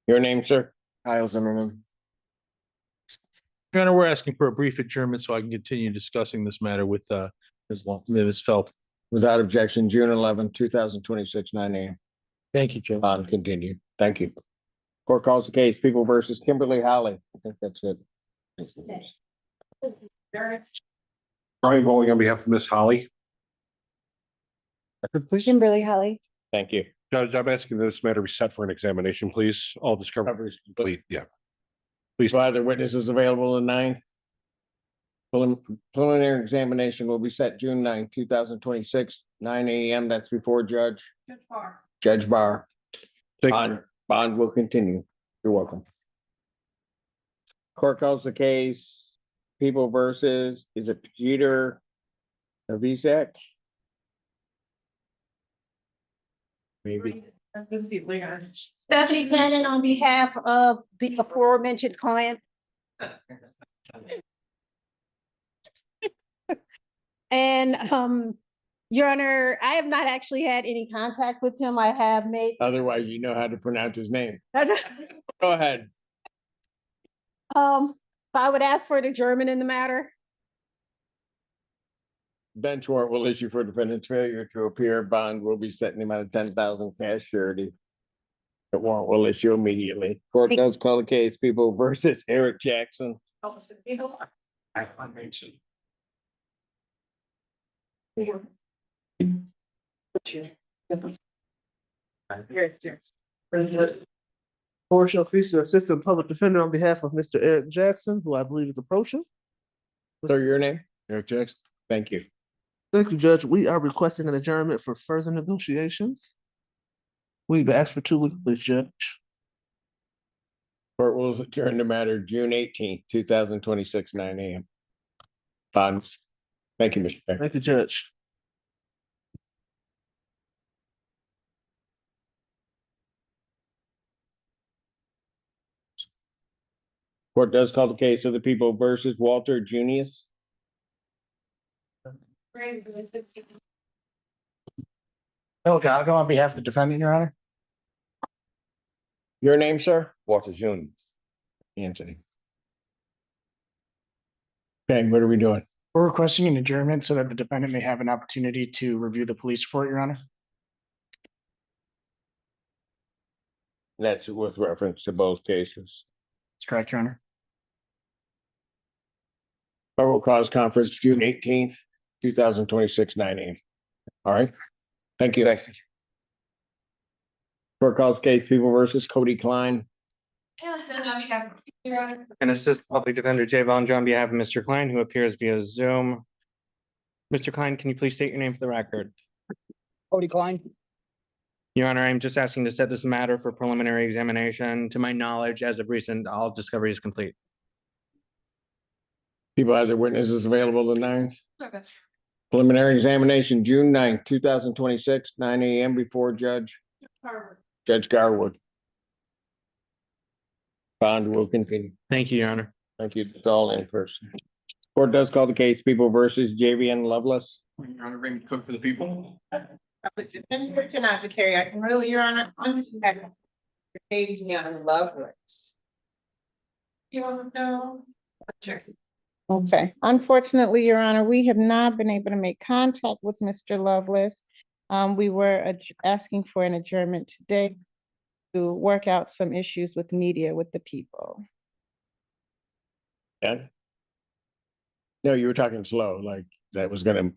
Your name, sir? Kyle Zimmerman. Your Honor, we're asking for a brief adjournment so I can continue discussing this matter with Ms. Felt. Without objection, June 11, 2026, 9 a.m. Thank you, Judge. Bond continued. Thank you. Court calls the case people versus Kimberly Holly. I think that's it. Brian Bowling on behalf of Miss Holly. Kimberly Holly. Thank you. Judge, I'm asking this matter be set for an examination, please. All discoveries complete. Yeah. Please. So are there witnesses available at 9? Preliminary examination will be set June 9, 2026, 9 AM. That's before Judge Barr. Bond will continue. You're welcome. Court calls the case, People versus, is it Peter Avisak? Maybe. Stephanie Cannon on behalf of the aforementioned client. And, Your Honor, I have not actually had any contact with him. I have made. Otherwise, you know how to pronounce his name. Go ahead. So I would ask for an adjournment in the matter. Bench warrant will issue for defendant's failure to appear. Bond will be set in the amount of 10,000 cash surety. The warrant will issue immediately. Court does call the case, People versus Eric Jackson. Portia Officer Assistant Public Defender on behalf of Mr. Eric Jackson, who I believe is approaching. Sir, your name? Eric Jackson. Thank you. Thank you, Judge. We are requesting an adjournment for further negotiations. We've asked for 2 weeks, please, Judge. Court will adjourn the matter June 18th, 2026, 9 AM. Bond. Thank you, Mr. Chair. Thank you, Judge. Court does call the case of the People versus Walter Junius. Bill Gago on behalf of the defendant, Your Honor. Your name, sir? Walter Junius. Anthony. Okay, what are we doing? We're requesting an adjournment so that the defendant may have an opportunity to review the police report, Your Honor. That's with reference to both cases. That's correct, Your Honor. Probable cause conference, June 18th, 2026, 9 AM. All right. Thank you. Court calls case People versus Cody Klein. And Assistant Public Defender Jay Vaughn on behalf of Mr. Klein, who appears via Zoom. Mr. Klein, can you please state your name for the record? Cody Klein. Your Honor, I'm just asking to set this matter for preliminary examination. To my knowledge, as of recent, all discovery is complete. People have their witnesses available the 9th. Preliminary examination, June 9th, 2026, 9 AM before Judge Garwood. Bond will continue. Thank you, Your Honor. Thank you. It's all in person. Court does call the case People versus JVN Loveless. Your Honor, Raymond Cook for the people. Defendant cannot carry. I can rule, Your Honor, on behalf of Davion Lovelace. You want to know? Sure. Okay, unfortunately, Your Honor, we have not been able to make contact with Mr. Lovelace. We were asking for an adjournment today to work out some issues with media with the people. Yeah. No, you were talking slow, like that was gonna.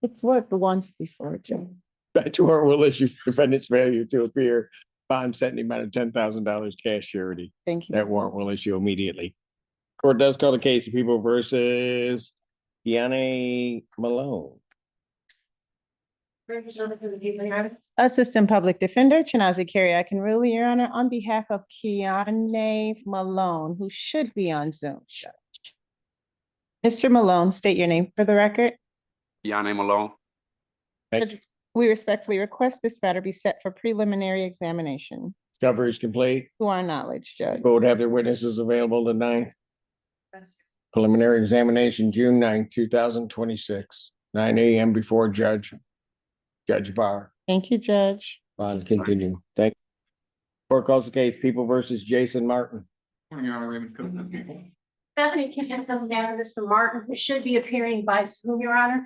It's worked once before, Joe. Bench warrant will issue defendant's failure to appear. Bond set in the amount of $10,000 cash surety. Thank you. That warrant will issue immediately. Court does call the case of People versus Deanna Malone. Assistant Public Defender Chinazi Carey, I can rule, Your Honor, on behalf of Kiana Malone, who should be on Zoom. Mr. Malone, state your name for the record. Kiana Malone. We respectfully request this matter be set for preliminary examination. Discovery is complete. To our knowledge, Judge. Both have their witnesses available the 9th. Preliminary examination, June 9th, 2026, 9 AM before Judge Barr. Thank you, Judge. Bond continue. Thank you. Court calls the case People versus Jason Martin. Your Honor, Raymond Cook for the people. Stephanie can come down, Mr. Martin, who should be appearing by Zoom, Your Honor.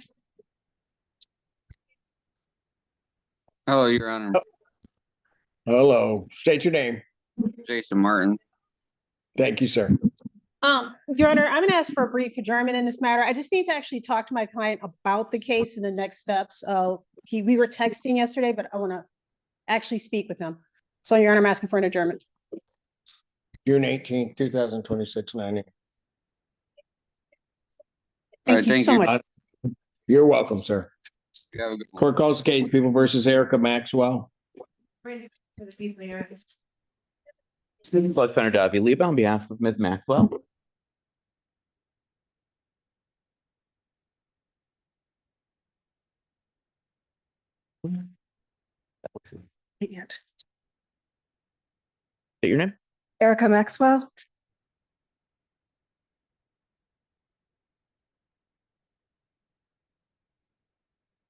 Hello, Your Honor. Hello, state your name. Jason Martin. Thank you, sir. Your Honor, I'm gonna ask for a brief adjournment in this matter. I just need to actually talk to my client about the case and the next steps. We were texting yesterday, but I wanna actually speak with him. So, Your Honor, I'm asking for an adjournment. June 18th, 2026, 9 AM. right, Thank you so much. You're welcome, sir. You have a good one. Court calls the case, People versus Erica Maxwell. Public Defender Davey Leba on behalf of Ms. Maxwell. State your name. Erica Maxwell.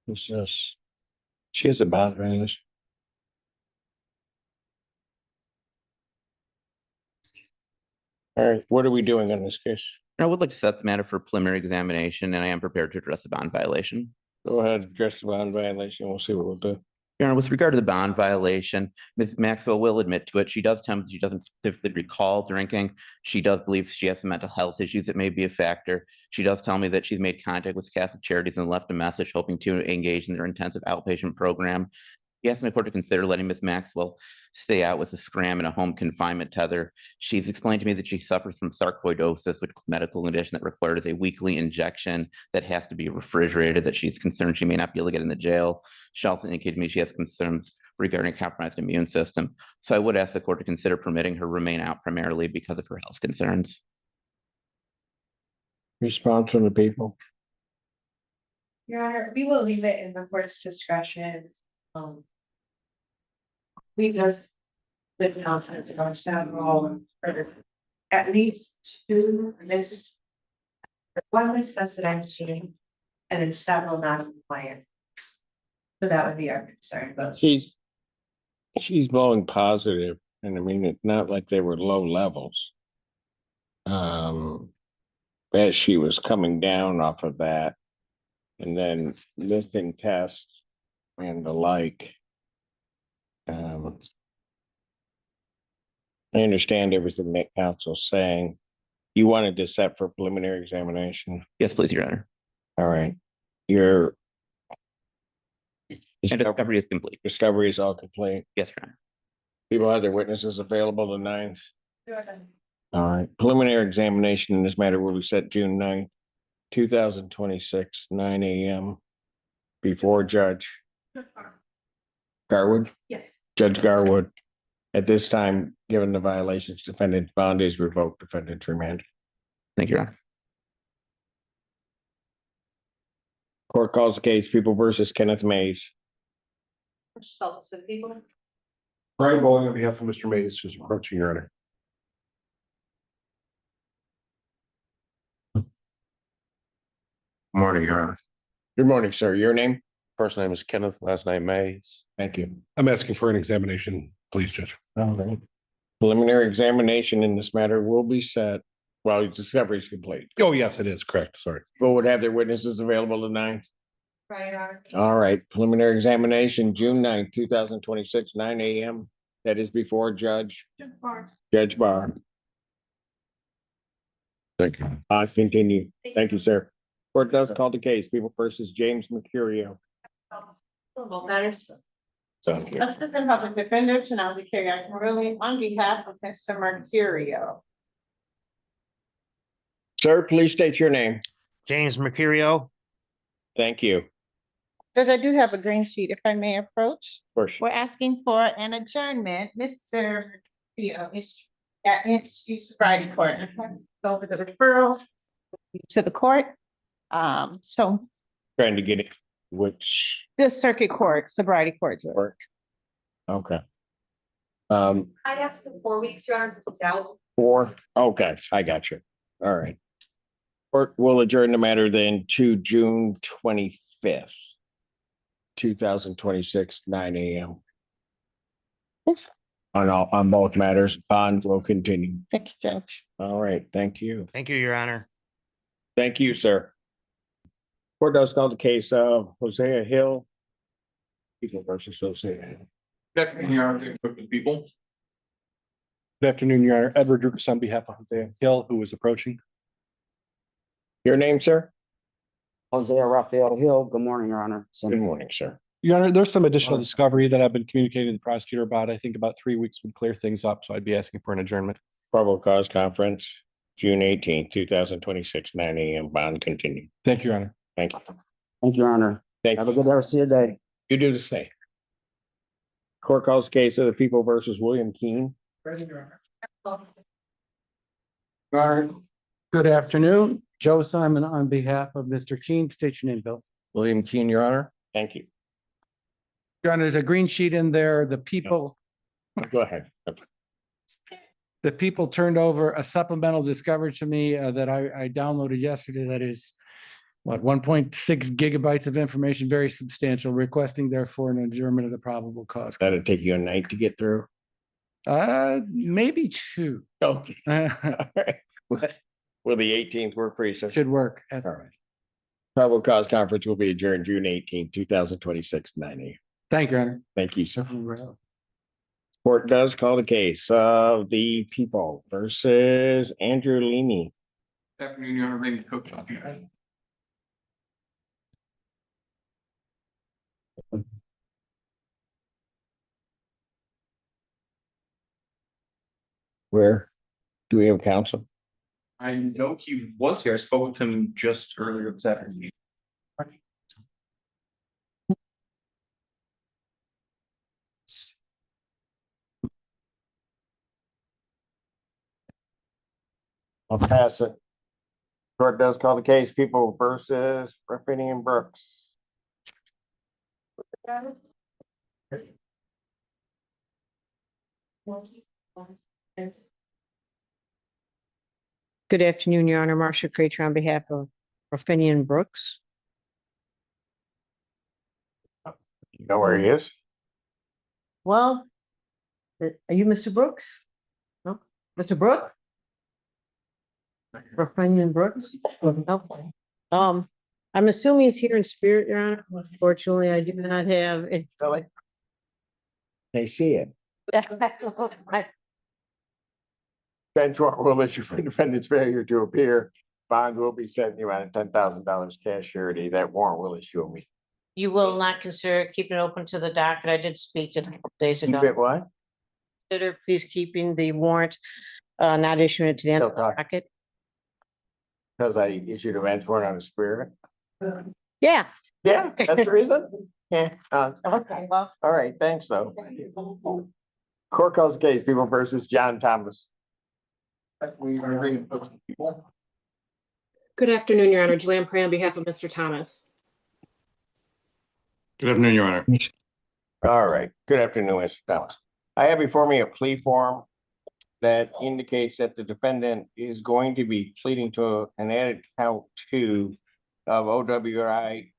Who's this? She has a bond violation. All right, what are we doing on this case? I would like to set the matter for preliminary examination, and I am prepared to address the bond violation. Go ahead, address the bond violation. We'll see what we'll do. Your Honor, with regard to the bond violation, Ms. Maxwell will admit to it. She does tell me that she doesn't specifically recall drinking. She does believe she has some mental health issues that may be a factor. She does tell me that she's made contact with Catholic Charities and left a message hoping to engage in their intensive outpatient program. He asked the court to consider letting Ms. Maxwell stay out with a scram in a home confinement tether. She's explained to me that she suffers from sarcoidosis, which is a medical condition that requires a weekly injection that has to be refrigerated, that she's concerned she may not be able to get in the jail. She also indicated to me she has concerns regarding a compromised immune system. So I would ask the court to consider permitting her remain out primarily because of her health concerns. Response from the people. Your Honor, we will leave it in the court's discretion. We just live confident on several, or at least two missed. One missed test that I'm seeing, and then several non-compliant. So that would be our concern, but She's blowing positive, and I mean, it's not like they were low levels. As she was coming down off of that, and then missing tests and the like. I understand everything that counsel's saying. You wanted to set for preliminary examination? Yes, please, Your Honor. All right. Your And discovery is complete. discovery is all complete. Yes, Your Honor. People have their witnesses available the 9th. All right. Preliminary examination in this matter will be set June 9th, 2026, 9 a.m. before Judge Garwood. yes. Judge Garwood. At this time, given the violations, defendant's bond is revoked, defendant's remanded. Thank you, Your Honor. Court calls the case People versus Kenneth Mays. Schultz to the people. Brian Bowling on behalf of Mr. Mays, who's approaching your honor. Morning, Your Honor. Good morning, sir. Your name? First name is Kenneth, last name Mays. Thank you. I'm asking for an examination, please, Judge. All right. Preliminary examination in this matter will be set while discovery is complete. Oh, yes, it is correct. Sorry. People would have their witnesses available the 9th. Right, Your Honor. All right. Preliminary examination, June 9th, 2026, 9 a.m. That is before Judge Barr. Thank you. Continue. Thank you, sir. Court does call the case People versus James Mercurio. Both matters. Assistant Public Defender, Chinaldi Carey Ruling, on behalf of Mr. Mercurio. Sir, please state your name. James Mercurio. Thank you. Judge, I do have a green sheet, if I may approach. Of course. We're asking for an adjournment. Mr. Mercurio is at its sobriety court. Over the referral to the court. So Trying to get it, which the circuit court, sobriety court. Judge. work. Okay. I'd ask for 4 weeks, Your Honor, it's out. 4. Okay, I got you. All right. Court will adjourn the matter then to June 25th, 2026, 9 a.m. On both matters, bond will continue. Thank you, Judge. All right, thank you. Thank you, Your Honor. Thank you, sir. Court does call the case of Hosea Hill. People versus Hosea Hill. Good afternoon, Your Honor. People. Good afternoon, Your Honor. Edward Drucas on behalf of Hosea Hill, who is approaching. Your name, sir? Hosea Raphael Hill. Good morning, Your Honor. Good morning, sir. Your Honor, there's some additional discovery that I've been communicating to the prosecutor about. I think about 3 weeks would clear things up, so I'd be asking for an adjournment. Probable cause conference. June 2026, 9 a.m. Bond continued. Thank you, Your Honor. Thank you. Thank you, Your Honor. Thank Have a you. good rest of your day. You do the same. Court calls case of the people versus William Keene. Good afternoon, Joe Simon on behalf of Mr. Keene, state your name, Bill. William Keene, Your Honor. Thank you. John, there's a green sheet in there. The people Go ahead. turned over a supplemental discovery to me that I downloaded yesterday. That is what, 1.6 gigabytes of information, very substantial, requesting therefore an adjournment of the probable cause. That'd take you a night to get through. Maybe two. Okay. Will the 18th work for you, sir? Should work. All right. Probable cause conference will be adjourned June 2026, 9 a.m. Thank you, Your Honor. Thank you, sir. Court does call the case of the people versus Andrew Leamy. Good afternoon, Your Honor. Raymond Cook. Where do we have counsel? I know he was here. I spoke with him just earlier this afternoon. I'll pass it. Court does call the case people versus Ruffini and Brooks. Good afternoon, Your Honor. Marcia Crater on behalf of Ruffini Brooks. You know where he is? Well, are you Mr. Brooks? No, Mr. Brooks? Ruffini Brooks? No. I'm assuming he's here in spirit, Your Honor. Unfortunately, I do not have it. Really? They see it. Bench warrant will issue for defendant's failure to appear. Bond will be set in the amount of $10,000 cash surety. That warrant will issue me. You will not consider keeping it open to the docket. I did speak to it a couple days ago. Keep it what? Consider please keeping the warrant, not issuing it to the end of the docket. Because I issued a bench warrant on the spirit. Yeah. Yeah, that's the reason. Yeah. Okay, well. All right, thanks though. Court calls the case people versus John Thomas. Good afternoon, Your Honor. Joanne Prey on behalf of Mr. Thomas. Good afternoon, Your Honor. All right, good afternoon, Mr. Thomas. I have before me a plea form that indicates that the defendant is going to be pleading to an added count 2 of OWI,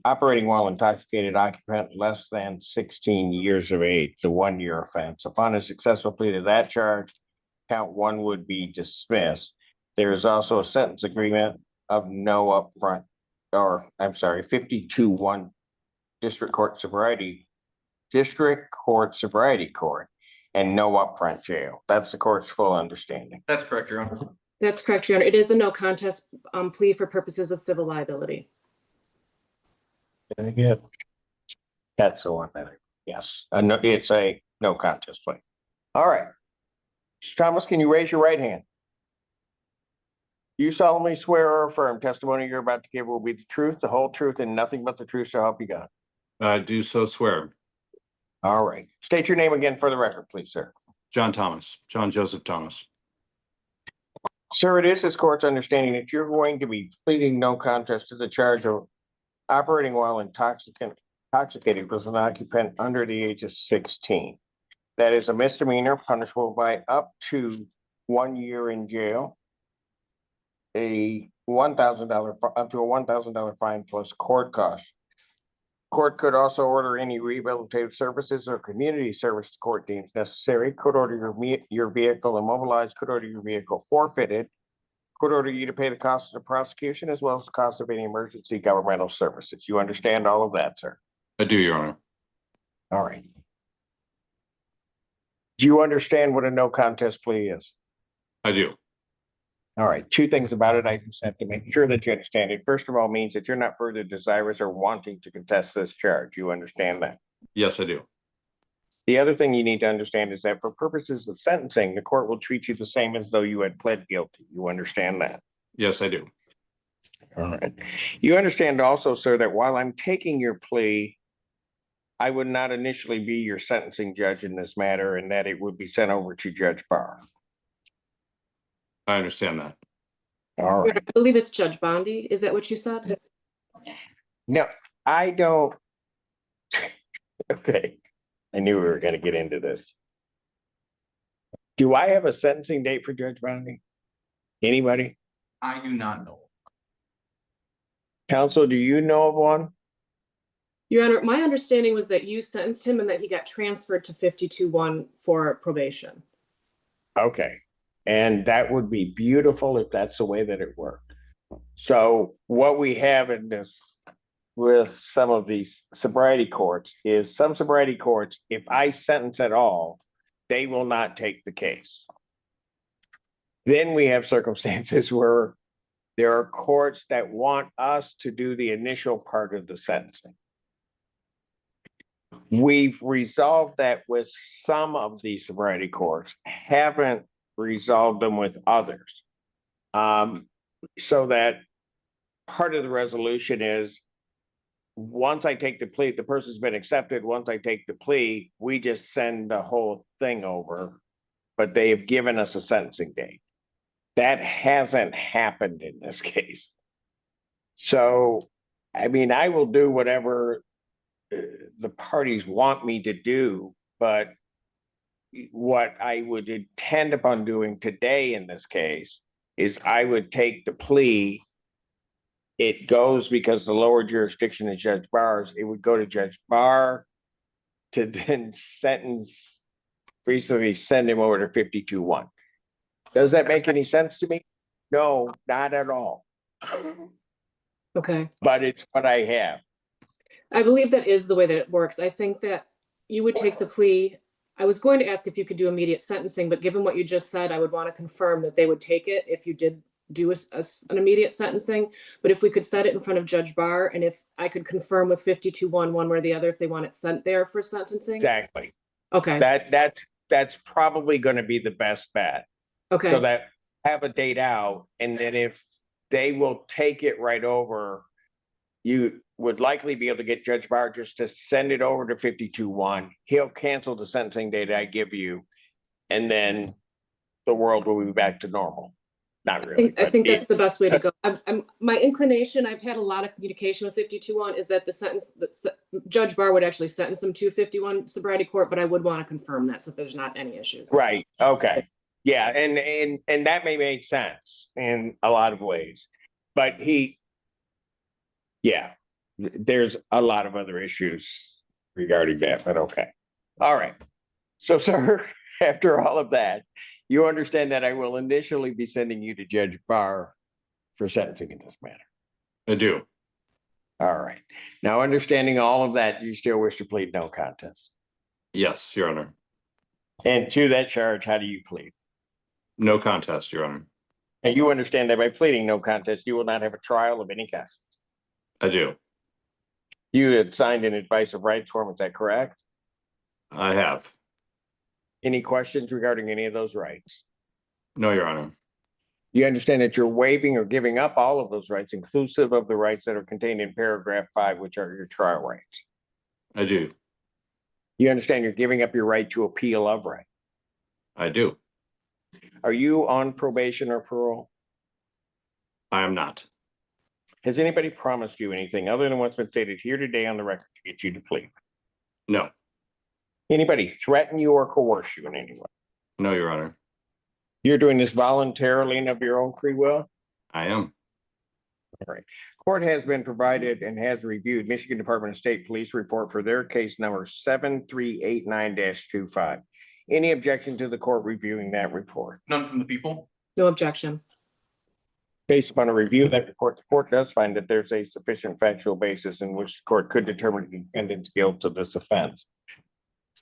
operating while intoxicated occupant less than 16 years of age, a 1-year offense. Upon a successful plea to that charge, count 1 would be dismissed. There is also a sentence agreement of no upfront, or I'm sorry, 52-1 district court sobriety court, and no upfront jail. That's the court's full understanding. That's correct, Your Honor. That's correct, Your Honor. It is a no contest plea for purposes of civil liability. That's the one that, yes, no, it's a no contest plea. All right. Mr. Thomas, can you raise your right hand? You solemnly swear or affirm testimony you're about to give will be the truth, the whole truth, and nothing but the truth, so help you God. I do so swear. All right. State your name again for the record, please, sir. John Thomas, John Joseph Thomas. Sir, it is this court's understanding that you're going to be pleading no contest to the charge of operating while intoxicated with an occupant under the age of 16. That is a misdemeanor punishable by up to 1 year in jail, up to a $1,000 fine plus court costs. Court could also order any rehabilitative services or community service the court deems necessary, could order your vehicle immobilized, could order your vehicle forfeited, could order you to pay the cost of the prosecution as well as the cost of any emergency governmental services. You understand all of that, sir? I do, Your Honor. All right. Do you understand what a no contest plea is? I do. All right, 2 things about it. I just have to make sure that you understand it. First of all, means that you're not further desirous or wanting to contest this charge. You understand that? Yes, I do. The other thing you need to understand is that for purposes of sentencing, the court will treat you the same as though you had pled guilty. You understand that? Yes, I do. All right. You understand also, sir, that while I'm taking your plea, I would not initially be your sentencing judge in this matter, and that it would be sent over to Judge Barr. I understand that. All right. I believe it's Judge Bondi. Is that what you said? No, I don't. Okay. I knew we were going to get into this. Do I have a sentencing date for Judge Bondi? Anybody? I do not know. Counsel, do you know of one? Your Honor, my understanding was that you sentenced him and that he got transferred to 52-1 for probation. Okay. And that would be beautiful if that's the way that it worked. So what we have in this with some of these sobriety courts is some sobriety courts, if I sentence at all, they will not take the case. Then we have circumstances where there are courts that want us to do the initial part of the sentencing. We've resolved that with some of these sobriety courts, haven't resolved them with others. So that part of the resolution is once I take the plea, the person's been accepted. Once I take the plea, we just send the whole thing over, but they have given us a sentencing date. That hasn't happened in this case. So, I mean, I will do whatever the parties want me to do, but what I would intend upon doing today in this case is I would take the plea. It goes because the lower jurisdiction is Judge Barr's. It would go to Judge Barr to then sentence, basically send him over to 52-1. Does that make any sense to me? No, not at all. Okay. But it's what I have. I believe that is the way that it works. I think that you would take the plea. I was going to ask if you could do immediate sentencing, but given what you just said, I would want to confirm that they would take it if you did do an immediate sentencing. But if we could set it in front of Judge Barr, and if I could confirm with 52-1, one way or the other, if they want it sent there for sentencing. Exactly. Okay. That's probably going to be the best bet. Okay. So that have a date out, and then if they will take it right over, you would likely be able to get Judge Barr just to send it over to 52-1. He'll cancel the sentencing date I give you, and then the world will be back to normal. Not really. I think that's the best way to go. My inclination, I've had a lot of communication with 52-1, is that the sentence that Judge Barr would actually sentence them to 51 sobriety court, but I would want to confirm that so there's not any issues. Right. Okay. Yeah. And that may make sense in a lot of ways, but there's a lot of other issues regarding that, but okay. All right. So, sir, after all of that, you understand that I will initially be sending you to Judge Barr for sentencing in this matter. I do. All right. Now, understanding all of that, you still wish to plead no contest. Yes, Your Honor. And to that charge, how do you plead? No contest, Your Honor. And you understand that by pleading no contest, you will not have a trial of any kind. I do. You had signed an advice of rights form, is that correct? I have. Any questions regarding any of those rights? No, Your Honor. You understand that you're waiving or giving up all of those rights, inclusive of the rights that are contained in paragraph 5, which are your trial rights. I do. You understand you're giving up your right to appeal of right. I do. Are you on probation or parole? I am not. Has anybody promised you anything other than what's been stated here today on the record to get you to plead? No. Anybody threaten you or coerce you in any way? No, Your Honor. You're doing this voluntarily and of your own free will? I am. All right. Court has been provided and has reviewed Michigan Department of State Police report for their case number 7389-25. Any objection to the court reviewing that report? None from the people. No objection. Based upon a review of that report, the court does find that there's a sufficient factual basis in which the court could determine the defendant's guilt of this offense.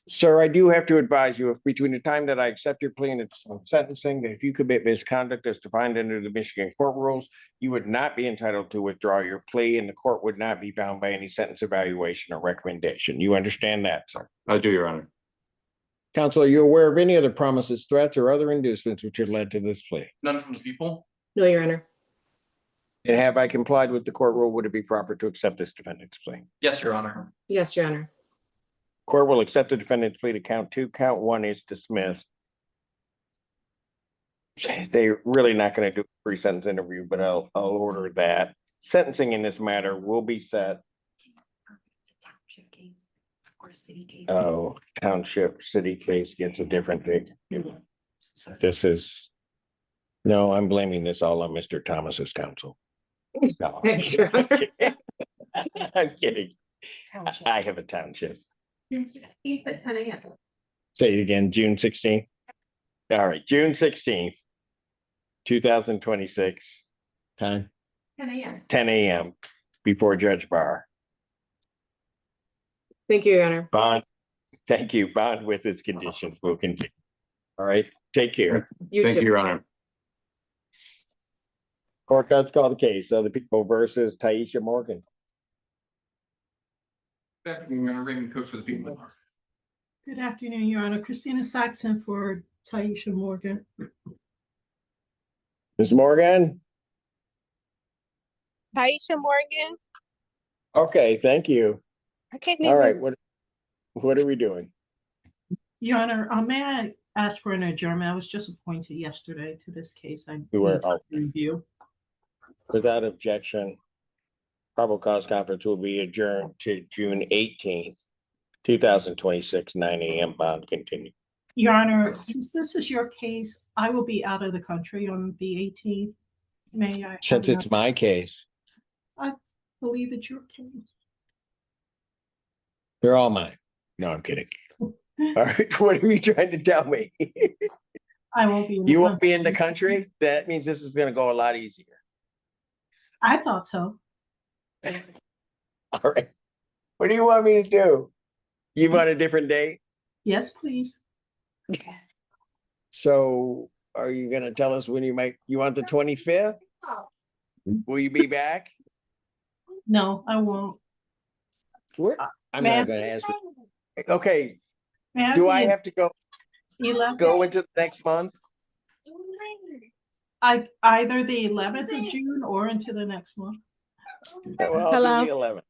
Sir, I do have to advise you, if between the time that I accept your plea and it's sentencing, that if you commit misconduct as defined under the Michigan court rules, you would not be entitled to withdraw your plea, and the court would not be bound by any sentence evaluation or recommendation. You understand that, sir? I do, Your Honor. Counsel, are you aware of any other promises, threats, or other inducements which have led to this plea? None from the people? No, Your Honor. And have I complied with the court rule? Would it be proper to accept this defendant's plea? Yes, Your Honor. Yes, Your Honor. Court will accept the defendant's plea to count 2. Count 1 is dismissed. They're really not going to do a pre-sentence interview, but I'll order that. Sentencing in this matter will be set. Oh, township city case gets a different thing. This is, no, I'm blaming this all on Mr. Thomas's counsel. No, Thanks, Your Honor. I'm kidding. I have a township. At 10 a.m. Say it again, June 16th. All right, June 16th, 2026. Time? 10 a.m. 10 a.m. before Judge Barr. Thank you, Your Honor. Bond, thank you. Bond with its conditions will continue. All right, take care. You too. Your Honor. Court, let's call the case. Other people versus Taisha Morgan. Good afternoon, Your Honor. Raymond Cook for the people. Good afternoon, Your Honor. Christina Saxon for Taisha Morgan. Ms. Morgan? Taisha Morgan. Okay, thank you. I can't All right, what are we doing? Your Honor, may I ask for an adjournment? I was just appointed yesterday to this case. I You were- need to review. Without objection, probable cause conference will be adjourned to June 18th, 2026, 9 a.m. Bond continue. Your Honor, since this is your case, I will be out of the country on the 18th. May I? Since it's my case, I believe it's your case. they're all mine. No, I'm kidding. All right, what are you trying to tell me? I won't be in the You won't country. be in the country? That means this is gonna go a lot easier. I thought so. All right. What do you want me to do? You want a different date? Yes, please. So are you gonna tell us when you want the 25th? Will you be back? No, I won't. I'm May I- not gonna ask you. Okay, May do I have to go into the next month? Either the 11th of June or into the next one. Well, I'll do the 11th.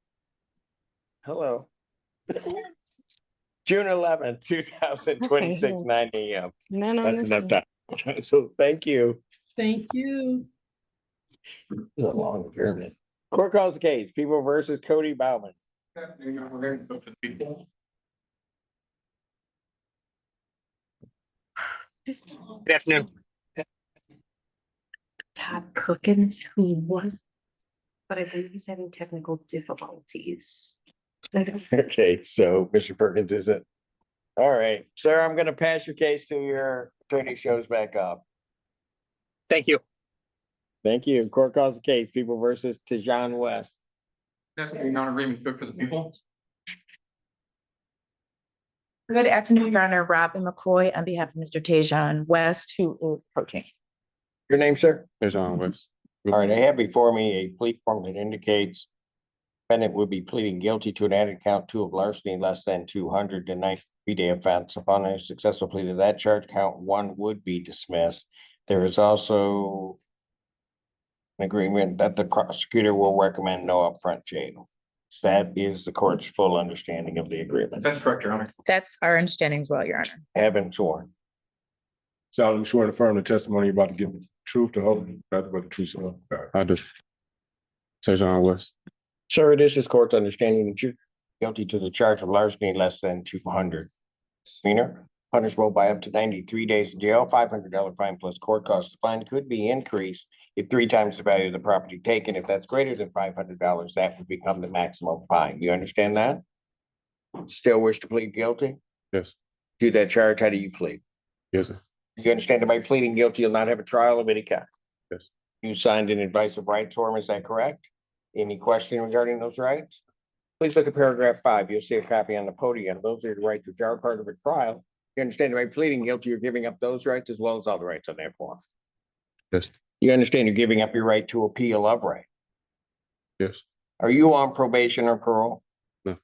Hello. June 11th, 2026, 9 a.m. That's enough time. So thank you. Thank you. It's a long adjournment. Court calls the case, People versus Cody Bauman. Good afternoon, Your Honor. Raymond Cook for the people. Good afternoon. Todd Perkins, who was, but I believe he's having technical difficulties. Okay, so Mr. Perkins is it? All right, sir, I'm gonna pass your case to your attorney shows back up. Thank you. Thank you. Court calls the case, People versus Tejan West. Good afternoon, Your Honor. Raymond Cook for the people. Good afternoon, Your Honor. Robin McCoy on behalf of Mr. Tejan West, who is approaching. Your name, sir? Tejan West. All right, I have before me a plea form that indicates defendant would be pleading guilty to an added count 2 of larceny less than 200, the 93-day offense. Upon a successful plea to that charge, count 1 would be dismissed. There is also an agreement that the prosecutor will recommend no upfront jail. That is the court's full understanding of the agreement. That's correct, Your Honor. That's our understanding as well, Your Honor. Have been sworn. Solemnly sworn to affirm the testimony you're about to give the truth to hope, nothing but the truth. So help God. I do. Tejan West. Sir, it is this court's understanding that you're guilty to the charge of larceny less than 200. Misdemeanor, punishable by up to 93 days in jail, $500 fine plus court costs. The fine could be increased if 3 times the value of the property taken. If that's greater than $500, that would become the maximum fine. You understand that? Still wish to plead guilty? Yes. To that charge, how do you plead? Yes, sir. You understand that by pleading guilty, you'll not have a trial of any kind? Yes. You signed an advice of rights form, is that correct? Any question regarding those rights? Please look at paragraph 5. You'll see a copy on the podium. Those are the rights which are part of a trial. You understand that by pleading guilty, you're giving up those rights as well as all the rights on that form. Yes. You understand you're giving up your right to appeal of right. Yes. Are you on probation or parole? No.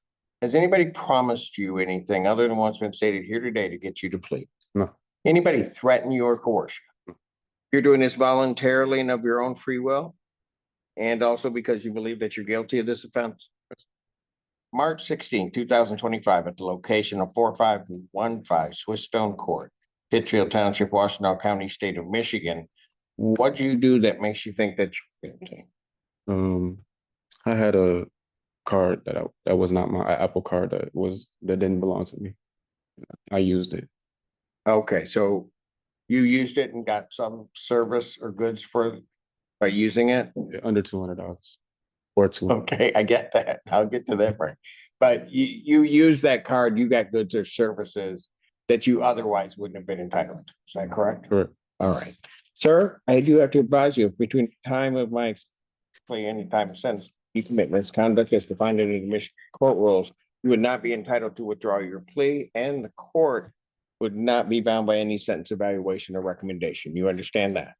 Has anybody promised you anything other than what's been stated here today to get you to plea? No. Anybody threaten you or coerce you? You're doing this voluntarily and of your own free will? And also because you believe that you're guilty of this offense? March 16, 2025, at the location of 4515 Swiss Stone Court, Pittsfield Township, Washtenaw County, State of Michigan. What do you do that makes you think that you're guilty? I had a card that was not my Apple card that didn't belong to me. I used it. Okay, so you used it and got some service or goods by using it? Under $200 or two. Okay, I get that. I'll get to that part. But you use that card, you got goods or services that you otherwise wouldn't have been entitled to. Is that correct? Correct. All right. Sir, I do have to advise you, between the time of my plea, any time of sentence, you commit misconduct as defined in the Michigan court rules, you would not be entitled to withdraw your plea, and the court would not be bound by any sentence evaluation or recommendation. You understand that?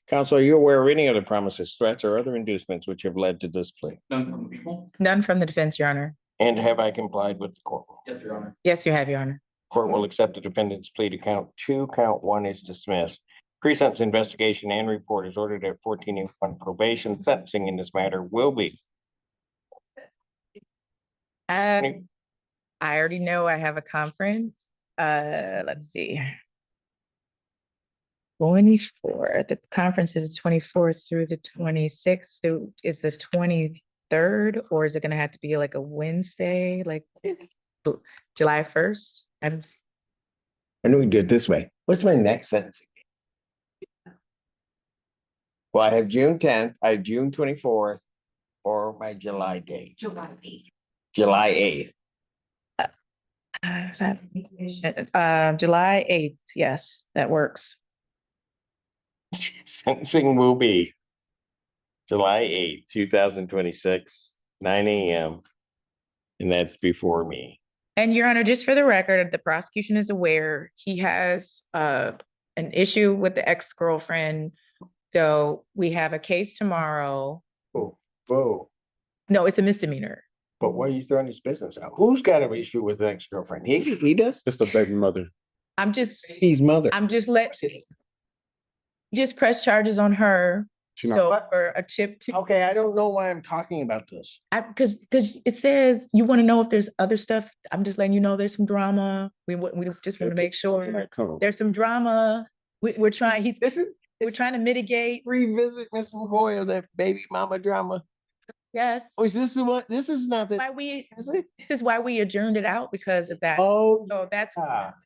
Counsel, are you aware of any other promises, threats, or other inducements which have led to this plea? None from the people? None from the defense, Your Honor. And have I complied with the court rule? Yes, Your Honor. Yes, you have, Your Honor. Court will accept the defendant's plea to count 2. Count 1 is dismissed. Pre-sentence investigation and report is ordered at 14-1 probation. Sentencing in this matter will be. I already know I have a conference. Let's see. 24. The conference is 24th through the 26th. So is the 23rd, or is it gonna have to be like a Wednesday, like July 1st? I knew we did it this way. What's my next sentence? Well, I have June 10th, I have June 24th, or my July date. July 8th. July 8th. July 8th. Yes, that works. Sentencing will be July 8th, 2026, 9 a.m. And that's before me. And Your Honor, just for the record, the prosecution is aware he has an issue with the ex-girlfriend. So we have a case tomorrow. Whoa. No, it's a misdemeanor. But why are you throwing his business out? Who's got an issue with the ex-girlfriend? He does? Just a baby mother. His mother. Just press charges on her. So for a tip to. Okay, I don't know why I'm talking about this. Because it says you want to know if there's other stuff. I'm just letting you know there's some drama. We just want to make sure there's some drama. We're trying. We're trying to mitigate. Revisit Miss McCoy of that baby mama drama. Yes. Oh, is this the one? This is not the. This is why we adjourned it out, because of that. Oh, so that's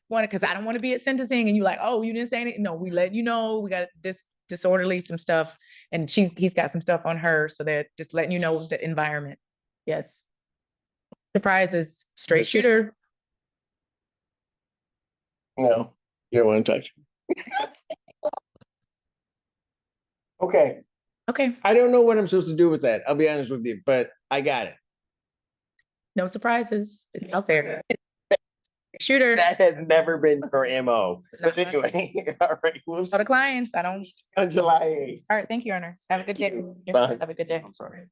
one, because I don't want to be at sentencing and you like, oh, you didn't say anything. No, we let you know we got this disorderly some stuff, and he's got some stuff on her, so they're just letting you know the environment. Yes. Surprise is straight shooter. No, you don't want to touch me. Okay. Okay. I don't know what I'm supposed to do with that. I'll be honest with you, but I got it. No surprises. It's out there. Shooter. That has never been for MO. But anyway, all right. We'll For the clients, I don't. on July 8th. All right. Thank you, Your Honor. Have a good day. Bye. Have a good day. I'm sorry.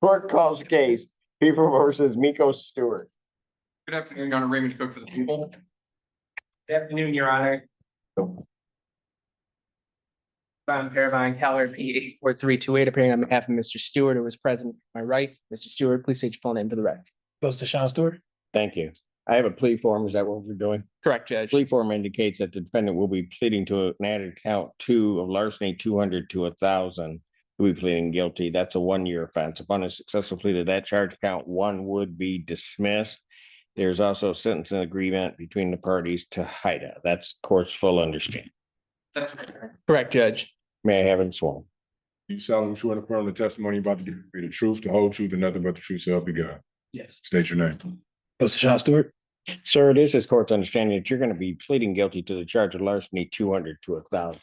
Court calls case, People versus Miko Stewart. Good afternoon, Your Honor. Raymond Cook for the people. Good afternoon, Your Honor. I'm Paravine Keller, P 84328, appearing on behalf of Mr. Stewart, who was present to my right. Mr. Stewart, please state your full name to the record. Goes to Sean Stewart. Thank you. I have a plea form. Is that what we're doing? Correct, Judge. Plea form indicates that the defendant will be pleading to an added count 2 of larceny 200 to 1,000. Will be pleading guilty. That's a 1-year offense. Upon a successful plea to that charge, count 1 would be dismissed. There's also a sentencing agreement between the parties to HIDA. That's court's full understanding. That's correct, Judge. May I have him sworn? You solemnly swear to affirm the testimony about to give be the truth, the whole truth, and nothing but the truth, so help you God. Yes. State your name. Goes to Sean Stewart. Sir, it is this court's understanding that you're going to be pleading guilty to the charge of larceny 200 to 1,000.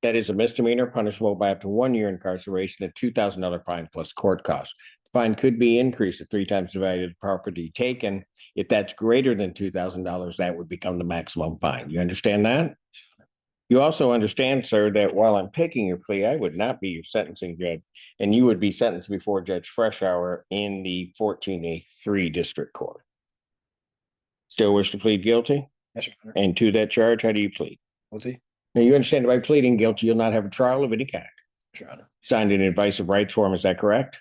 That is a misdemeanor punishable by up to 1 year incarceration, a $2,000 fine plus court costs. The fine could be increased to 3 times the value of the property taken. If that's greater than $2,000, that would become the maximum fine. You understand that? You also understand, sir, that while I'm taking your plea, I would not be your sentencing judge, and you would be sentenced before Judge Freshour in the 14A3 District Court. Still wish to plead guilty? Yes, Your Honor. And to that charge, how do you plead? Guilty. Now, you understand that by pleading guilty, you'll not have a trial of any kind. Yes, Your Honor. Signed an advice of rights form, is that correct?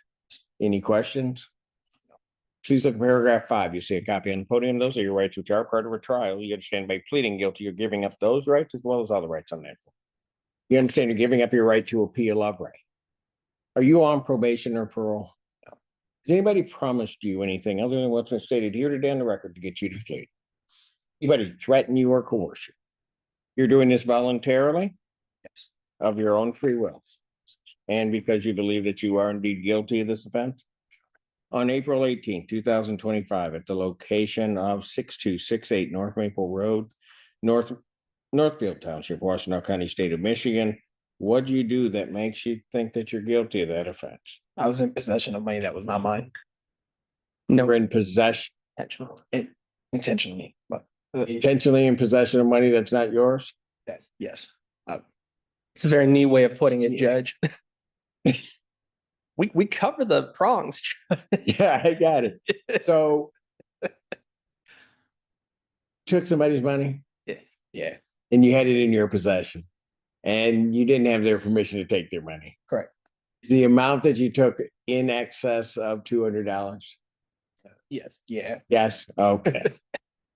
Any questions? Please look at paragraph 5. You see a copy on the podium. Those are your rights which are part of a trial. You understand by pleading guilty, you're giving up those rights as well as other rights on that form. You understand you're giving up your right to appeal of right. Are you on probation or parole? No. Has anybody promised you anything other than what's been stated here today on the record to get you to plead? Anybody threaten you or coerce you? You're doing this voluntarily? Yes. Of your own free will? And because you believe that you are indeed guilty of this offense? On April 18, 2025, at the location of 6268 North Maple Road, Northfield Township, Washtenaw County, State of Michigan, what do you do that makes you think that you're guilty of that offense? I was in possession of money that was not mine. You're in possession, Intentionally, but intentionally in possession of money that's not yours? yes. It's a very neat way of putting it, Judge. We cover the prongs. Yeah, I got it. So took somebody's money? Yeah. And you had it in your possession and you didn't have their permission to take their money. Correct. Is the amount that you took in excess of $200? Yes. Yeah. Yes. Okay.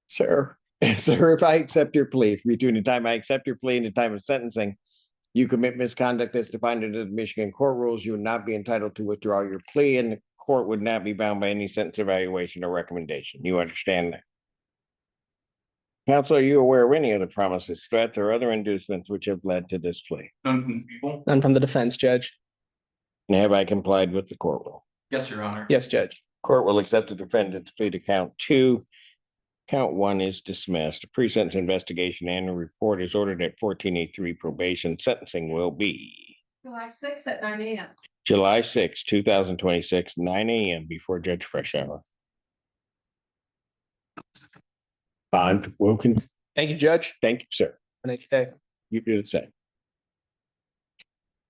Sir, if I accept your plea, between the time I accept your plea and the time of sentencing, you commit misconduct as defined under the Michigan court rules, you would not be entitled to withdraw your plea, and the court would not be bound by any sentence evaluation or recommendation. You understand that? Counsel, are you aware of any other promises, threats, or other inducements which have led to this plea? None from the people? None from the defense, Judge. And have I complied with the court rule? Yes, Your Honor. Yes, Judge. Court will accept the defendant's plea to count 2. Count 1 is dismissed. A pre-sentence investigation and a report is ordered at 14A3 probation. Sentencing will be July 6th at 9 a.m. July 6, 2026, 9 a.m. before Judge Freshour. Bond Wilkin. Thank you, Judge. Thank you, sir. Have a nice day. You do the same.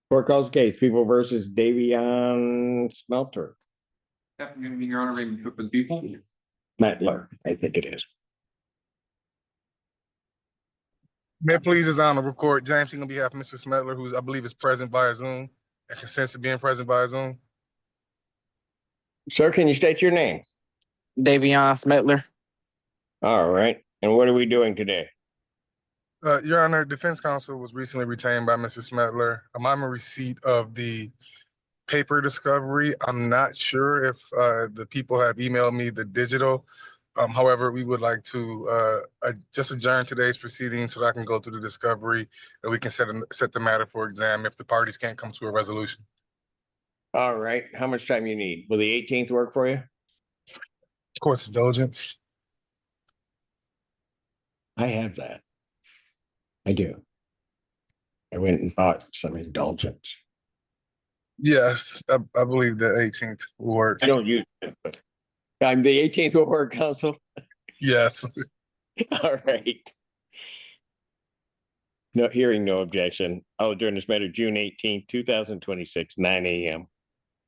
Court calls case People versus Davion Smelter. Afternoon, Your Honor, Raymond Cook for the people. Smetler, I think it is. May it please his honorable court, James Singh on behalf of Mr. Smetler, who's I believe is present via Zoom and consents to being present via Zoom. Sir, can you state your name? Davion Smetler. All right. And what are we doing today? Your Honor, defense counsel was recently retained by Mr. Smetler. I'm in receipt of the paper discovery. I'm not sure if the people have emailed me the digital. However, we would like to just adjourn today's proceedings so that I can go through the discovery and we can set the matter for exam if the parties can't come to a resolution. All right. How much time you need? Will the 18th work for you? Court's indulgence. I have that. I do. I went and bought some indulgence. Yes, I believe the 18th will work. I don't use it, but the 18th will work, counsel. Yes. All right. No, hearing no objection. I'll adjourn this matter June 18th, 2026, 9 a.m.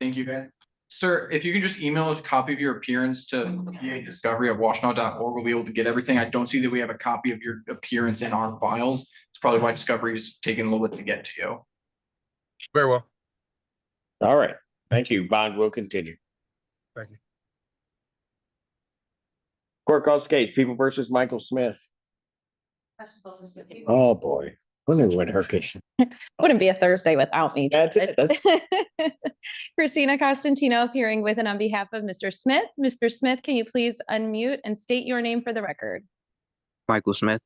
Thank you, Ben. Sir, if you can just email us a copy of your appearance to PA discovery@washtenaw.org, we'll be able to get everything. I don't see that we have a copy of your appearance in our files. It's probably why discovery is taking a little bit to get to you. Very well. All right. Thank you. Bond will continue. Thank you. Court calls case People versus Michael Smith. Oh, boy. Wonder when her case. Wouldn't be a Thursday without me. That's it. Christina Costantino appearing with and on behalf of Mr. Smith. Mr. Smith, can you please unmute and state your name for the record? Michael Smith.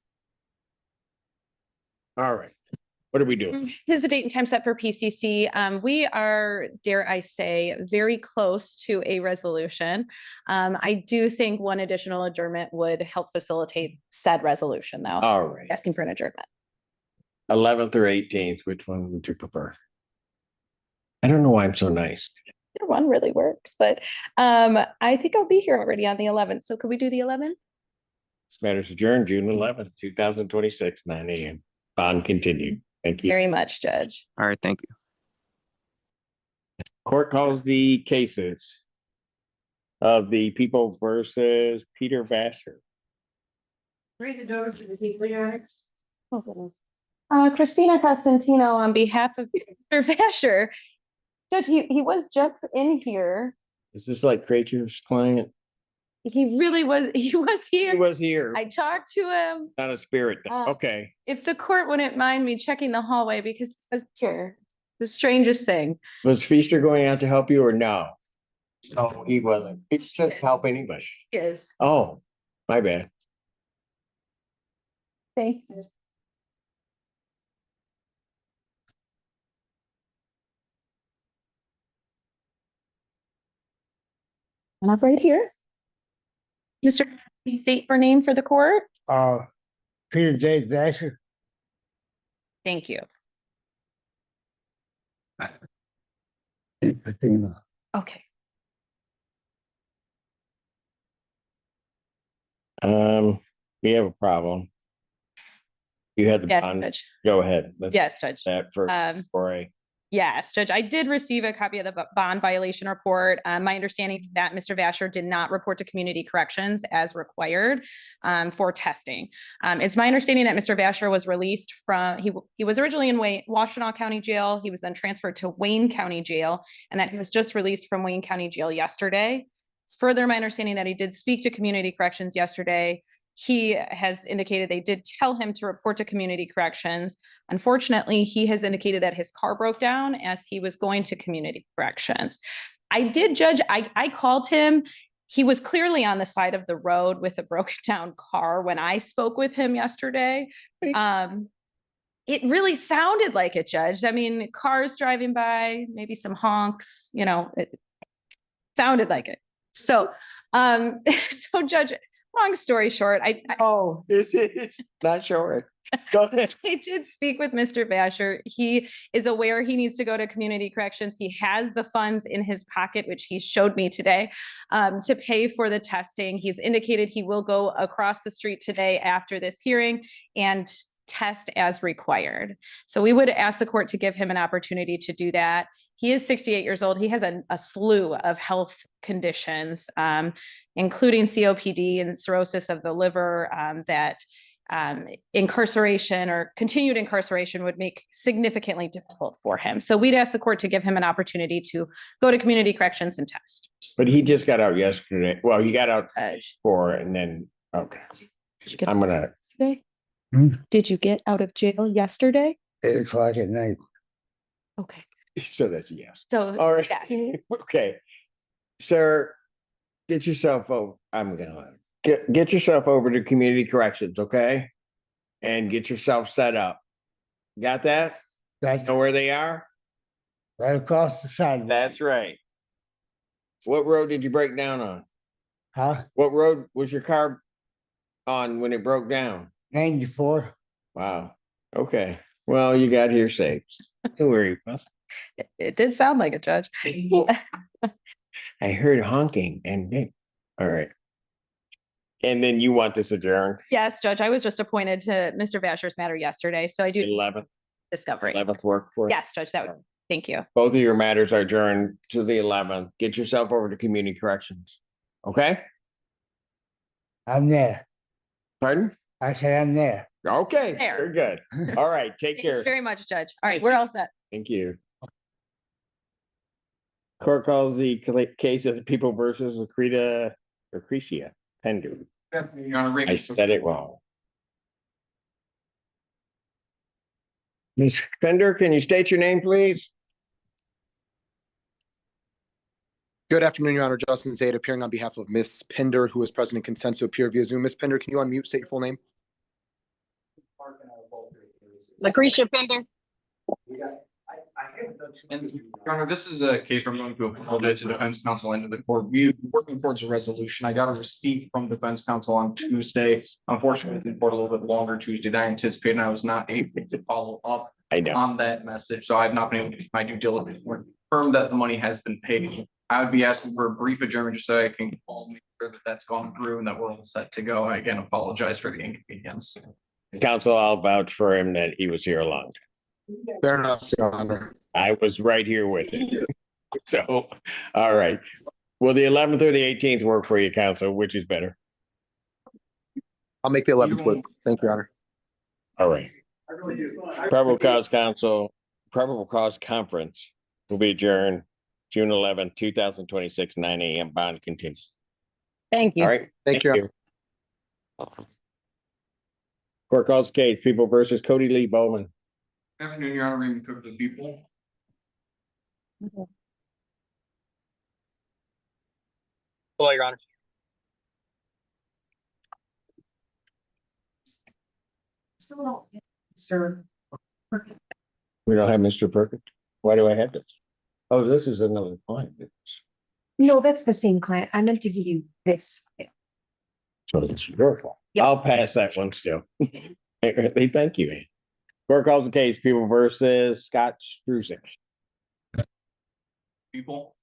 All right. What are we doing? Here's the date and time set for PCC. We are, dare I say, very close to a resolution. I do think one additional adjournment would help facilitate said resolution, though. All right. Asking for an adjournment. 11th or 18th, which one would you prefer? I don't know why I'm so nice. Either one really works, but I think I'll be here already on the 11th. So could we do the 11th? This matter's adjourned June 11th, 2026, 9 a.m. On continued. Thank you. very much, Judge. All right, thank you. Court calls the cases of the people versus Peter Vasher. Read it over to the people, Your Honor. Christina Costantino on behalf of Mr. Vasher. Judge, he was just in here. Is this like Creature's client? He really was, he was here. He was here. I talked to him. Not a spirit. Uh, Okay. If the court wouldn't mind me checking the hallway because he was here. The strangest thing. Was Feaster going out to help you or no? No, he wasn't. He's just helping English. Yes. Oh, my bad. Thank you. And up right here. Mr. Please state your name for the court. Peter J. Vasher. Thank you. Okay. We have a problem. You had the Yes, bond. Judge. Go ahead. Let's Yes, Judge. that first before I. Yes, Judge, I did receive a copy of the bond violation report. My understanding that Mr. Vasher did not report to community corrections as required for testing. It's my understanding that Mr. Vasher was released from, he was originally in Washtenaw County Jail. He was then transferred to Wayne County Jail, and that he was just released from Wayne County Jail yesterday. It's further my understanding that he did speak to community corrections yesterday. He has indicated they did tell him to report to community corrections. Unfortunately, he has indicated that his car broke down as he was going to community corrections. I did, Judge, I called him. He was clearly on the side of the road with a broken down car when I spoke with him yesterday. It really sounded like it, Judge. I mean, cars driving by, maybe some honks, you know, it sounded like it. So, so Judge, long story short, This is not short. Go ahead. I did speak with Mr. Vasher. He is aware he needs to go to community corrections. He has the funds in his pocket, which he showed me today, to pay for the testing. He's indicated he will go across the street today after this hearing and test as required. So we would ask the court to give him an opportunity to do that. He is 68 years old. He has a slew of health conditions, including COPD and cirrhosis of the liver, that incarceration or continued incarceration would make significantly difficult for him. So we'd ask the court to give him an opportunity to go to community corrections and test. But he just got out yesterday. Well, he got out for and then, okay. I'm gonna. Today? Did you get out of jail yesterday? 8 o'clock at night. Okay. So that's a yes. So, All right. yeah. Okay. Sir, get yourself over. I'm gonna get yourself over to community corrections, okay? And get yourself set up. Got that? Know where they are? Right across the side. That's right. What road did you break down on? Huh? What road was your car on when it broke down? 94. Wow. Okay. Well, you got here safe. Don't worry. It did sound like it, Judge. I heard honking and all right. And then you want this adjourned? Yes, Judge, I was just appointed to Mr. Vasher's matter yesterday, so I do 11th. discovery. 11th work for you? Yes, Judge, that would, thank you. Both of your matters are adjourned to the 11th. Get yourself over to community corrections. Okay? I'm there. Pardon? I say I'm there. Okay, There. very good. All right, take Thank you care. very much, Judge. All right, we're all set. Thank you. Court calls the case of the people versus Lucretia Pender. Your Honor, I said it wrong. Ms. Pender, can you state your name, please? Good afternoon, Your Honor. Justin Zaid appearing on behalf of Ms. Pender, who is present and consents to appear via Zoom. Ms. Pender, can you unmute, state your full name? Lucretia Pender. And Your Honor, this is a case where I'm going to apologize to defense counsel and to the court. We're working towards a resolution. I got a receipt from defense counsel on Tuesday. Unfortunately, the court a little bit longer Tuesday than I anticipated, and I was not able to follow up on that message. So I've not been able to do my due diligence. We're confirmed that the money has been paid. I would be asking for a brief adjournment just so I can call me sure that that's gone through and that we're all set to go. I again apologize for the inconvenience. Council, I'll vouch for him that he was here a long time. Fair enough, Your Honor. I was right here with him. So, all right. Will the 11th or the 18th work for you, Council? Which is better? I'll make the 11th work. Thank you, Your Honor. All right. Probable cause council, probable cause conference will be adjourned June 11th, 2026, 9 a.m. Bond continues. Thank you. All right. Thank you. Court calls case, People versus Cody Lee Bowman. Good afternoon, Your Honor, Raymond Cook, the people. Hello, Your Honor. So, Mr. We don't have Mr. Perkins. Why do I have this? Oh, this is another client. No, that's the same client. I meant to give you this. So it's your fault. I'll pass that one still. Hey, thank you. Court calls the case, People versus Scott Struzik. People.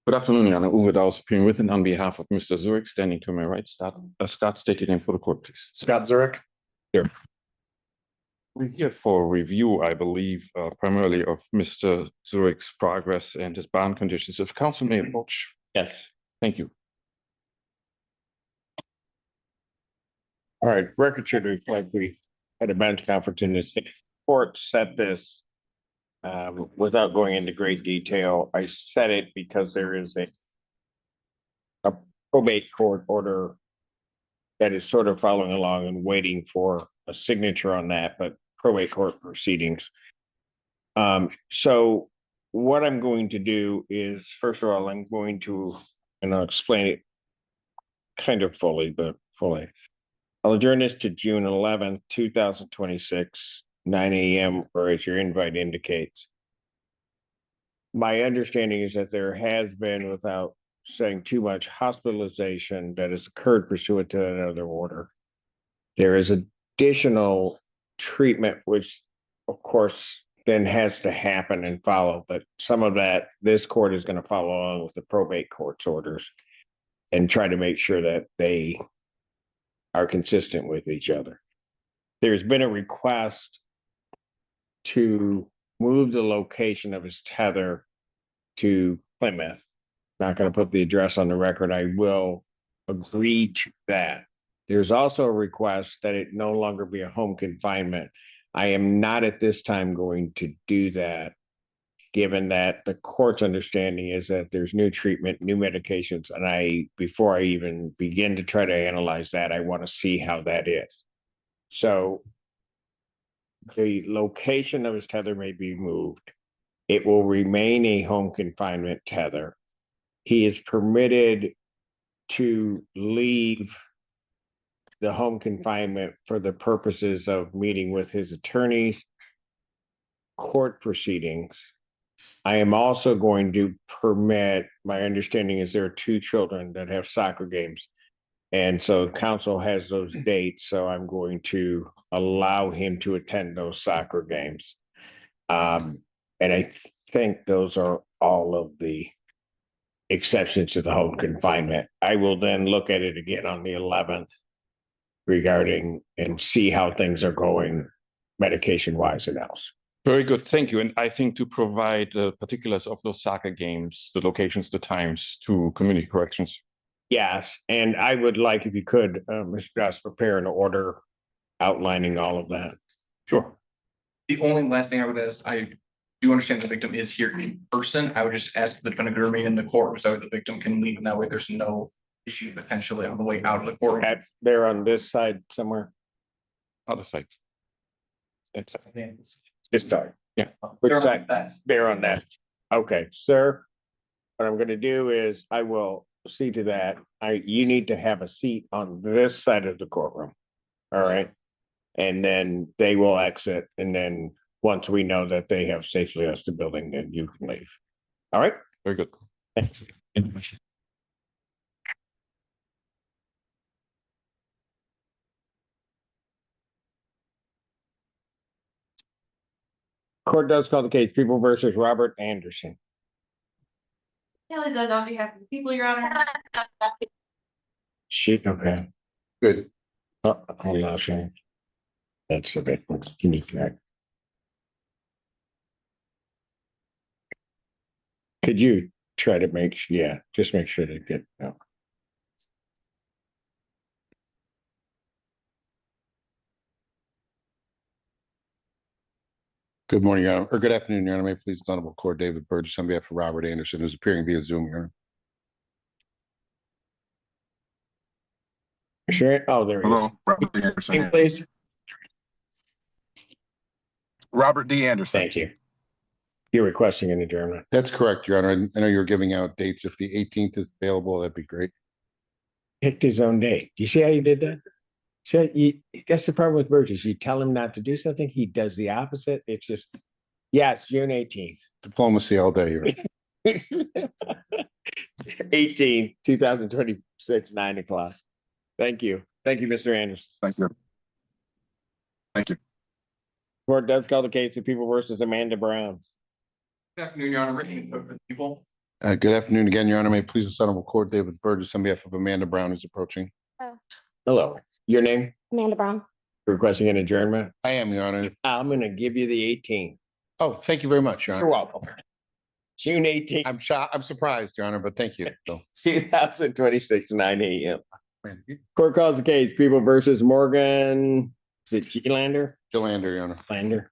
Good afternoon, Your Honor. Uwe Daus appearing with and on behalf of Mr. Zurich, standing to my right. Scott, state your name for the court, please. Scott Zurich. Here. We're here for review, I believe, primarily of Mr. Zurich's progress and his bond conditions. If council may approach. Yes. Thank you. All right, record should reflect we had a bench conference in this court set this. Without going into great detail, I said it because there is a probate court order that is sort of following along and waiting for a signature on that, but probate court proceedings. So what I'm going to do is, first of all, I'm going to, and I'll explain it kind of fully, but fully. I'll adjourn this to June 11th, 2026, 9 a.m., or as your invite indicates. My understanding is that there has been, without saying too much, hospitalization that has occurred pursuant to another order. There is additional treatment, which of course then has to happen and follow, but some of that, this court is going to follow along with the probate court's orders and try to make sure that they are consistent with each other. There's been a request to move the location of his tether to Plymouth. Not going to put the address on the record. I will agree to that. There's also a request that it no longer be a home confinement. I am not at this time going to do that, given that the court's understanding is that there's new treatment, new medications, and before I even begin to try to analyze that, I want to see how that is. So the location of his tether may be moved. It will remain a home confinement tether. He is permitted to leave the home confinement for the purposes of meeting with his attorneys, court proceedings. I am also going to permit, my understanding is there are 2 children that have soccer games. And so council has those dates, so I'm going to allow him to attend those soccer games. And I think those are all of the exceptions to the home confinement. I will then look at it again on the 11th regarding and see how things are going medication wise and else. Very good, thank you. And I think to provide particulars of those soccer games, the locations, the times to community corrections. Yes, and I would like, if you could, Mr. Goss, prepare an order outlining all of that. Sure. The only last thing I would ask, I do understand the victim is here in person. I would just ask the defendant to remain in the courtroom so the victim can leave, and that way there's no issue potentially on the way out of the courtroom. They're on this side somewhere. Other side. That's this side. Yeah. Which side? They're on that. Okay, sir. What I'm going to do is I will see to that. You need to have a seat on this side of the courtroom. All right. And then they will exit. And then once we know that they have safely left the building, then you can leave. All right. Very good. Thanks. Court does call the case People versus Robert Anderson. Kelly says on behalf of the people, Your Honor. Shit, okay. Good. Hold on, Shane. That's a bit unique. Could you try to yeah, just make sure to get, no. Good morning, Your Honor, or good afternoon, Your Honor. May it please the Honorable Court, David Burgess on behalf of Robert Anderson, who's appearing via Zoom, Your Honor. Sure. Oh, there he is. Hello, Robert D. Anderson. Please. Robert D. Anderson. Thank you. You're requesting an adjournment. That's correct, Your Honor. I know you're giving out dates. If the 18th is available, that'd be great. Picked his own date. Do you see how you did that? That's the problem with Burgess. You tell him not to do something, he does the opposite. It's just, yes, June 18th. Diplomacy all day, Your Honor. 18, 2026, 9 o'clock. Thank you. Thank you, Mr. Anderson. Thank you. Thank you. Court does call the case of People versus Amanda Brown. Good afternoon, Your Honor. Ricky, for the people. Good afternoon again, Your Honor. May it please the Honorable Court, David Burgess on behalf of Amanda Brown, who's approaching. Hello. Your name? Amanda Brown. Requesting an adjournment? I am, Your Honor. I'm going to give you the 18th. Oh, thank you very much, Your Honor. You're welcome. June 18th. I'm shocked. I'm surprised, Your Honor, but thank you. 2026, 9 a.m. Court calls the case, People versus Morgan. Is it Gelander? Gelander, Your Honor. Lander.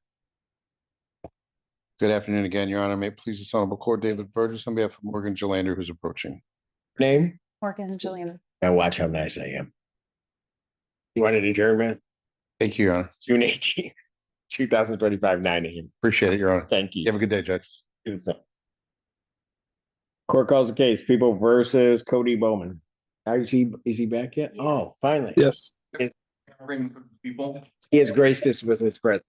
Good afternoon again, Your Honor. May it please the Honorable Court, David Burgess on behalf of Morgan Gelander, who's approaching. Name? Morgan Juliana. Now watch how nice I am. You want an adjournment? Thank you, Your Honor. June 18th, 2025, 9 a.m. Appreciate it, Your Honor. Thank you. You have a good day, Judge. Court calls the case, People versus Cody Bowman. Is he back yet? Oh, finally. Yes. People. He has graced us with his presence.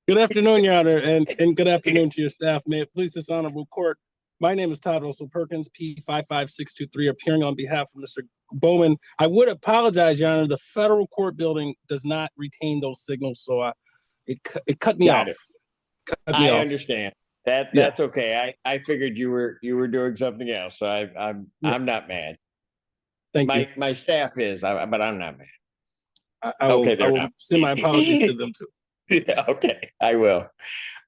Good afternoon, Your Honor, and good afternoon to your staff. May it please this honorable court. My name is Todd Russell Perkins, P55623, appearing on behalf of Mr. Bowman. I would apologize, Your Honor, the federal court building does not retain those signals, so it cut me off. I understand. That's okay. I figured you were doing something else, so I'm not mad. Thank you. My staff is, but I'm not mad. I will send my apologies to them too. Yeah, okay, I will.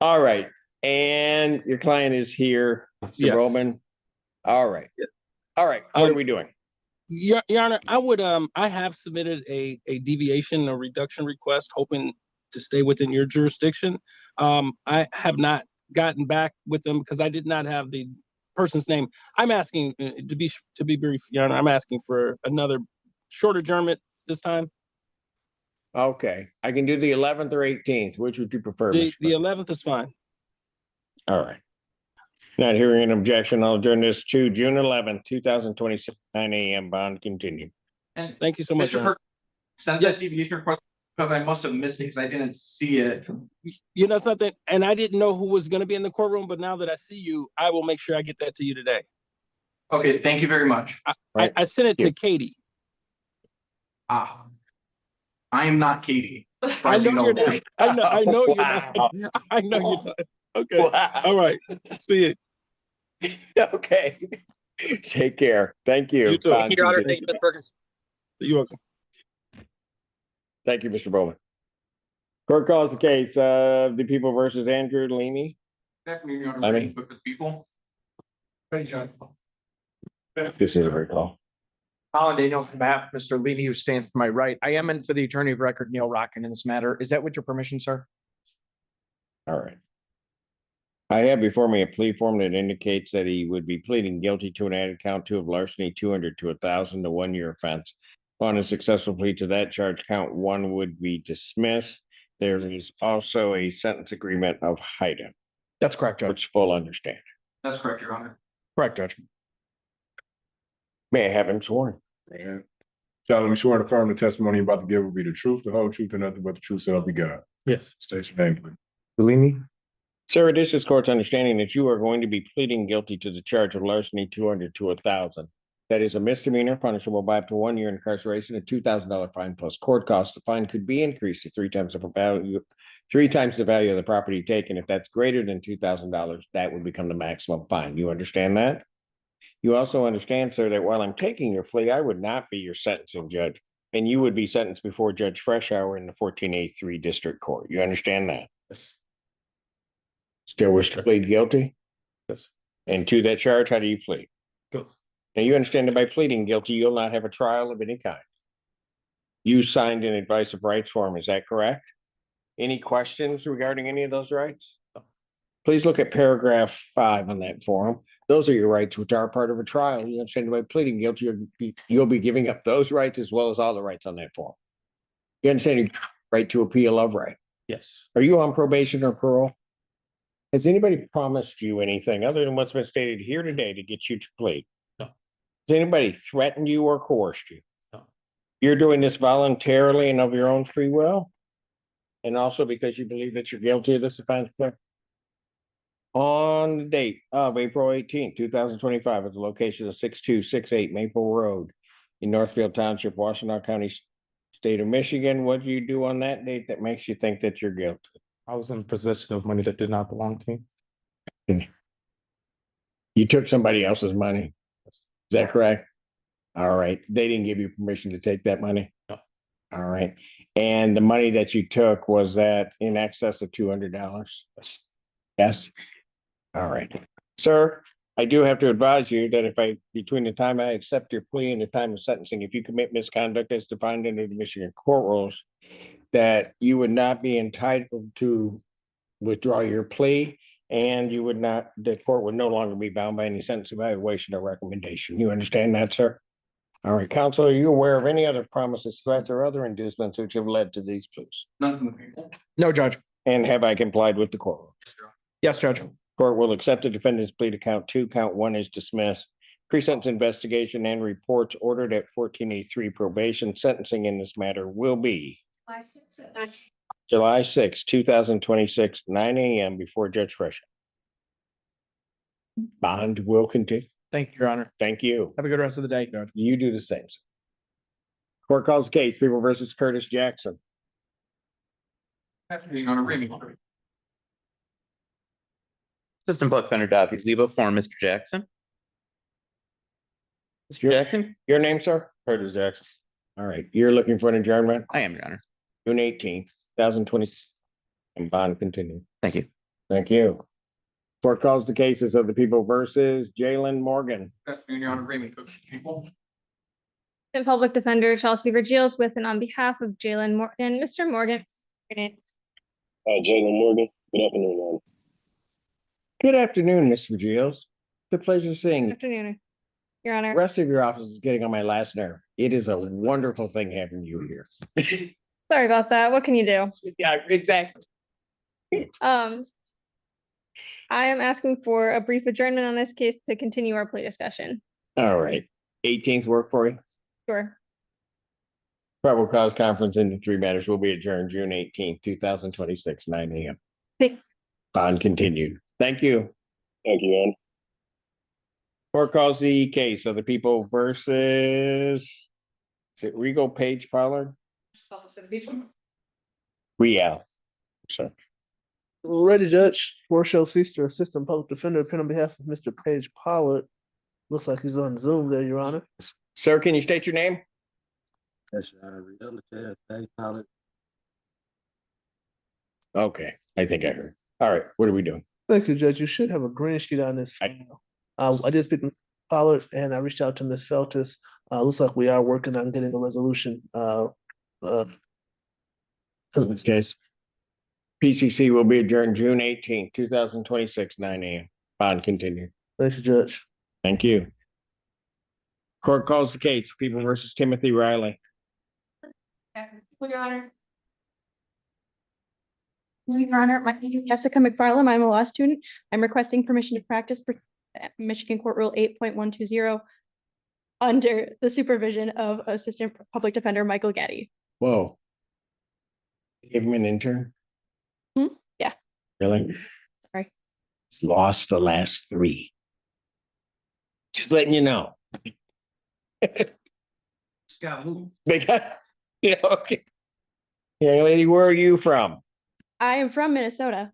All right, and your client is here, Mr. Bowman. All right, all right. What are we doing? Your Honor, I have submitted a deviation or reduction request, hoping to stay within your jurisdiction. I have not gotten back with them because I did not have the person's name. I'm asking to be brief, Your Honor. I'm asking for another short adjournment this time. Okay, I can do the 11th or 18th. Which would you prefer? The 11th is fine. All right. Not hearing an objection, I'll adjourn this to June 11th, 2026, 9 a.m. Bond continue. And thank you so much. Mr. Perkins, send that deviation request because I must have missed it because I didn't see it. You know something, and I didn't know who was going to be in the courtroom, but now that I see you, I will make sure I get that to you today. Okay, thank you very much. I sent it to Katie. I am not Katie. I know you're not. I know you're not. I know you're not. Okay. Wow. All right. See you. Okay. Take care. Thank you. You too. Bond Your Honor, continue. thank you, Mr. Perkins. You're welcome. Thank you, Mr. Bowman. Court calls the case of the People versus Andrew Leamy. Good afternoon, Your Honor. I Ready mean- with the people. Ready, John. This is a recall. Colin Daniels, on behalf of Mr. Levy, who stands to my right. I am in for the attorney of record, Neil Rockin, in this matter. Is that with your permission, sir? All right. I have before me a plea form that indicates that he would be pleading guilty to an added count 2 of larceny, 200 to 1,000 to 1 year offense. On a successful plea to that charge, count 1 would be dismissed. There is also a sentence agreement of Haida. That's correct, Judge. Which full understand. That's correct, Your Honor. Correct, Judge. May I have him sworn? Solemnly sworn to affirm the testimony you're about to give will be the truth, the whole truth, and nothing but the truth, so help you God. Yes. State your name, please. Bellini? Sir, it is this court's understanding that you are going to be pleading guilty to the charge of larceny 200 to 1,000. That is a misdemeanor punishable by up to 1 year incarceration, a $2,000 fine plus court costs. The fine could be increased to 3 times the value of the property taken. If that's greater than $2,000, that would become the maximum fine. You understand that? You also understand, sir, that while I'm taking your plea, I would not be your sentencing judge. And you would be sentenced before Judge Freshour in the 1483 District Court. You understand that? Still wish to plead guilty? Yes. And to that charge, how do you plead? Good. Now, you understand that by pleading guilty, you'll not have a trial of any kind. You signed an advice of rights form, is that correct? Any questions regarding any of those rights? Please look at paragraph 5 on that form. Those are your rights, which are part of a trial. You understand by pleading guilty, you'll be giving up those rights as well as all the rights on that form. You understand your right to appeal of right? Yes. Are you on probation or parole? Has anybody promised you anything other than what's been stated here today to get you to plead? No. Has anybody threatened you or coerced you? No. You're doing this voluntarily and of your own free will? And also because you believe that you're guilty of this offense? On the date of April 18th, 2025, at the location of 6268 Maple Road in Northfield Township, Washtenaw County, state of Michigan, what did you do on that date that makes you think that you're guilty? I was in possession of money that did not belong to me. You took somebody else's money. Is that correct? All right. They didn't give you permission to take that money? No. All right. And the money that you took, was that in excess of $200? Yes. All right. Sir, I do have to advise you that between the time I accept your plea and the time of sentencing, if you commit misconduct as defined under the Michigan court rules, that you would not be entitled to withdraw your plea, and the court would no longer be bound by any sentence evaluation or recommendation. You understand that, sir? All right, counsel, are you aware of any other promises, threats, or other inducements which have led to these pleas? None from the people. No, Judge. And have I complied with the court rules? Yes, Judge. Court will accept the defendant's plea to count 2. Count 1 is dismissed. Pre-sentence investigation and reports ordered at 1483 probation. Sentencing in this matter will be July 6, 2026, 9 a.m. before Judge Freshour. Bond will continue. Thank you, Your Honor. Thank you. Have a good rest of the day, Judge. You do the same. Sir. Court calls the case, People versus Curtis Jackson. Afternoon, Your Honor. Raymond. Assistant Public Defender Davies, leave for Mr. Jackson. Mr. Jackson? Your name, sir? Curtis Jackson. All right. You're looking for an adjournment? I am, Your Honor. June 18th, 2020. And bond continue. Thank you. Thank you. Court calls the cases of the People versus Jalen Morgan. Afternoon, Your Honor. Raymond Cook. People. And Public Defender Chelsea Vergils with and on behalf of Jalen Morgan. Mr. Morgan. Jalen Morgan. Good afternoon, Your Honor. Good afternoon, Ms. Vergils. It's a pleasure seeing Good you. afternoon, Your Honor. The rest of your office is getting on my last nerve. It is a wonderful thing having you here. Sorry about that. What can you do? Yeah, exactly. I am asking for a brief adjournment on this case to continue our plea discussion. All right. 18th work for you? Sure. Probable cause conference into 3 matters will be adjourned June 18th, 2026, 9 a.m. Thank- Bond continued. Thank you. Thank you, Ann. Court calls the case of the People versus, is it Regal Page Pollard? Real. Sir. Ready, Judge. Rochelle Feaster, Assistant Public Defender, appearing on behalf of Mr. Page Pollard. Looks like he's on Zoom there, Your Honor. Sir, can you state your name? Yes, Your Honor. Page Pollard. Okay, I think I heard. All right, what are we doing? Thank you, Judge. You should have a green sheet on this file. I did speak with Pollard and I reached out to Ms. Feltus. Looks like we are working on getting a resolution. In this case, PCC will be adjourned June 18th, 2026, 9 a.m. Bond continued. Thank you, Judge. Thank you. Court calls the case, People versus Timothy Riley. Your Honor. Your Honor, my name is Jessica McFarland. I'm a law student. I'm requesting permission to practice Michigan Court Rule 8.120 under the supervision of Assistant Public Defender Michael Getty. Whoa. Give him an intern? Yeah. Really? Sorry. He's lost the last 3. Just letting you know. Scott, who? Yeah, okay. Young lady, where are you from? I am from Minnesota,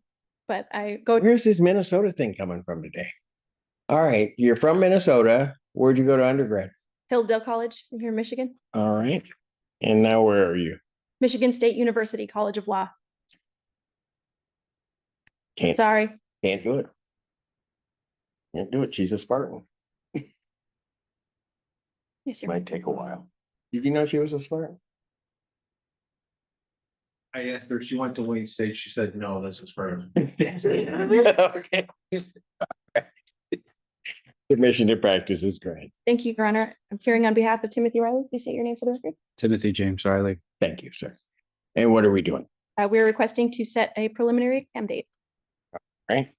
but I go. Where's this Minnesota thing coming from today? All right, you're from Minnesota. Where'd you go to undergrad? Hillsdale College here in Michigan, All right. And now where are you? Michigan State University College of Law. Can't Sorry. do it. Can't do it. She's a Spartan. Yes, Might take a while. Did you know she was a Spartan? I asked her, she went to Wayne State. She said, no, this is for. Okay. Admission to practice is great. Thank you, Your Honor. I'm appearing on behalf of Timothy Riley. Please state your name for the record. Timothy James Riley. Thank you, sir. And what are we doing? We're requesting to set a preliminary exam date. All right.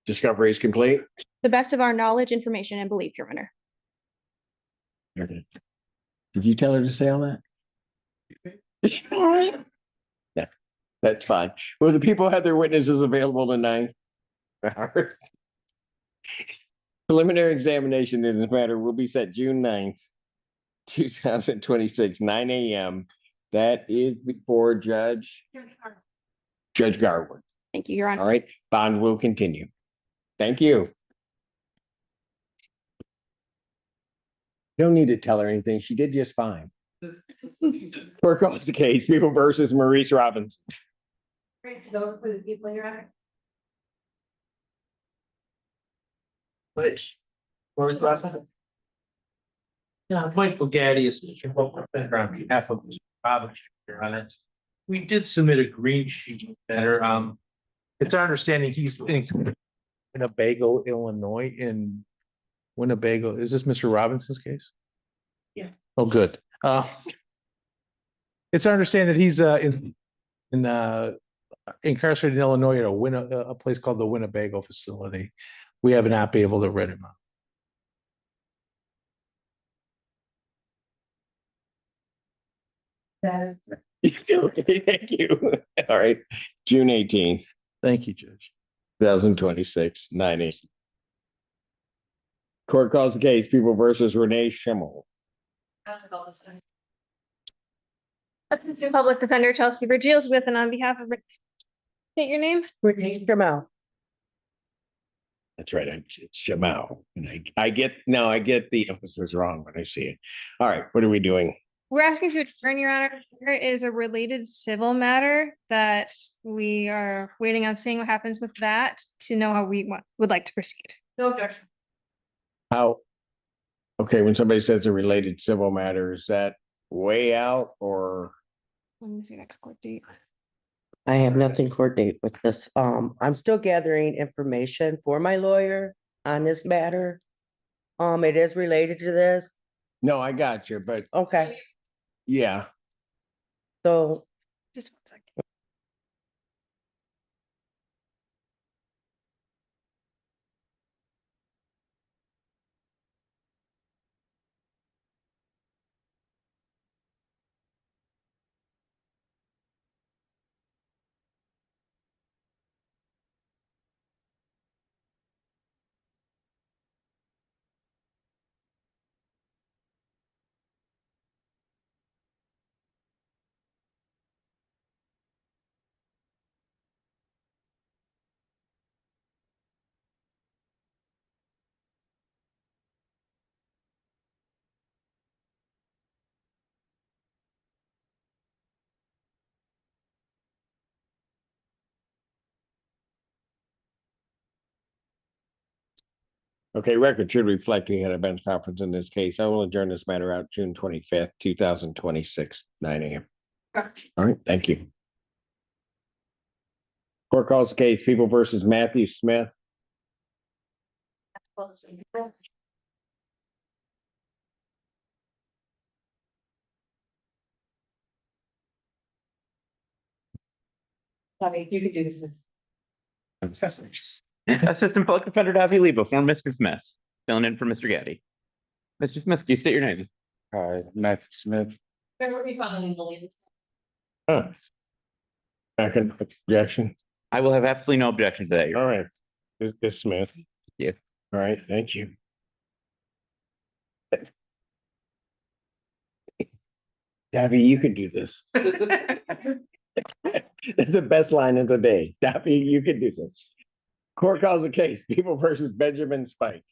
Discovery is complete. The best of our knowledge, information, and belief, Your Honor. Okay. Did you tell her to say all that? Yeah, that's fine. Well, the people have their witnesses available tonight. Preliminary examination in this matter will be set June 9th, 2026, 9 a.m. That is before Judge Garwood. Thank you, Your Honor. All right, bond will continue. Thank you. Don't need to tell her anything. She did just fine. Court calls the case, People versus Maurice Robinson. For the people, Your Honor. Which? Where was the last one? Yeah, Michael Gaddy, Assistant Public Defender on behalf of Mr. Robinson, Your Honor. We did submit a green sheet letter. It's our understanding he's in Winnebago, Illinois, in Winnebago. Is this Mr. Robinson's case? Yeah. Oh, good. It's our understanding that he's incarcerated in Illinois at a place called the Winnebago facility. We have not been able to rent him out. Okay, thank you. All right, June 18th. Thank you, Judge. 2026, 9 a.m. Court calls the case, People versus Renee Schimmel. Assistant Public Defender Chelsea Virgils with and on behalf of. State your name. Renee Jamal. That's right, it's Schimmel. And I get the emphasis wrong when I see it. All right, what are we doing? We're asking to adjourn, Your Honor. There is a related civil matter that we are waiting on seeing what happens with that to know how we would like to proceed. No objection. How? Okay, when somebody says a related civil matter, is that way out or? Let me see next court date. I have nothing court date with this. I'm still gathering information for my lawyer on this matter. It is related to this. No, I got you, but Okay, yeah. so Just 1 second. Okay, record should reflect we had a bench conference in this case. I will adjourn this matter out June 25th, 2026, 9 a.m. All right, thank you. Court calls the case, People versus Matthew Smith. You could do this. Assistant Public Defender Davi Lebo for Mr. Smith, filling in for Mr. Gaddy. Mr. Smith, can you state your name? Hi, Matthew Smith. Huh. Second objection. I will have absolutely no objection to that. Your All right, this Smith. Yeah. All right, thank you. Davi, you can do this. That's the best line of the day. Davi, you can do this. Court calls the case, People versus Benjamin Spike.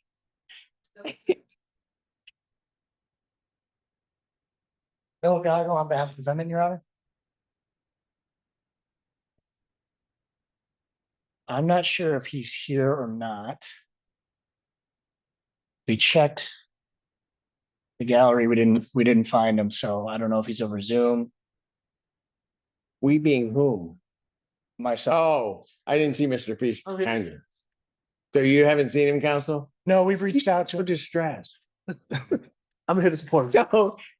Bill Geiger on behalf of the defendant, Your Honor. I'm not sure if he's here or not. We checked the gallery. We didn't find him, so I don't know if he's over Zoom. We being whom? Myself. Oh, I didn't see Mr. Fish Okay. behind you. So you haven't seen him, counsel? No, we've reached out to So distressed. I'm here to support him.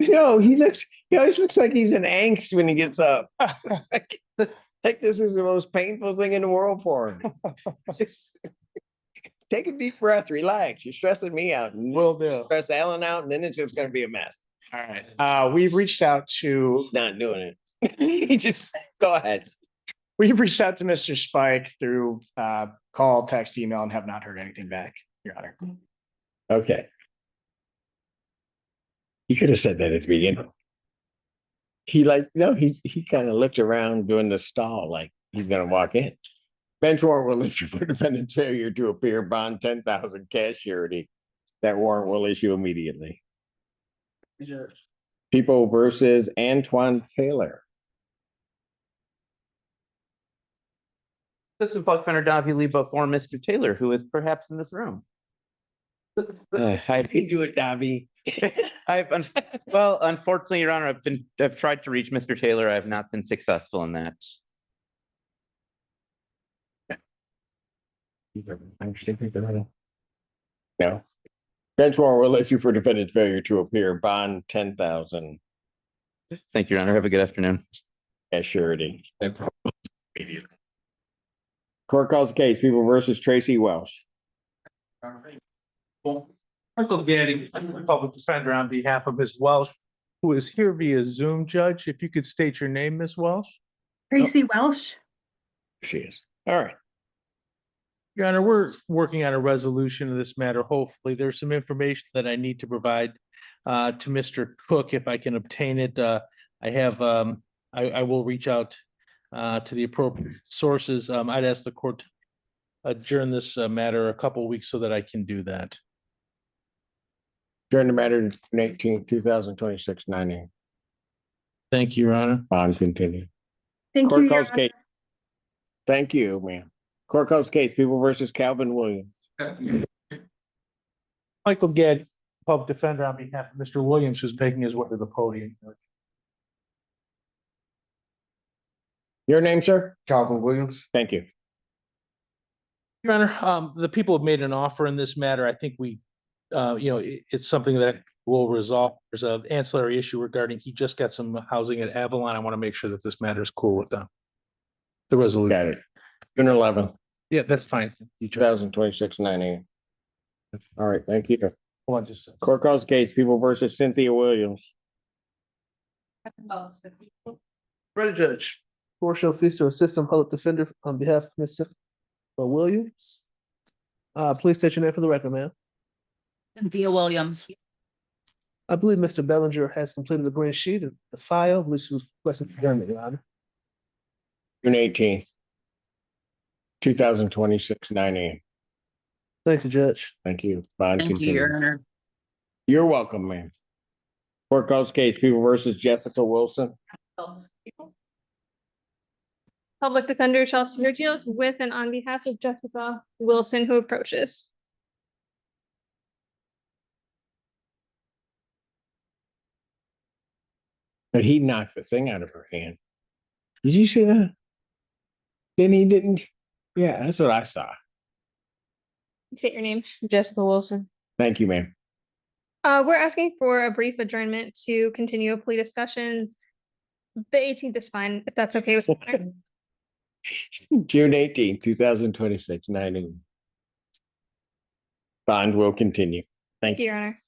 No, he always looks like he's in angst when he gets up. Like this is the most painful thing in the world for him. Just take a deep breath, relax. You're stressing me out. And Will do. stress Alan out, and then it's just gonna be a mess. All right. We've reached out to He's not doing it. He just go ahead. We've reached out to Mr. Spike through call, text, email, and have not heard anything back, Your Honor. Okay. You could have said that at the beginning. He kind of looked around doing the stall like he's gonna walk in. Bench warrant will issue for defendant's failure to appear, bond 10,000 cash surety. That warrant will issue immediately. People versus Antoine Taylor. Assistant Public Defender Davy before Mr. Taylor, who is perhaps in this room. How do you do it, Davy? Well, unfortunately, Your Honor, I've tried to reach Mr. Taylor. I have not been successful in that. No. Bench warrant will issue for defendant's failure to appear, bond 10,000 Thank you, Your Honor. Have a good afternoon. as surety. Court calls the case, People versus Tracy Welsh. Michael Gaddy, public defender on behalf of Ms. Welsh, who is here via Zoom, Judge. If you could state your name, Ms. Welsh. Tracy Welsh. She is. All right. Your Honor, we're working on a resolution of this matter. Hopefully, there's some information that I need to provide to Mr. Cook if I can obtain it. I will reach out to the appropriate sources. I'd ask the court to adjourn this matter a couple of weeks so that I can do that. During the matter, June 18th, 2026, 9 a.m. Thank you, Your Honor. Bond continue. Thank Court you, Your calls case. Thank you, ma'am. Court calls case, People versus Calvin Williams. Michael Gaddy, public defender on behalf of Mr. Williams, who's making his way to the podium. Your name, sir? Calvin Williams. Thank you. Your Honor, the people have made an offer in this matter. I think it's something that will resolve. There's an ancillary issue regarding, he just got some housing at Avalon. I want to make sure that this matter is cool with them. The resolution. Got it. June 11th. Yeah, that's fine. 2026, 9 a.m. All right, thank you. Hold on just a second. Court calls case, People versus Cynthia Williams. Ready, Judge. Court shall feast to Assistant Public Defender on behalf of Ms. Williams. Please state your name for the record, ma'am. Cynthia Williams. I believe Mr. Bellinger has completed the green sheet of the file, which was requested adjournment, Your Honor. June 18th, 2026, 9 a.m. Thank you, Judge. Thank you. Bond Thank you, continue. Your Honor. You're welcome, ma'am. Court calls case, People versus Jessica Wilson. Public defender Chelsea deals with and on behalf of Jessica Wilson, who approaches. But he knocked the thing out of her hand. Did you see that? Then he didn't. Yeah, that's what I saw. State your name. Jessica Wilson. Thank you, ma'am. We're asking for a brief adjournment to continue a plea discussion. The 18th is fine, if that's okay with the matter. June 18th, 2026, 9 a.m. Bond will continue. Thank Thank you, you. Your Honor.